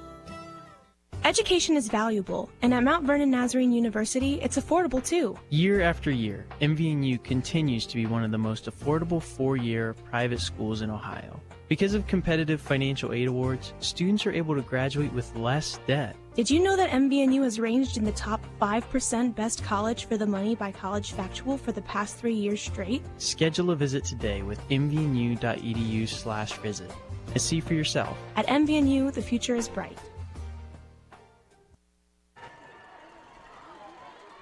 [SPEAKER 18] Education is valuable, and at Mount Vernon Nazarene University, it's affordable too.
[SPEAKER 19] Year after year, MVNU continues to be one of the most affordable 4-year private schools in Ohio. Because of competitive financial aid awards, students are able to graduate with less debt.
[SPEAKER 18] Did you know that MVNU has ranged in the top 5% best college for the money by College Factual for the past 3 years straight?
[SPEAKER 19] Schedule a visit today with mvnu.edu/visit and see for yourself.
[SPEAKER 18] At MVNU, the future is bright.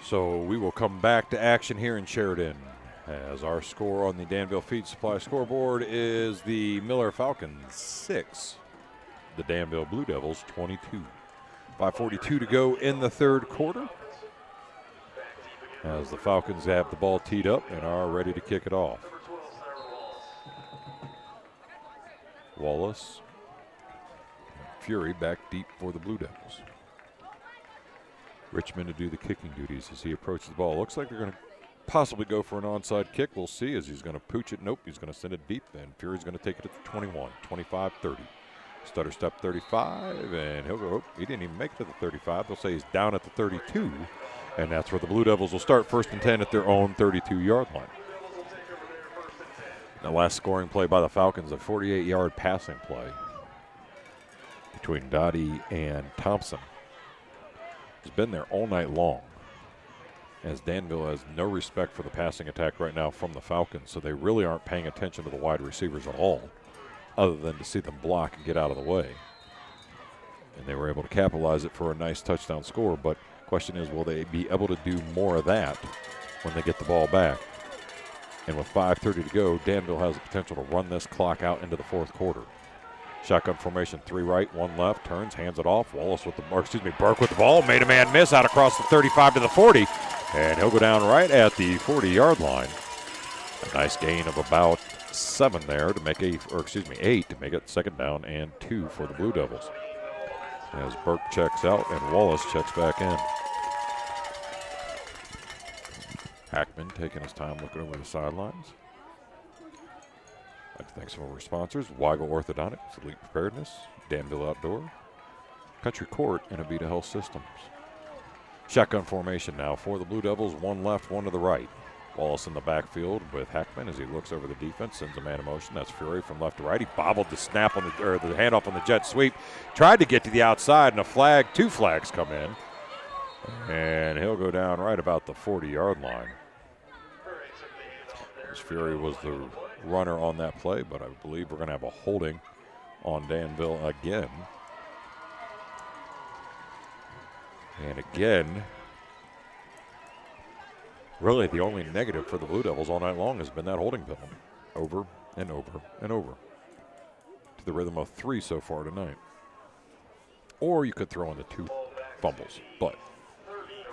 [SPEAKER 3] So we will come back to action here in Sheridan, as our score on the Danville Feed Supply scoreboard is the Miller Falcons 6, the Danville Blue Devils 22. 5:42 to go in the third quarter, as the Falcons have the ball teed up and are ready to kick it off. Wallace, Fury back deep for the Blue Devils. Richmond to do the kicking duties as he approaches the ball. Looks like they're going to possibly go for an onside kick. We'll see as he's going to pooch it. Nope, he's going to send it deep, and Fury's going to take it at the 21, 25-30. Stutter step 35, and he'll go. Oh, he didn't even make it to the 35. They'll say he's down at the 32, and that's where the Blue Devils will start 1st and 10 at their own 32-yard line. The last scoring play by the Falcons, a 48-yard passing play between Dottie and Thompson. Has been there all night long, as Danville has no respect for the passing attack right now from the Falcons, so they really aren't paying attention to the wide receivers at all, other than to see them block and get out of the way. And they were able to capitalize it for a nice touchdown score, but the question is, will they be able to do more of that when they get the ball back? And with 5:30 to go, Danville has the potential to run this clock out into the fourth quarter. Shotgun formation, 3 right, 1 left, turns, hands it off. Wallace with the, Burke with the ball, made a man miss out across the 35 to the 40, and he'll go down right at the 40-yard line. A nice gain of about 7 there to make 8 to make it 2nd down and 2 for the Blue Devils. As Burke checks out and Wallace checks back in. Hackman taking his time looking over the sidelines. I'd like to thank some of our sponsors: Weigel Orthodontics, Elite Preparedness, Danville Outdoor, Country Court, and Avita Health Systems. Shotgun formation now for the Blue Devils, 1 left, 1 to the right. Wallace in the backfield with Hackman as he looks over the defense, sends a man in motion. That's Fury from left to right. He bobbled the snap on the handoff on the jet sweep, tried to get to the outside, and two flags come in, and he'll go down right about the 40-yard line. As Fury was the runner on that play, but I believe we're going to have a holding on Danville again. And again, really the only negative for the Blue Devils all night long has been that holding penalty, over and over and over, to the rhythm of 3 so far tonight. Or you could throw in the 2 fumbles, but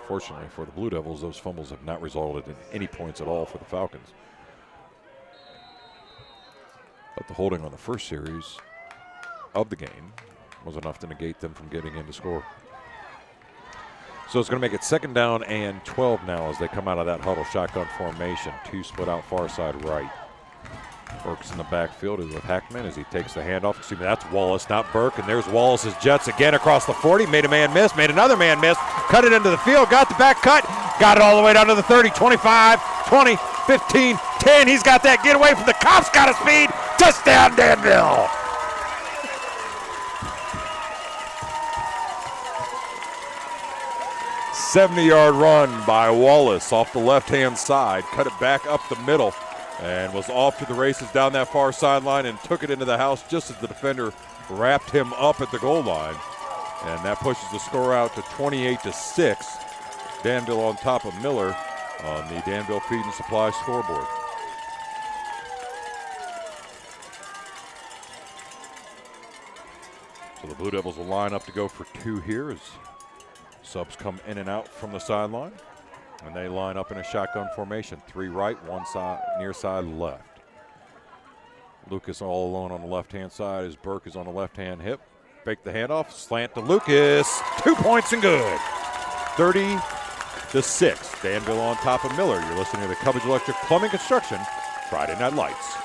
[SPEAKER 3] fortunately for the Blue Devils, those fumbles have not resulted in any points at all for the Falcons. But the holding on the first series of the game was enough to negate them from getting in to score. So it's going to make it 2nd down and 12 now as they come out of that huddle shotgun formation. 2 split out far side right. Burke's in the backfield with Hackman as he takes the handoff. Excuse me, that's Wallace, not Burke. And there's Wallace's Jets again across the 40. Made a man miss, made another man miss. Cut it into the field, got the back cut. Got it all the way down to the 30, 25, 20, 15, 10. He's got that getaway from the cops. Got a speed. Touchdown, Danville. '70-yard run by Wallace off the left-hand side. Cut it back up the middle and was off to the races down that far sideline and took it into the house just as the defender wrapped him up at the goal line. And that pushes the score out to 28-6. Danville on top of Miller on the Danville Feed and Supply scoreboard. So the Blue Devils will line up to go for two here as subs come in and out from the sideline. And they line up in a shotgun formation. 3 right, 1 side, near side left. Lucas all alone on the left-hand side as Burke is on the left-hand hip. Fake the handoff, slant to Lucas. 2 points and good. 30-6. Danville on top of Miller. You're listening to the Cubbage Electric Plumbing Construction Friday Night Lights.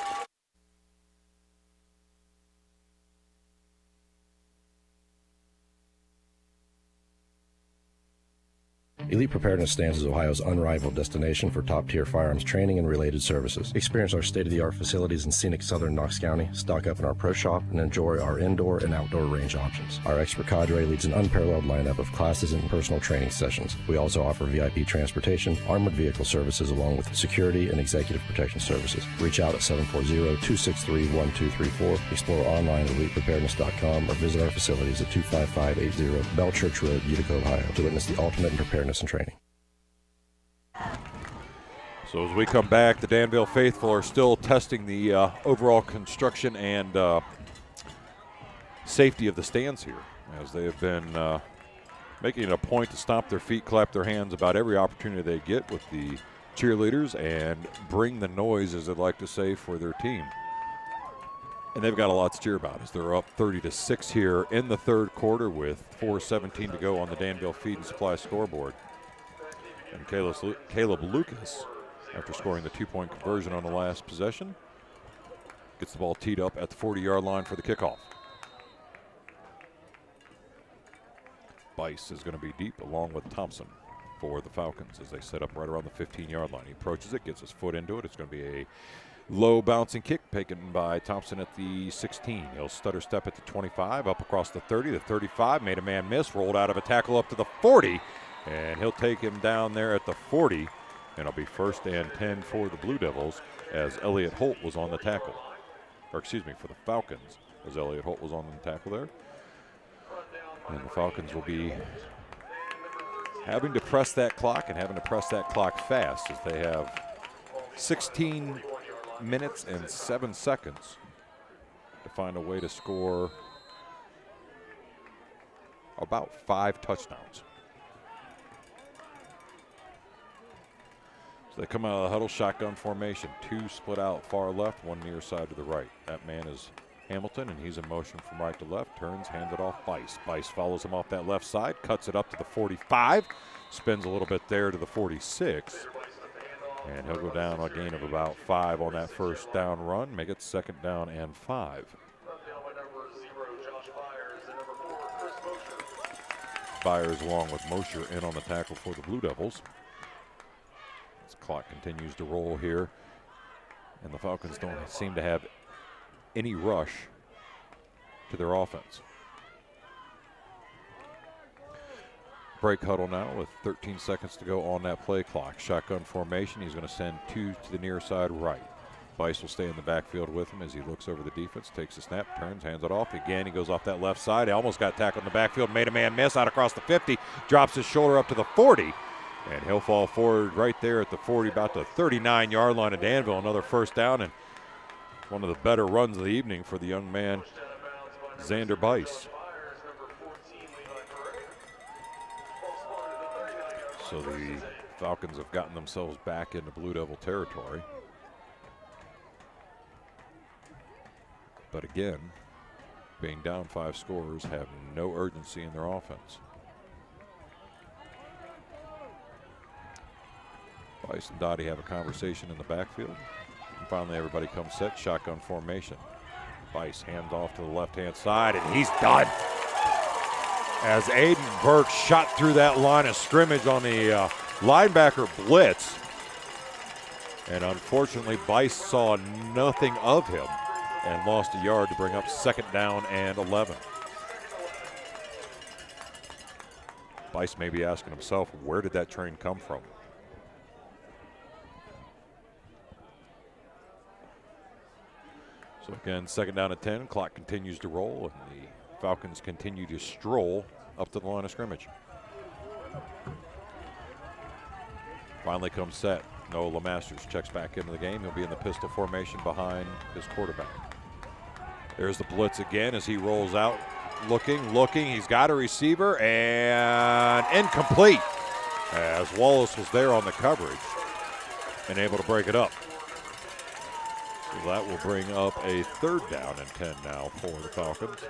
[SPEAKER 8] Elite Preparedness stands as Ohio's unrivaled destination for top-tier firearms training and related services. Experience our state-of-the-art facilities in scenic southern Knox County, stock up in our pro shop, and enjoy our indoor and outdoor range options. Our expert cadre leads an unparalleled lineup of classes and personal training sessions. We also offer VIP transportation, armored vehicle services, along with security and executive protection services. Reach out at 740-263-1234, explore online at elitepreparedness.com, or visit our facilities at 25580 Bell Church Road, Utica, Ohio, to witness the ultimate in preparedness and training.
[SPEAKER 3] So as we come back, the Danville faithful are still testing the overall construction and safety of the stands here, as they have been making it a point to stomp their feet, clap their hands about every opportunity they get with the cheerleaders and bring the noise, as they'd like to say, for their team. And they've got a lot to cheer about as they're up 30-6 here in the third quarter with 4:17 to go on the Danville Feed and Supply scoreboard. And Caleb Lucas, after scoring the 2-point conversion on the last possession, gets the ball teed up at the 40-yard line for the kickoff. Bice is going to be deep along with Thompson for the Falcons as they set up right around the 15-yard line. He approaches it, gets his foot into it. It's going to be a low bouncing kick taken by Thompson at the 16. He'll stutter step at the 25, up across the 30, the 35, made a man miss, rolled out of a tackle up to the 40, and he'll take him down there at the 40, and it'll be 1st and 10 for the Blue Devils as Elliott Holt was on the tackle. Or excuse me, for the Falcons, as Elliott Holt was on the tackle there. And the Falcons will be having to press that clock and having to press that clock fast as they have 16 minutes and 7 seconds to find a way to score about 5 touchdowns. So they come out of the huddle, shotgun formation. 2 split out far left, 1 near side to the right. That man is Hamilton, and he's in motion from right to left. Turns, hands it off Bice. Bice follows him off that left side, cuts it up to the 45, spins a little bit there to the 46. And he'll go down a gain of about 5 on that first down run, make it 2nd down and 5. Byers along with Mosher in on the tackle for the Blue Devils. As the clock continues to roll here, and the Falcons don't seem to have any rush to their offense. Break huddle now with 13 seconds to go on that play clock. Shotgun formation. He's going to send 2 to the near side right. Bice will stay in the backfield with him as he looks over the defense, takes a snap, turns, hands it off. Again, he goes off that left side. He almost got tackled in the backfield, made a man miss out across the 50, drops his shoulder up to the 40, and he'll fall forward right there at the 40, about the 39-yard line of Danville. Another 1st down, and one of the better runs of the evening for the young man, Xander Bice. So the Falcons have gotten themselves back into Blue Devil territory. But again, being down 5 scores, have no urgency in their offense. Bice and Dottie have a conversation in the backfield. And finally, everybody comes set, shotgun formation. Bice hands off to the left-hand side, and he's done. as Aiden Burke shot through that line of scrimmage on the linebacker blitz. And unfortunately, Bice saw nothing of him and lost a yard to bring up 2nd down and 11. Bice may be asking himself, where did that train come from? So again, 2nd down and 10. Clock continues to roll, and the Falcons continue to stroll up to the line of scrimmage. Finally comes set. Noah LeMasters checks back into the game. He'll be in the pistol formation behind his quarterback. There's the blitz again as he rolls out. Looking. He's got a receiver, and incomplete as Wallace was there on the coverage and able to break it up. So that will bring up a 3rd down and 10 now for the Falcons.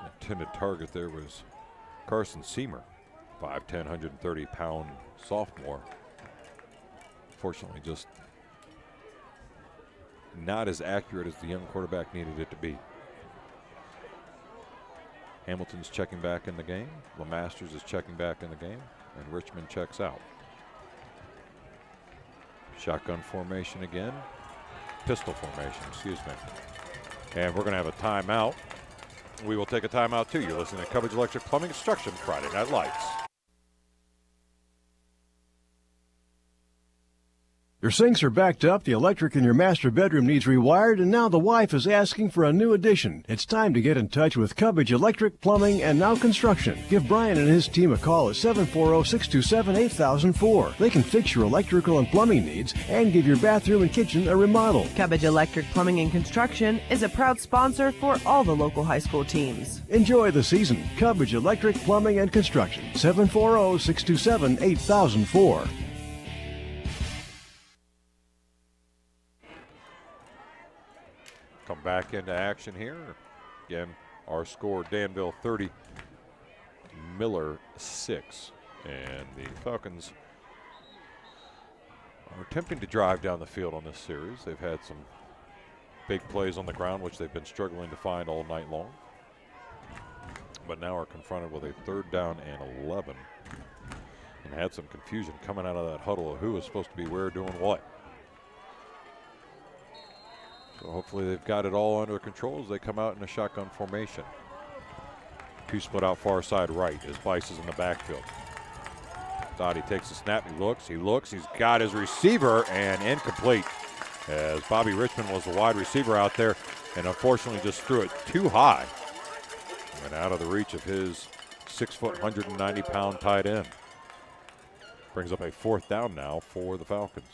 [SPEAKER 3] The intended target there was Carson Seamer, 5'10", 130-pound sophomore. Fortunately, just not as accurate as the young quarterback needed it to be. Hamilton's checking back in the game. LeMasters is checking back in the game, and Richmond checks out. Shotgun formation again. Pistol formation, excuse me. And we're going to have a timeout. We will take a timeout too. You're listening to Cubbage Electric Plumbing Construction Friday Night Lights.
[SPEAKER 12] Your sinks are backed up, the electric in your master bedroom needs rewired, and now the wife is asking for a new addition. It's time to get in touch with Cubbage Electric, Plumbing, and Now Construction. Give Brian and his team a call at 740-627-8004. They can fix your electrical and plumbing needs and give your bathroom and kitchen a remodel.
[SPEAKER 16] Cubbage Electric, Plumbing, and Construction is a proud sponsor for all the local high school teams.
[SPEAKER 12] Enjoy the season. Cubbage Electric, Plumbing, and Construction. 740-627-8004.
[SPEAKER 3] Come back into action here. Again, our score, Danville 30, Miller 6. And the Falcons are attempting to drive down the field on this series. They've had some big plays on the ground, which they've been struggling to find all night long. But now are confronted with a 3rd down and 11. And had some confusion coming out of that huddle of who was supposed to be where doing what. So hopefully they've got it all under control as they come out in a shotgun formation. 2 split out far side right as Bice is in the backfield. Dottie takes a snap, he looks, he's got his receiver, and incomplete as Bobby Richmond was the wide receiver out there and unfortunately just threw it too high and out of the reach of his 6', 190-pound tight end. Brings up a 4th down now for the Falcons.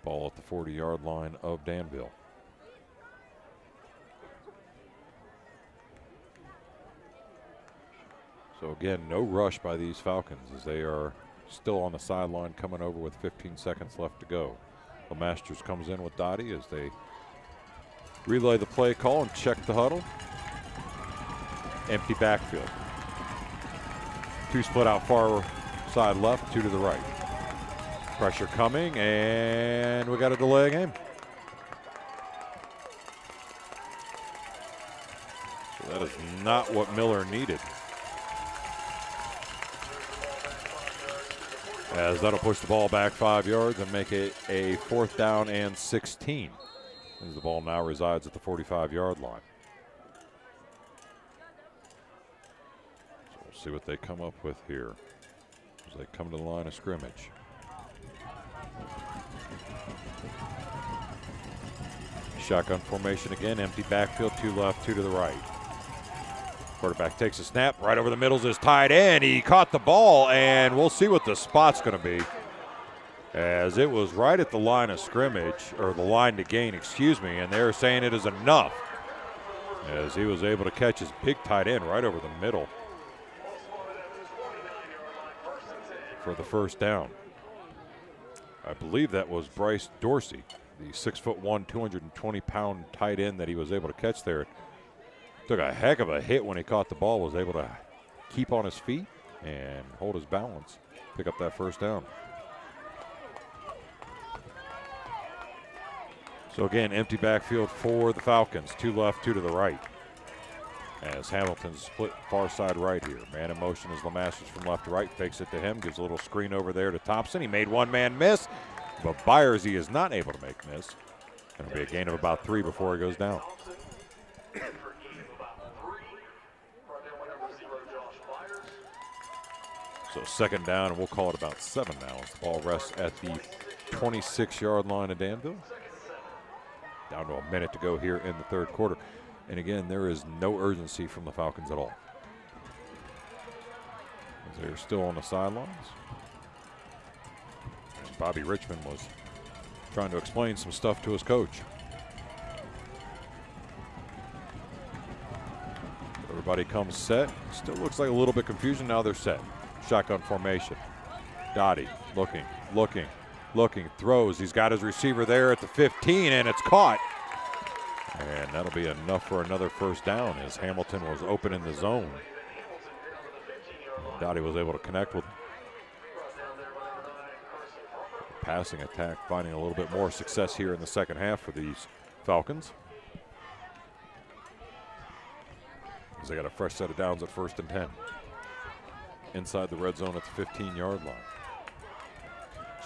[SPEAKER 3] Ball at the 40-yard line of Danville. So again, no rush by these Falcons as they are still on the sideline coming over with 15 seconds left to go. LeMasters comes in with Dottie as they relay the play call and check the huddle. Empty backfield. 2 split out far side left, 2 to the right. Pressure coming, and we got a delay of game. So that is not what Miller needed. As that'll push the ball back 5 yards and make it a 4th down and 16. As the ball now resides at the 45-yard line. So we'll see what they come up with here as they come to the line of scrimmage. Shotgun formation again, empty backfield, 2 left, 2 to the right. Quarterback takes a snap, right over the middle is his tight end. He caught the ball, and we'll see what the spot's going to be. As it was right at the line of scrimmage, or the line to gain, excuse me, and they're saying it is enough. As he was able to catch his big tight end right over the middle for the 1st down. I believe that was Bryce Dorsey, the 6'1", 220-pound tight end that he was able to catch there. Took a heck of a hit when he caught the ball, was able to keep on his feet and hold his balance, pick up that 1st down. So again, empty backfield for the Falcons, 2 left, 2 to the right. as Hamilton's split far side right here. Man in motion is LeMasters from left to right. Fakes it to him. Gives a little screen over there to Thompson. He made one man miss, but Byers he is not able to make miss. It'll be a gain of about 3 before he goes down. So second down, and we'll call it about 7 now as the ball rests at the 26-yard line of Danville. Down to a minute to go here in the third quarter. And again, there is no urgency from the Falcons at all. As they're still on the sidelines. And Bobby Richmond was trying to explain some stuff to his coach. Everybody comes set. Still looks like a little bit confusion. Now they're set. Shotgun formation. Dottie looking, throws. He's got his receiver there at the 15, and it's caught. And that'll be enough for another first down as Hamilton was open in the zone. Dottie was able to connect with passing attack, finding a little bit more success here in the second half for these Falcons. As they got a fresh set of downs at 1st and 10. Inside the red zone at the 15-yard line.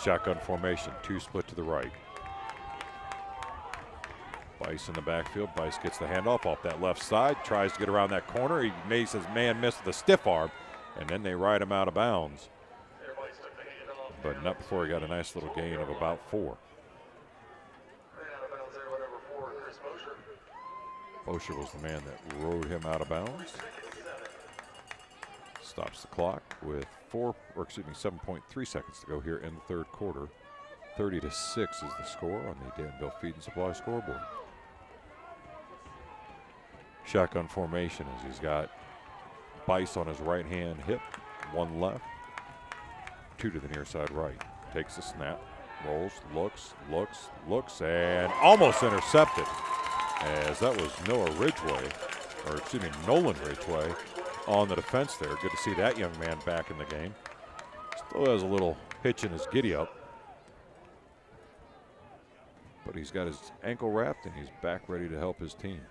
[SPEAKER 3] Shotgun formation, 2 split to the right. Bice in the backfield. Bice gets the handoff off that left side, tries to get around that corner. He makes his man miss with a stiff arm, and then they ride him out of bounds. But not before he got a nice little gain of about 4. Bosher was the man that rode him out of bounds. Stops the clock with 7.3 seconds to go here in the third quarter. 30-6 is the score on the Danville Feed and Supply scoreboard. Shotgun formation as he's got Bice on his right hand hip, 1 left, 2 to the near side right. Takes the snap, rolls, looks, and almost intercepted. As that was Nolan Ridgway on the defense there. Good to see that young man back in the game. Still has a little hitch in his giddy up. But he's got his ankle wrapped and he's back ready to help his team.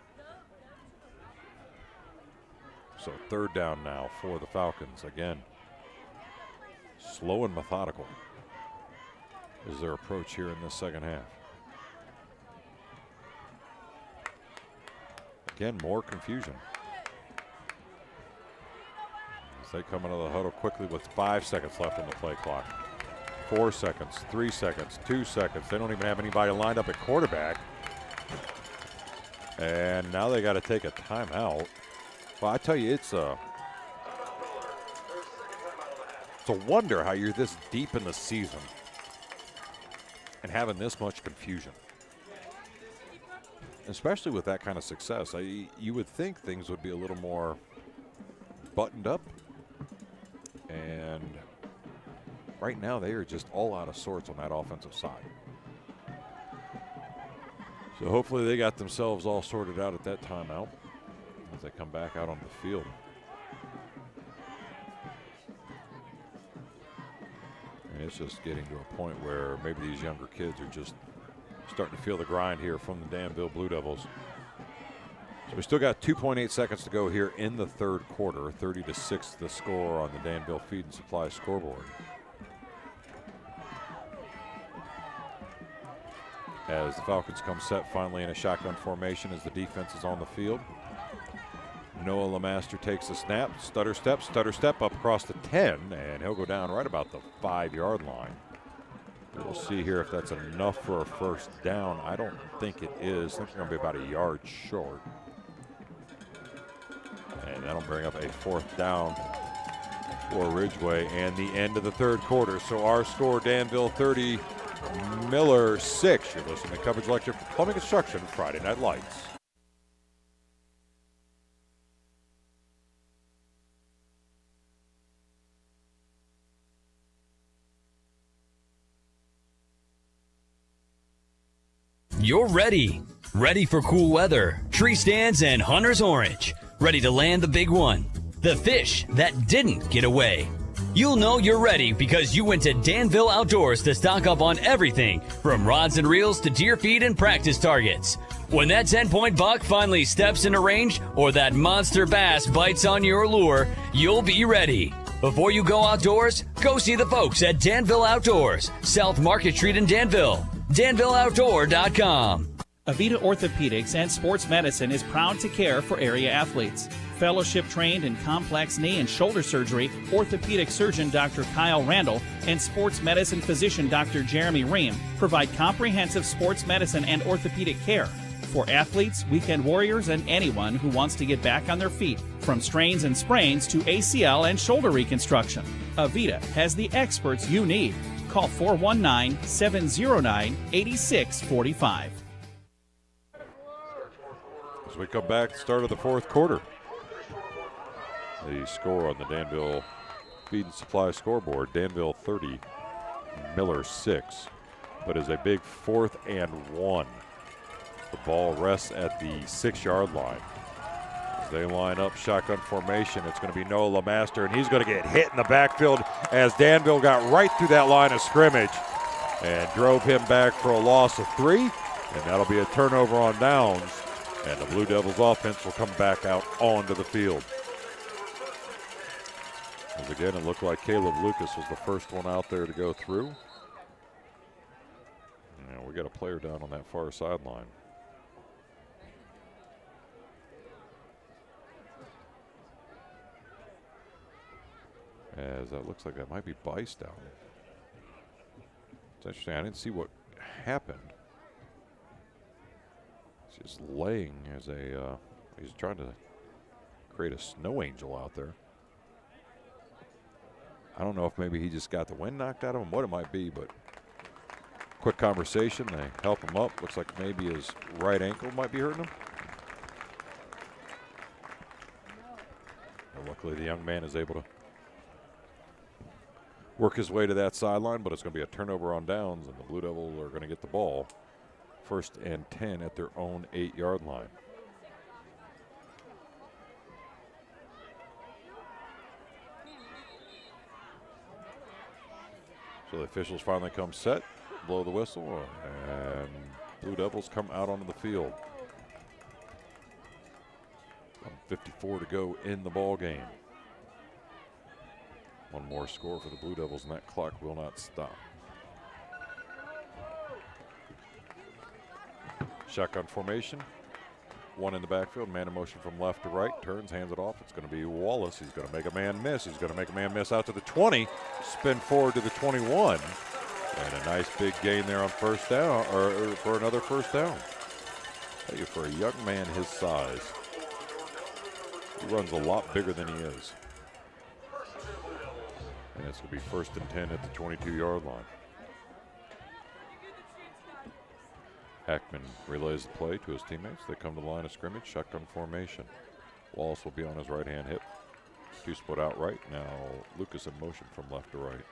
[SPEAKER 3] So third down now for the Falcons. Again, slow and methodical is their approach here in this second half. Again, more confusion. As they come into the huddle quickly with 5 seconds left on the play clock. 4 seconds, 3 seconds, 2 seconds. They don't even have anybody lined up at quarterback. And now they got to take a timeout. Well, I tell you, it's a wonder how you're this deep in the season and having this much confusion. Especially with that kind of success. You would think things would be a little more buttoned up. And right now they are just all out of sorts on that offensive side. So hopefully they got themselves all sorted out at that timeout as they come back out on the field. And it's just getting to a point where maybe these younger kids are just starting to feel the grind here from the Danville Blue Devils. So we still got 2.8 seconds to go here in the third quarter. 30-6 the score on the Danville Feed and Supply scoreboard. As the Falcons come set finally in a shotgun formation as the defense is on the field. Noah LeMaster takes the snap, stutter step up across the 10, and he'll go down right about the 5-yard line. We'll see here if that's enough for a first down. I don't think it is. I think they're going to be about a yard short. And that'll bring up a 4th down for Ridgway and the end of the third quarter. So our score, Danville 30, Miller 6. You're listening to Cubbage Electric Plumbing Construction Friday Night Lights.
[SPEAKER 1] You're ready. Ready for cool weather, tree stands, and hunter's orange. Ready to land the big one. The fish that didn't get away. You'll know you're ready because you went to Danville Outdoors to stock up on everything from rods and reels to deer feed and practice targets. When that 10-point buck finally steps into range or that monster bass bites on your lure, you'll be ready. Before you go outdoors, go see the folks at Danville Outdoors, South Market Street in Danville. DanvilleOutdoor.com.
[SPEAKER 6] Avita Orthopedics and Sports Medicine is proud to care for area athletes. Fellowship trained in complex knee and shoulder surgery, orthopedic surgeon Dr. Kyle Randall and sports medicine physician Dr. Jeremy Ream provide comprehensive sports medicine and orthopedic care for athletes, weekend warriors, and anyone who wants to get back on their feet, from strains and sprains to ACL and shoulder reconstruction. Avita has the experts you need. Call 419-709-8645.
[SPEAKER 3] As we come back, start of the fourth quarter. The score on the Danville Feed and Supply scoreboard, Danville 30, Miller 6. But is a big 4th and 1. The ball rests at the 6-yard line. As they line up shotgun formation, it's going to be Noah LeMaster, and he's going to get hit in the backfield as Danville got right through that line of scrimmage and drove him back for a loss of 3. And that'll be a turnover on downs, and the Blue Devils offense will come back out onto the field. As again, it looked like Caleb Lucas was the first one out there to go through. And we got a player down on that far sideline. As that looks like that might be Bice down. It's interesting, I didn't see what happened. He's just laying as a, he's trying to create a snow angel out there. I don't know if maybe he just got the wind knocked out of him, what it might be, but quick conversation, they help him up. Looks like maybe his right ankle might be hurting him. And luckily the young man is able to work his way to that sideline, but it's going to be a turnover on downs, and the Blue Devils are going to get the ball 1st and 10 at their own 8-yard line. So the officials finally come set, blow the whistle, and Blue Devils come out onto the field. 1:54 to go in the ball game. One more score for the Blue Devils, and that clock will not stop. Shotgun formation. One in the backfield, man in motion from left to right, turns, hands it off. It's going to be Wallace. He's going to make a man miss. He's going to make a man miss out to the 20, spin forward to the 21, and a nice big gain there on first down, or for another first down. I tell you, for a young man his size, he runs a lot bigger than he is. And it's going to be 1st and 10 at the 22-yard line. Hackman relays the play to his teammates. They come to the line of scrimmage, shotgun formation. Wallace will be on his right-hand hip. 2 split out right. Now Lucas in motion from left to right.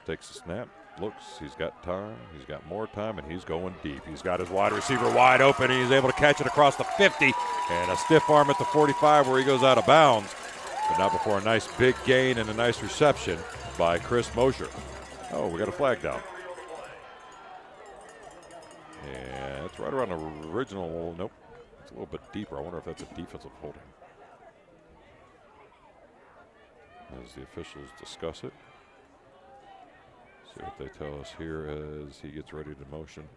[SPEAKER 3] Takes the snap, looks, he's got time, he's got more time, and he's going deep. He's got his wide receiver wide open, and he's able to catch it across the 50, and a stiff arm at the 45 where he goes out of bounds. But not before a nice big gain and a nice reception by Chris Mosher. Oh, we got a flag down. And it's right around the original. Nope, it's a little bit deeper. I wonder if that's a defensive holding. As the officials discuss it. See what they tell us here as he gets ready to motion.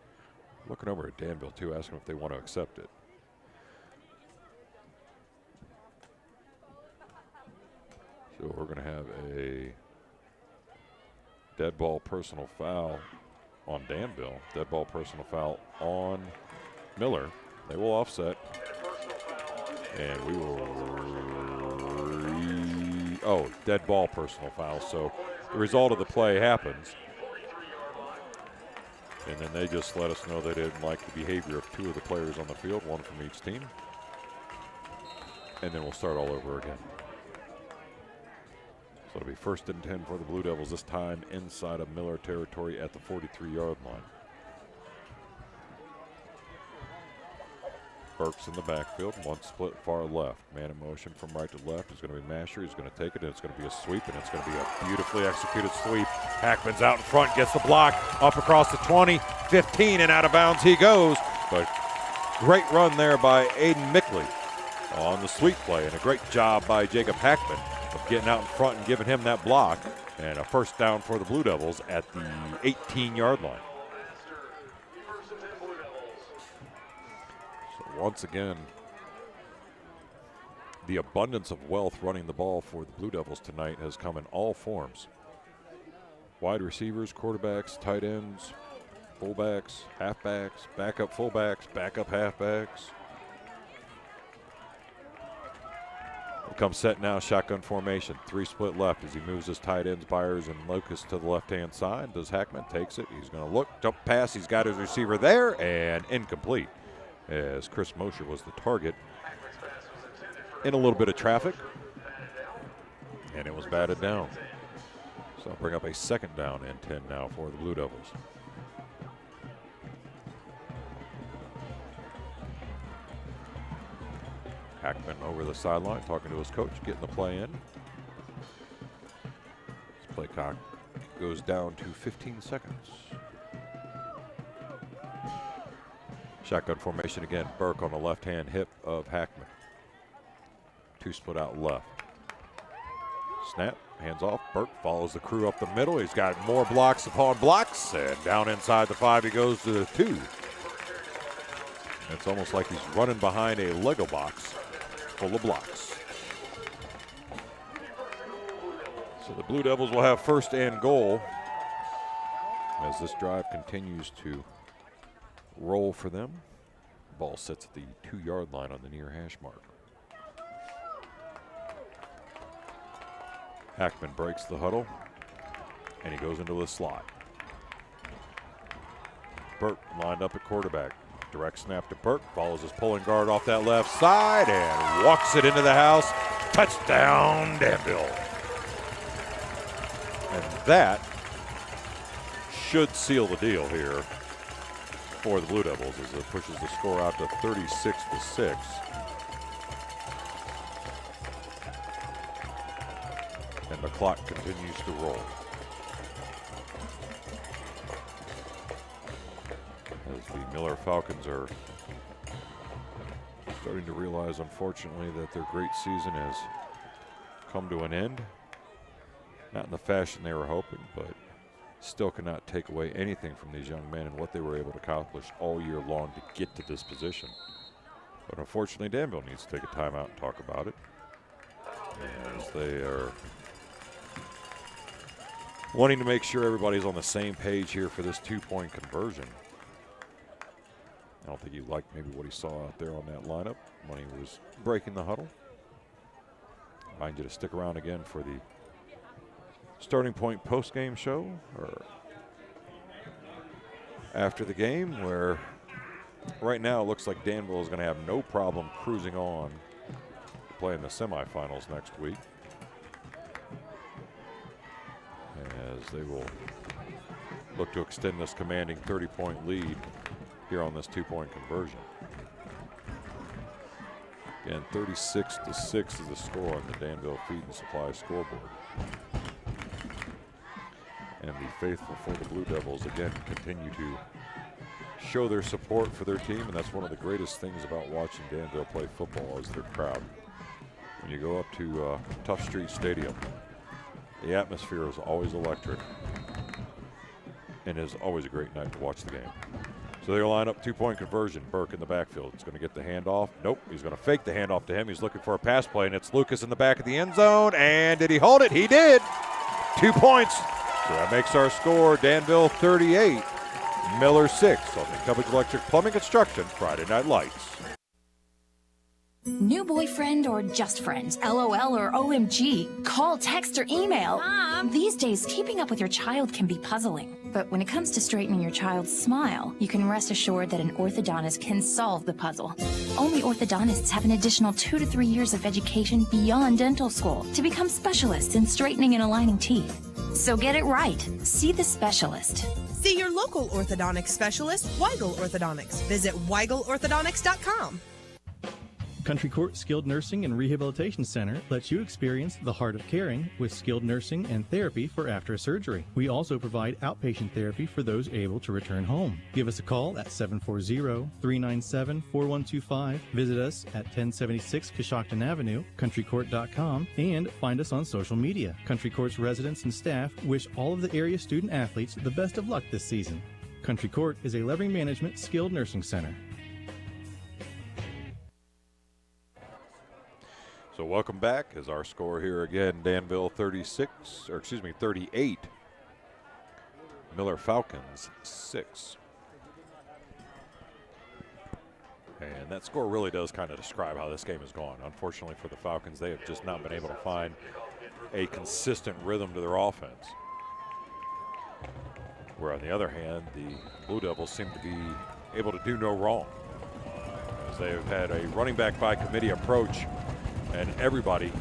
[SPEAKER 3] Looking over at Danville too, asking if they want to accept it. So we're going to have a dead ball personal foul on Danville. Dead ball personal foul on Miller. They will offset. And we will dead ball personal foul. So the result of the play happens. And then they just let us know they didn't like the behavior of 2 of the players on the field, 1 from each team. And then we'll start all over again. So it'll be 1st and 10 for the Blue Devils, this time inside of Miller territory at the 43-yard line. Burks in the backfield, 1 split far left. Man in motion from right to left is going to be Masher. He's going to take it, and it's going to be a sweep, and it's going to be a beautifully executed sweep Hackman's out in front, gets the block, up across the 20, 15, and out of bounds he goes. But great run there by Aiden Mickley on the sweep play, and a great job by Jacob Hackman of getting out in front and giving him that block. And a first down for the Blue Devils at the 18-yard line. So once again, the abundance of wealth running the ball for the Blue Devils tonight has come in all forms. Wide receivers, quarterbacks, tight ends, fullbacks, halfbacks, backup fullbacks, backup halfbacks. Comes set now, shotgun formation. 3 split left as he moves his tight ends, Byers and Locust to the left-hand side. Does Hackman, takes it. He's going to look, jump pass. He's got his receiver there, and incomplete as Chris Mosher was the target in a little bit of traffic, and it was batted down. So I'll bring up a second down and 10 now for the Blue Devils. Hackman over the sideline, talking to his coach, getting the play in. This play clock goes down to 15 seconds. Shotgun formation again. Burke on the left-hand hip of Hackman. 2 split out left. Snap, hands off. Burke follows the crew up the middle. He's got more blocks upon blocks, and down inside the 5 he goes to the 2. It's almost like he's running behind a Lego box full of blocks. So the Blue Devils will have first and goal as this drive continues to roll for them. Ball sits at the 2-yard line on the near hash mark. Hackman breaks the huddle, and he goes into the slot. Burke lined up at quarterback. Direct snap to Burke, follows his pulling guard off that left side and walks it into the house. Touchdown, Danville. And that should seal the deal here for the Blue Devils as it pushes the score out to 36-6. And the clock continues to roll. As the Miller Falcons are starting to realize, unfortunately, that their great season has come to an end. Not in the fashion they were hoping, but still cannot take away anything from these young men and what they were able to accomplish all year long to get to this position. But unfortunately, Danville needs to take a timeout and talk about it, as they are wanting to make sure everybody's on the same page here for this 2-point conversion. I don't think he liked maybe what he saw out there on that lineup when he was breaking the huddle. I remind you to stick around again for the Starting Point post-game show, or after the game, where right now it looks like Danville is going to have no problem cruising on to play in the semifinals next week, as they will look to extend this commanding 30-point lead here on this 2-point conversion. Again, 36-6 is the score on the Danville Feed and Supply scoreboard. And the faithful for the Blue Devils again continue to show their support for their team, and that's one of the greatest things about watching Danville play football is their crowd. When you go up to Tough Street Stadium, the atmosphere is always electric, and it is always a great night to watch the game. So they'll line up 2-point conversion. Burke in the backfield. It's going to get the handoff. Nope, he's going to fake the handoff to him. He's looking for a pass play, and it's Lucas in the back of the end zone. And did he hold it? He did. 2 points. So that makes our score Danville 38, Miller 6 on the Cubbage Electric Plumbing Construction Friday Night Lights.
[SPEAKER 2] New boyfriend or just friends? LOL or OMG? Call, text, or email. Mom. These days, keeping up with your child can be puzzling. But when it comes to straightening your child's smile, you can rest assured that an orthodontist can solve the puzzle. Only orthodontists have an additional 2 to 3 years of education beyond dental school to become specialists in straightening and aligning teeth. So get it right. See the specialist.
[SPEAKER 20] See your local orthodontic specialist, Weigel Orthodontics. Visit weigelorthodontics.com.
[SPEAKER 14] Country Court Skilled Nursing and Rehabilitation Center lets you experience the heart of caring with skilled nursing and therapy for after surgery. We also provide outpatient therapy for those able to return home. Give us a call at 740-397-4125. Visit us at 1076 Coshocton Avenue, countrycourt.com, and find us on social media. Country Court's residents and staff wish all of the area student athletes the best of luck this season. Country Court is a Levering Management Skilled Nursing Center.
[SPEAKER 3] So welcome back as our score here again, Danville 38, Miller Falcons 6. And that score really does kind of describe how this game has gone. Unfortunately for the Falcons, they have just not been able to find a consistent rhythm to their offense. Where on the other hand, the Blue Devils seem to be able to do no wrong, as they have had a running back by committee approach, and everybody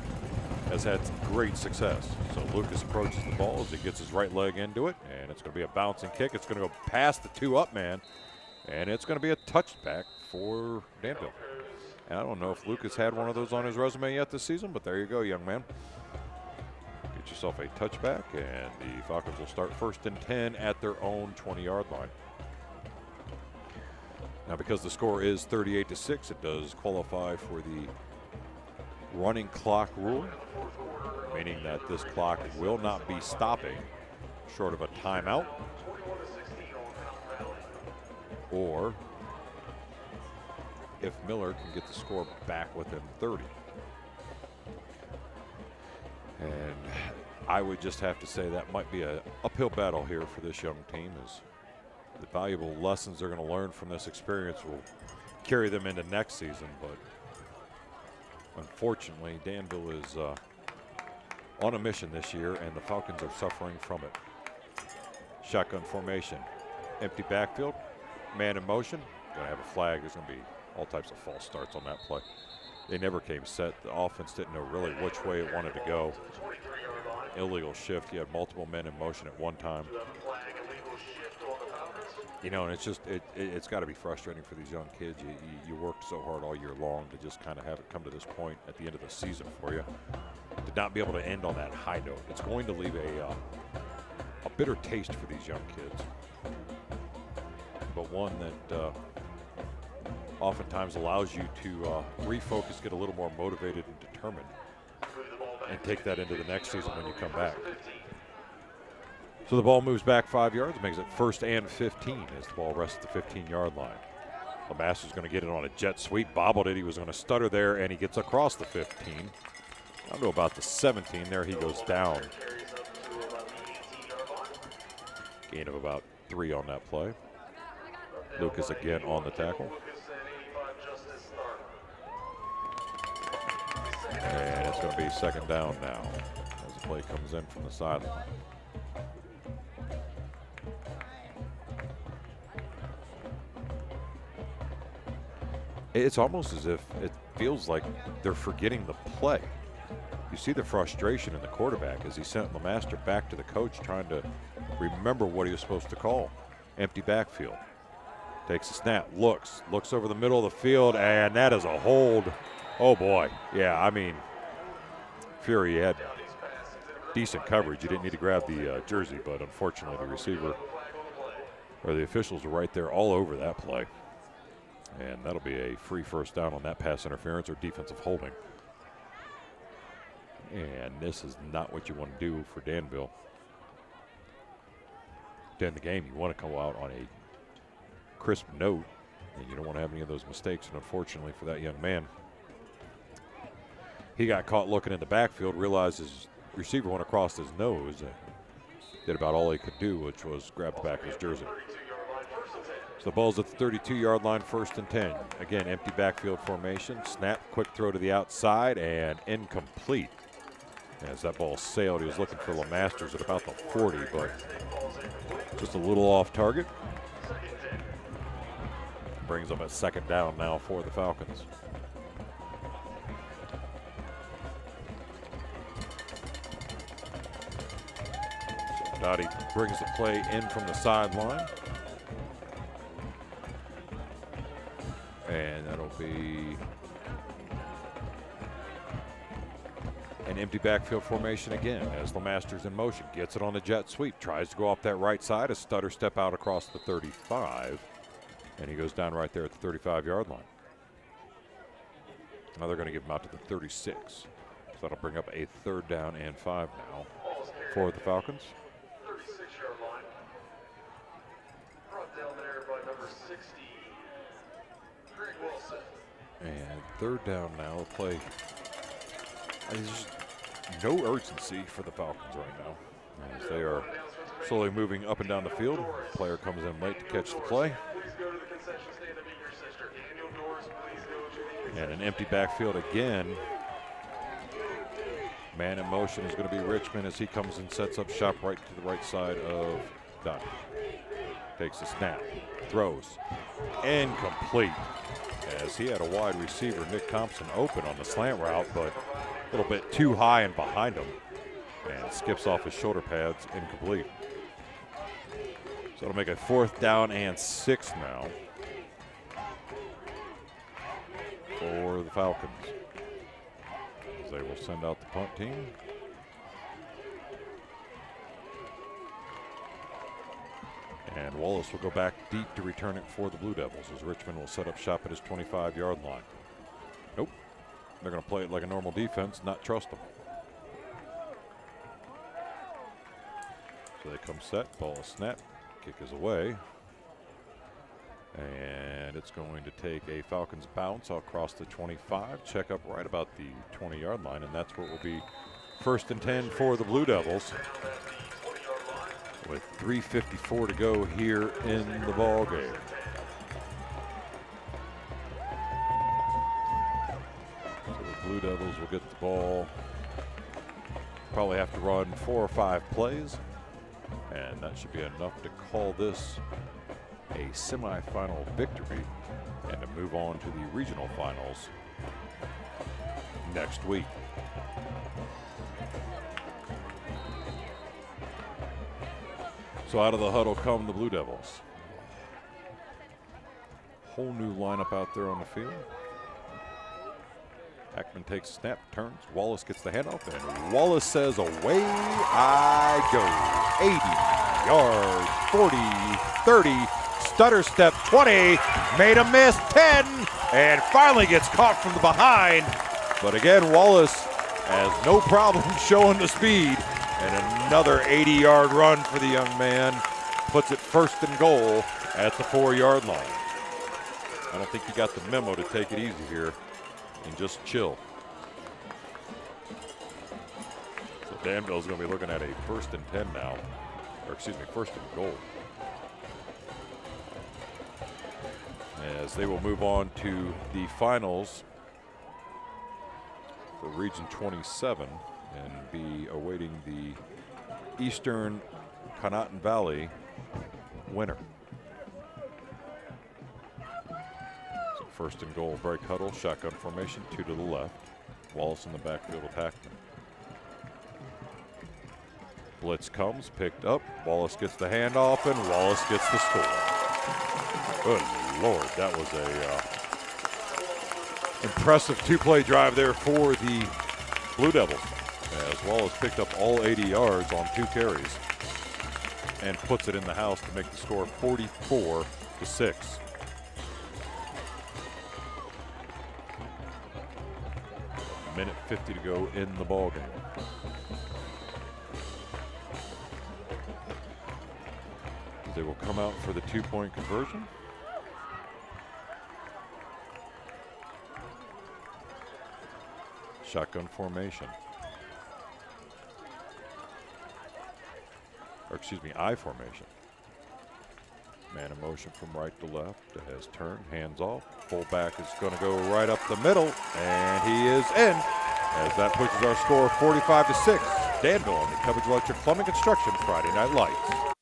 [SPEAKER 3] has had great success. So Lucas approaches the ball as he gets his right leg into it, and it's going to be a bouncing kick. It's going to go past the two-up man, and it's going to be a touchback for Danville. And I don't know if Lucas had one of those on his resume yet this season, but there you go, young man. Get yourself a touchback, and the Falcons will start 1st and 10 at their own 20-yard line. Now, because the score is 38-6, it does qualify for the running clock rule, meaning that this clock will not be stopping short of a timeout or if Miller can get the score back within 30. And I would just have to say that might be an uphill battle here for this young team, as the valuable lessons they're going to learn from this experience will carry them into next season. But unfortunately, Danville is on a mission this year, and the Falcons are suffering from it. Shotgun formation, empty backfield, man in motion. Going to have a flag. There's going to be all types of false starts on that play. They never came set. The offense didn't know really which way it wanted to go. Illegal shift. You had multiple men in motion at one time. You know, and it's just it's got to be frustrating for these young kids. You worked so hard all year long to just kind of have it come to this point at the end of the season for you, to not be able to end on that high note. It's going to leave a bitter taste for these young kids, but one that oftentimes allows you to refocus, get a little more motivated and determined, and take that into the next season when you come back. So the ball moves back 5 yards, makes it 1st and 15 as the ball rests at the 15-yard line. Lemaster's going to get it on a jet sweep, bobbled it. He was going to stutter there, and he gets across the 15. I don't know about the 17. There he goes down. Gain of about 3 on that play. Lucas again on the tackle. And it's going to be 2nd down now as the play comes in from the sideline. It's almost as if it feels like they're forgetting the play. You see the frustration in the quarterback as he sent Lemaster back to the coach trying to remember what he was supposed to call. Empty backfield. Takes a snap, looks over the middle of the field, and that is a hold. Oh boy, yeah, I mean, Fury had decent coverage. You didn't need to grab the jersey, but unfortunately the receiver or the officials were right there all over that play. And that'll be a free 1st down on that pass interference or defensive holding. And this is not what you want to do for Danville. To end the game, you want to come out on a crisp note, and you don't want to have any of those mistakes. And unfortunately for that young man, he got caught looking in the backfield, realized his receiver went across his nose, and did about all he could do, which was grab the back of his jersey. So the ball's at the 32-yard line, 1st and 10. Again, empty backfield formation. Snap, quick throw to the outside, and incomplete. As that ball sailed, he was looking for Lemasters at about the 40, but just a little off target. Brings them a 2nd down now for the Falcons. Dottie brings the play in from the sideline. And that'll be empty backfield formation again as LeMaster's in motion. Gets it on the jet sweep. Tries to go off that right side. A stutter step out across the 35. And he goes down right there at the 35-yard line. Now they're going to give him out to the 36. So that'll bring up a 3rd down and 5 now for the Falcons.
[SPEAKER 9] 36-yard line. Brought down there by number 60, Greg Wilson.
[SPEAKER 3] And 3rd down now. The play. There's no urgency for the Falcons right now as they are slowly moving up and down the field. Player comes in late to catch the play. And an empty backfield again. Man in motion is going to be Richmond as he comes and sets up shop right to the right side of Dunn. Takes a snap, throws, incomplete. As he had a wide receiver, Nick Thompson, open on the slant route, but a little bit too high and behind him. And skips off his shoulder pads, incomplete. So it'll make a 4th down and 6 now for the Falcons. As they will send out the punt team. And Wallace will go back deep to return it for the Blue Devils as Richmond will set up shop at his 25-yard line. Nope. They're going to play it like a normal defense, not trust them. So they come set, ball is snapped, kick is away. And it's going to take a Falcons bounce across the 25, check up right about the 20-yard line, and that's what will be 1st and 10 for the Blue Devils. With 3:54 to go here in the ball game. So the Blue Devils will get the ball. Probably have to run 4 or 5 plays, and that should be enough to call this a semifinal victory and to move on to the regional finals next week. So out of the huddle come the Blue Devils. Whole new lineup out there on the field. Ackman takes a snap, turns. Wallace gets the handoff, and Wallace says, away I go. 80 yards, 40, 30, stutter step, 20, made a miss, 10, and finally gets caught from the behind. But again, Wallace has no problem showing the speed. And another 80-yard run for the young man puts it 1st and goal at the 4-yard line. I don't think he got the memo to take it easy here and just chill. So Danville's going to be looking at a 1st and 10 now, or excuse me, 1st and goal. As they will move on to the finals for Region 27. And be awaiting the Eastern Conotton Valley winner. So 1st and goal, break huddle, shotgun formation, 2 to the left. Wallace in the backfield with Hackman. Blitz comes, picked up. Wallace gets the handoff, and Wallace gets the score. Good Lord, that was a impressive 2-play drive there for the Blue Devils. As Wallace picked up all 80 yards on 2 carries and puts it in the house to make the score 44-6. Minute 50 to go in the ball game. They will come out for the 2-point conversion. Shotgun formation. Or excuse me, I formation. Man in motion from right to left. It has turned, hands off. Fullback is going to go right up the middle, and he is in. As that pushes our score 45-6. Danville on the Cubbage Electric Plumbing Construction Friday Night Lights.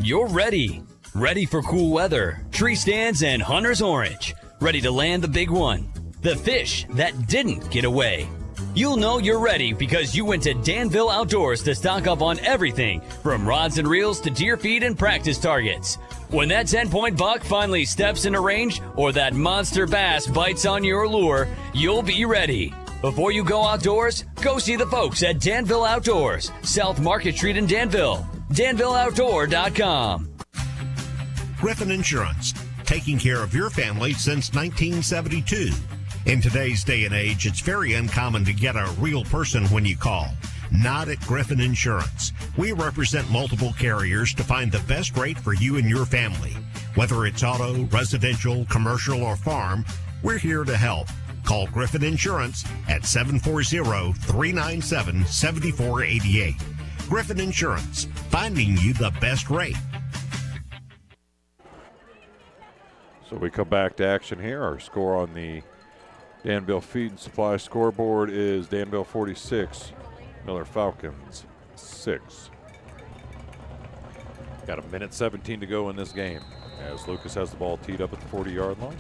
[SPEAKER 1] You're ready. Ready for cool weather, tree stands, and Hunter's Orange. Ready to land the big one. The fish that didn't get away. You'll know you're ready because you went to Danville Outdoors to stock up on everything from rods and reels to deer feed and practice targets. When that 10-point buck finally steps into range or that monster bass bites on your lure, you'll be ready. Before you go outdoors, go see the folks at Danville Outdoors, South Market Street in Danville. DanvilleOutdoor.com.
[SPEAKER 7] Griffin Insurance, taking care of your family since 1972. In today's day and age, it's very uncommon to get a real person when you call. Not at Griffin Insurance. We represent multiple carriers to find the best rate for you and your family. Whether it's auto, residential, commercial, or farm, we're here to help. Call Griffin Insurance at 740-397-7488. Griffin Insurance, finding you the best rate.
[SPEAKER 3] So we come back to action here. Our score on the Danville Feed and Supply scoreboard is Danville 46, Miller Falcons 6. Got a minute 17 to go in this game as Lucas has the ball teed up at the 40-yard line.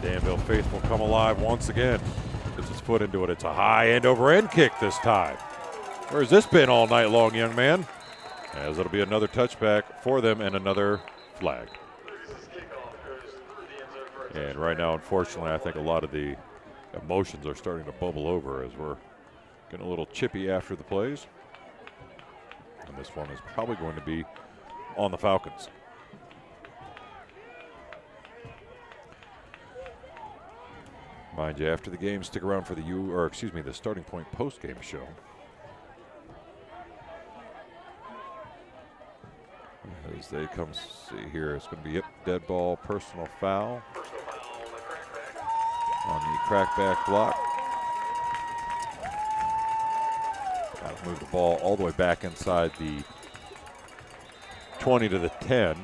[SPEAKER 3] Danville faithful come alive once again. Gets his foot into it. It's a high end-over-end kick this time. Where's this been all night long, young man? As it'll be another touchback for them and another flag. And right now, unfortunately, I think a lot of the emotions are starting to bubble over as we're getting a little chippy after the plays. And this one is probably going to be on the Falcons. Mind you, after the game, stick around for the Starting Point post-game show. As they come see here, it's going to be dead ball, personal foul on the crackback block. Got to move the ball all the way back inside the 20 to the 10.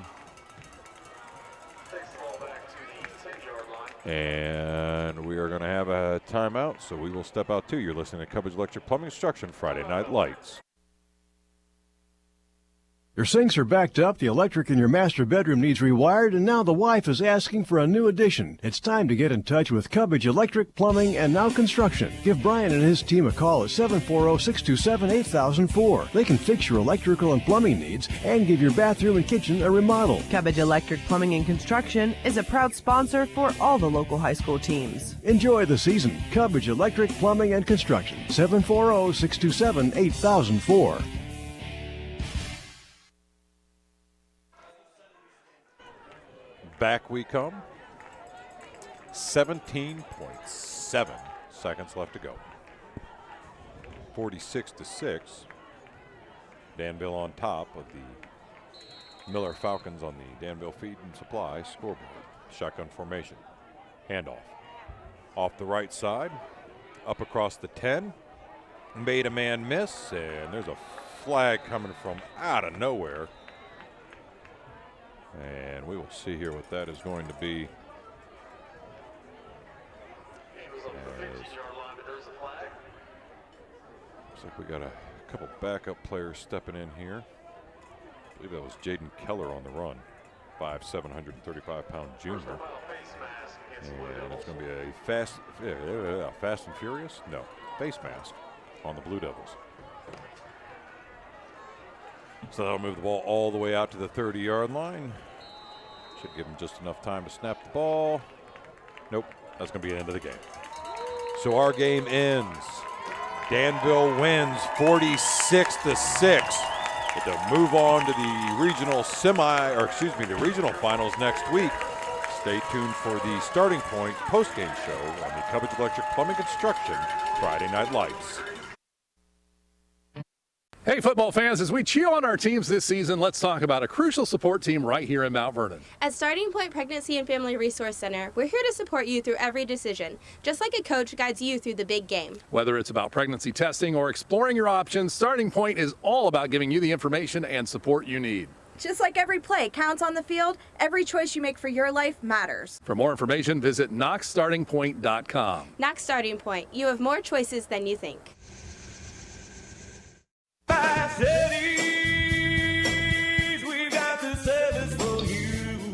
[SPEAKER 3] And we are going to have a timeout, so we will step out too. You're listening to Cubbage Electric Plumbing Construction Friday Night Lights.
[SPEAKER 12] Your sinks are backed up, the electric in your master bedroom needs rewired, and now the wife is asking for a new addition. It's time to get in touch with Cubbage Electric, Plumbing, and Now Construction. Give Brian and his team a call at 740-627-8004. They can fix your electrical and plumbing needs and give your bathroom and kitchen a remodel.
[SPEAKER 16] Cubbage Electric, Plumbing, and Construction is a proud sponsor for all the local high school teams.
[SPEAKER 12] Enjoy the season. Cubbage Electric, Plumbing, and Construction. 740-627-8004.
[SPEAKER 3] Back we come. 17.7 seconds left to go. 46-6. Danville on top of the Miller Falcons on the Danville Feed and Supply scoreboard. Shotgun formation. Handoff. Off the right side. Up across the 10. Made a man miss. And there's a flag coming from out of nowhere. And we will see here what that is going to be. Looks like we got a couple backup players stepping in here. I believe that was Jaden Keller on the run. 5'7", 135-pound junior. And it's going to be a fast and furious? No, face mask on the Blue Devils. So that'll move the ball all the way out to the 30-yard line. Should give him just enough time to snap the ball. Nope, that's going to be the end of the game. So our game ends. Danville wins 46-6. Get to move on to the regional the regional finals next week. Stay tuned for the Starting Point postgame show on the Cubbage Electric Plumbing Construction Friday Night Lights.
[SPEAKER 17] Hey, football fans, as we cheer on our teams this season, let's talk about a crucial support team right here in Mount Vernon.
[SPEAKER 5] At Starting Point Pregnancy and Family Resource Center, we're here to support you through every decision, just like a coach guides you through the big game.
[SPEAKER 17] Whether it's about pregnancy testing or exploring your options, Starting Point is all about giving you the information and support you need.
[SPEAKER 11] Just like every play counts on the field, every choice you make for your life matters.
[SPEAKER 17] For more information, visit knoxstartingpoint.com.
[SPEAKER 5] Knox Starting Point. You have more choices than you think.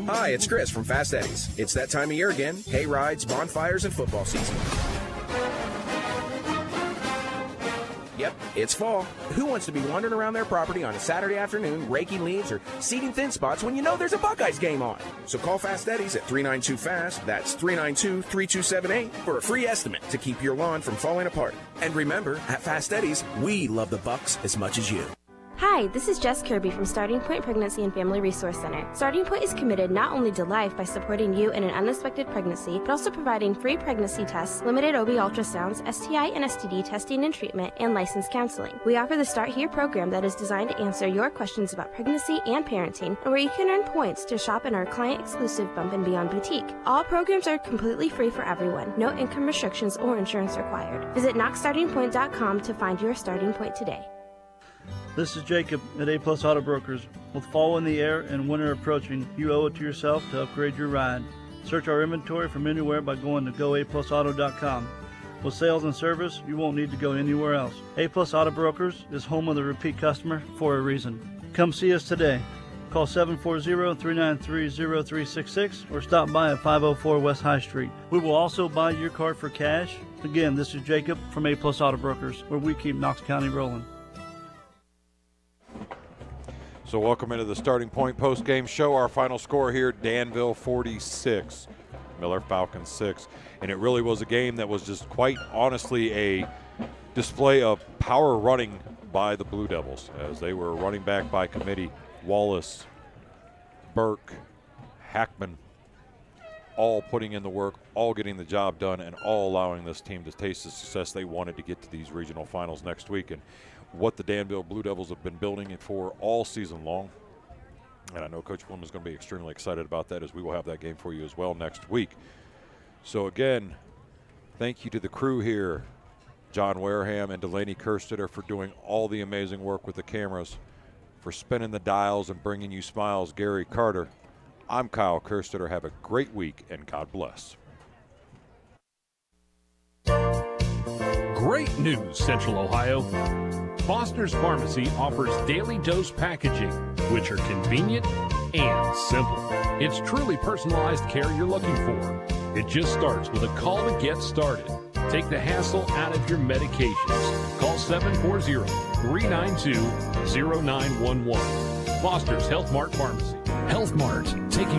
[SPEAKER 24] Hi, it's Chris from Fast Eddie's. It's that time of year again. Hay rides, bonfires, and football season. Yep, it's fall. Who wants to be wandering around their property on a Saturday afternoon, raking leaves or seeding thin spots when you know there's a Buckeyes game on? So call Fast Eddie's at 392-FAST, that's 392-3278, for a free estimate to keep your lawn from falling apart. And remember, at Fast Eddie's, we love the Bucks as much as you.
[SPEAKER 5] Hi, this is Jess Kirby from Starting Point Pregnancy and Family Resource Center. Starting Point is committed not only to life by supporting you in an unexpected pregnancy, but also providing free pregnancy tests, limited OB ultrasounds, STI and STD testing and treatment, and licensed counseling. We offer the Start Here program that is designed to answer your questions about pregnancy and parenting, and where you can earn points to shop in our client-exclusive Bump and Beyond boutique. All programs are completely free for everyone, no income restrictions or insurance required. Visit knoxstartingpoint.com to find your starting point today.
[SPEAKER 15] This is Jacob at A Plus Auto Brokers. With fall in the air and winter approaching, you owe it to yourself to upgrade your ride. Search our inventory from anywhere by going to goaplusauto.com. With sales and service, you won't need to go anywhere else. A Plus Auto Brokers is home of the repeat customer for a reason. Come see us today. Call 740-393-0366 or stop by at 504 West High Street. We will also buy your car for cash. Again, this is Jacob from A Plus Auto Brokers, where we keep Knox County rolling.
[SPEAKER 3] So welcome into the Starting Point post-game show. Our final score here, Danville 46, Miller Falcons 6. And it really was a game that was just quite honestly a display of power running by the Blue Devils, as they were running back by committee. Wallace, Burke, Hackman, all putting in the work, all getting the job done, and all allowing this team to taste the success they wanted to get to these regional finals next week. And what the Danville Blue Devils have been building it for all season long. And I know Coach Bloom is going to be extremely excited about that, as we will have that game for you as well next week. So again, thank you to the crew here, John Wareham and Delaney Kerstetter, for doing all the amazing work with the cameras, for spinning the dials and bringing you smiles, Gary Carter. I'm Kyle Kerstetter. Have a great week, and God bless.
[SPEAKER 17] Great news, Central Ohio. Foster's Pharmacy offers daily dose packaging, which are convenient and simple. It's truly personalized care you're looking for. It just starts with a call to get started. Take the hassle out of your medications. Call 740-392-0911. Foster's Health Mart Pharmacy.
[SPEAKER 13] Health Mart, taking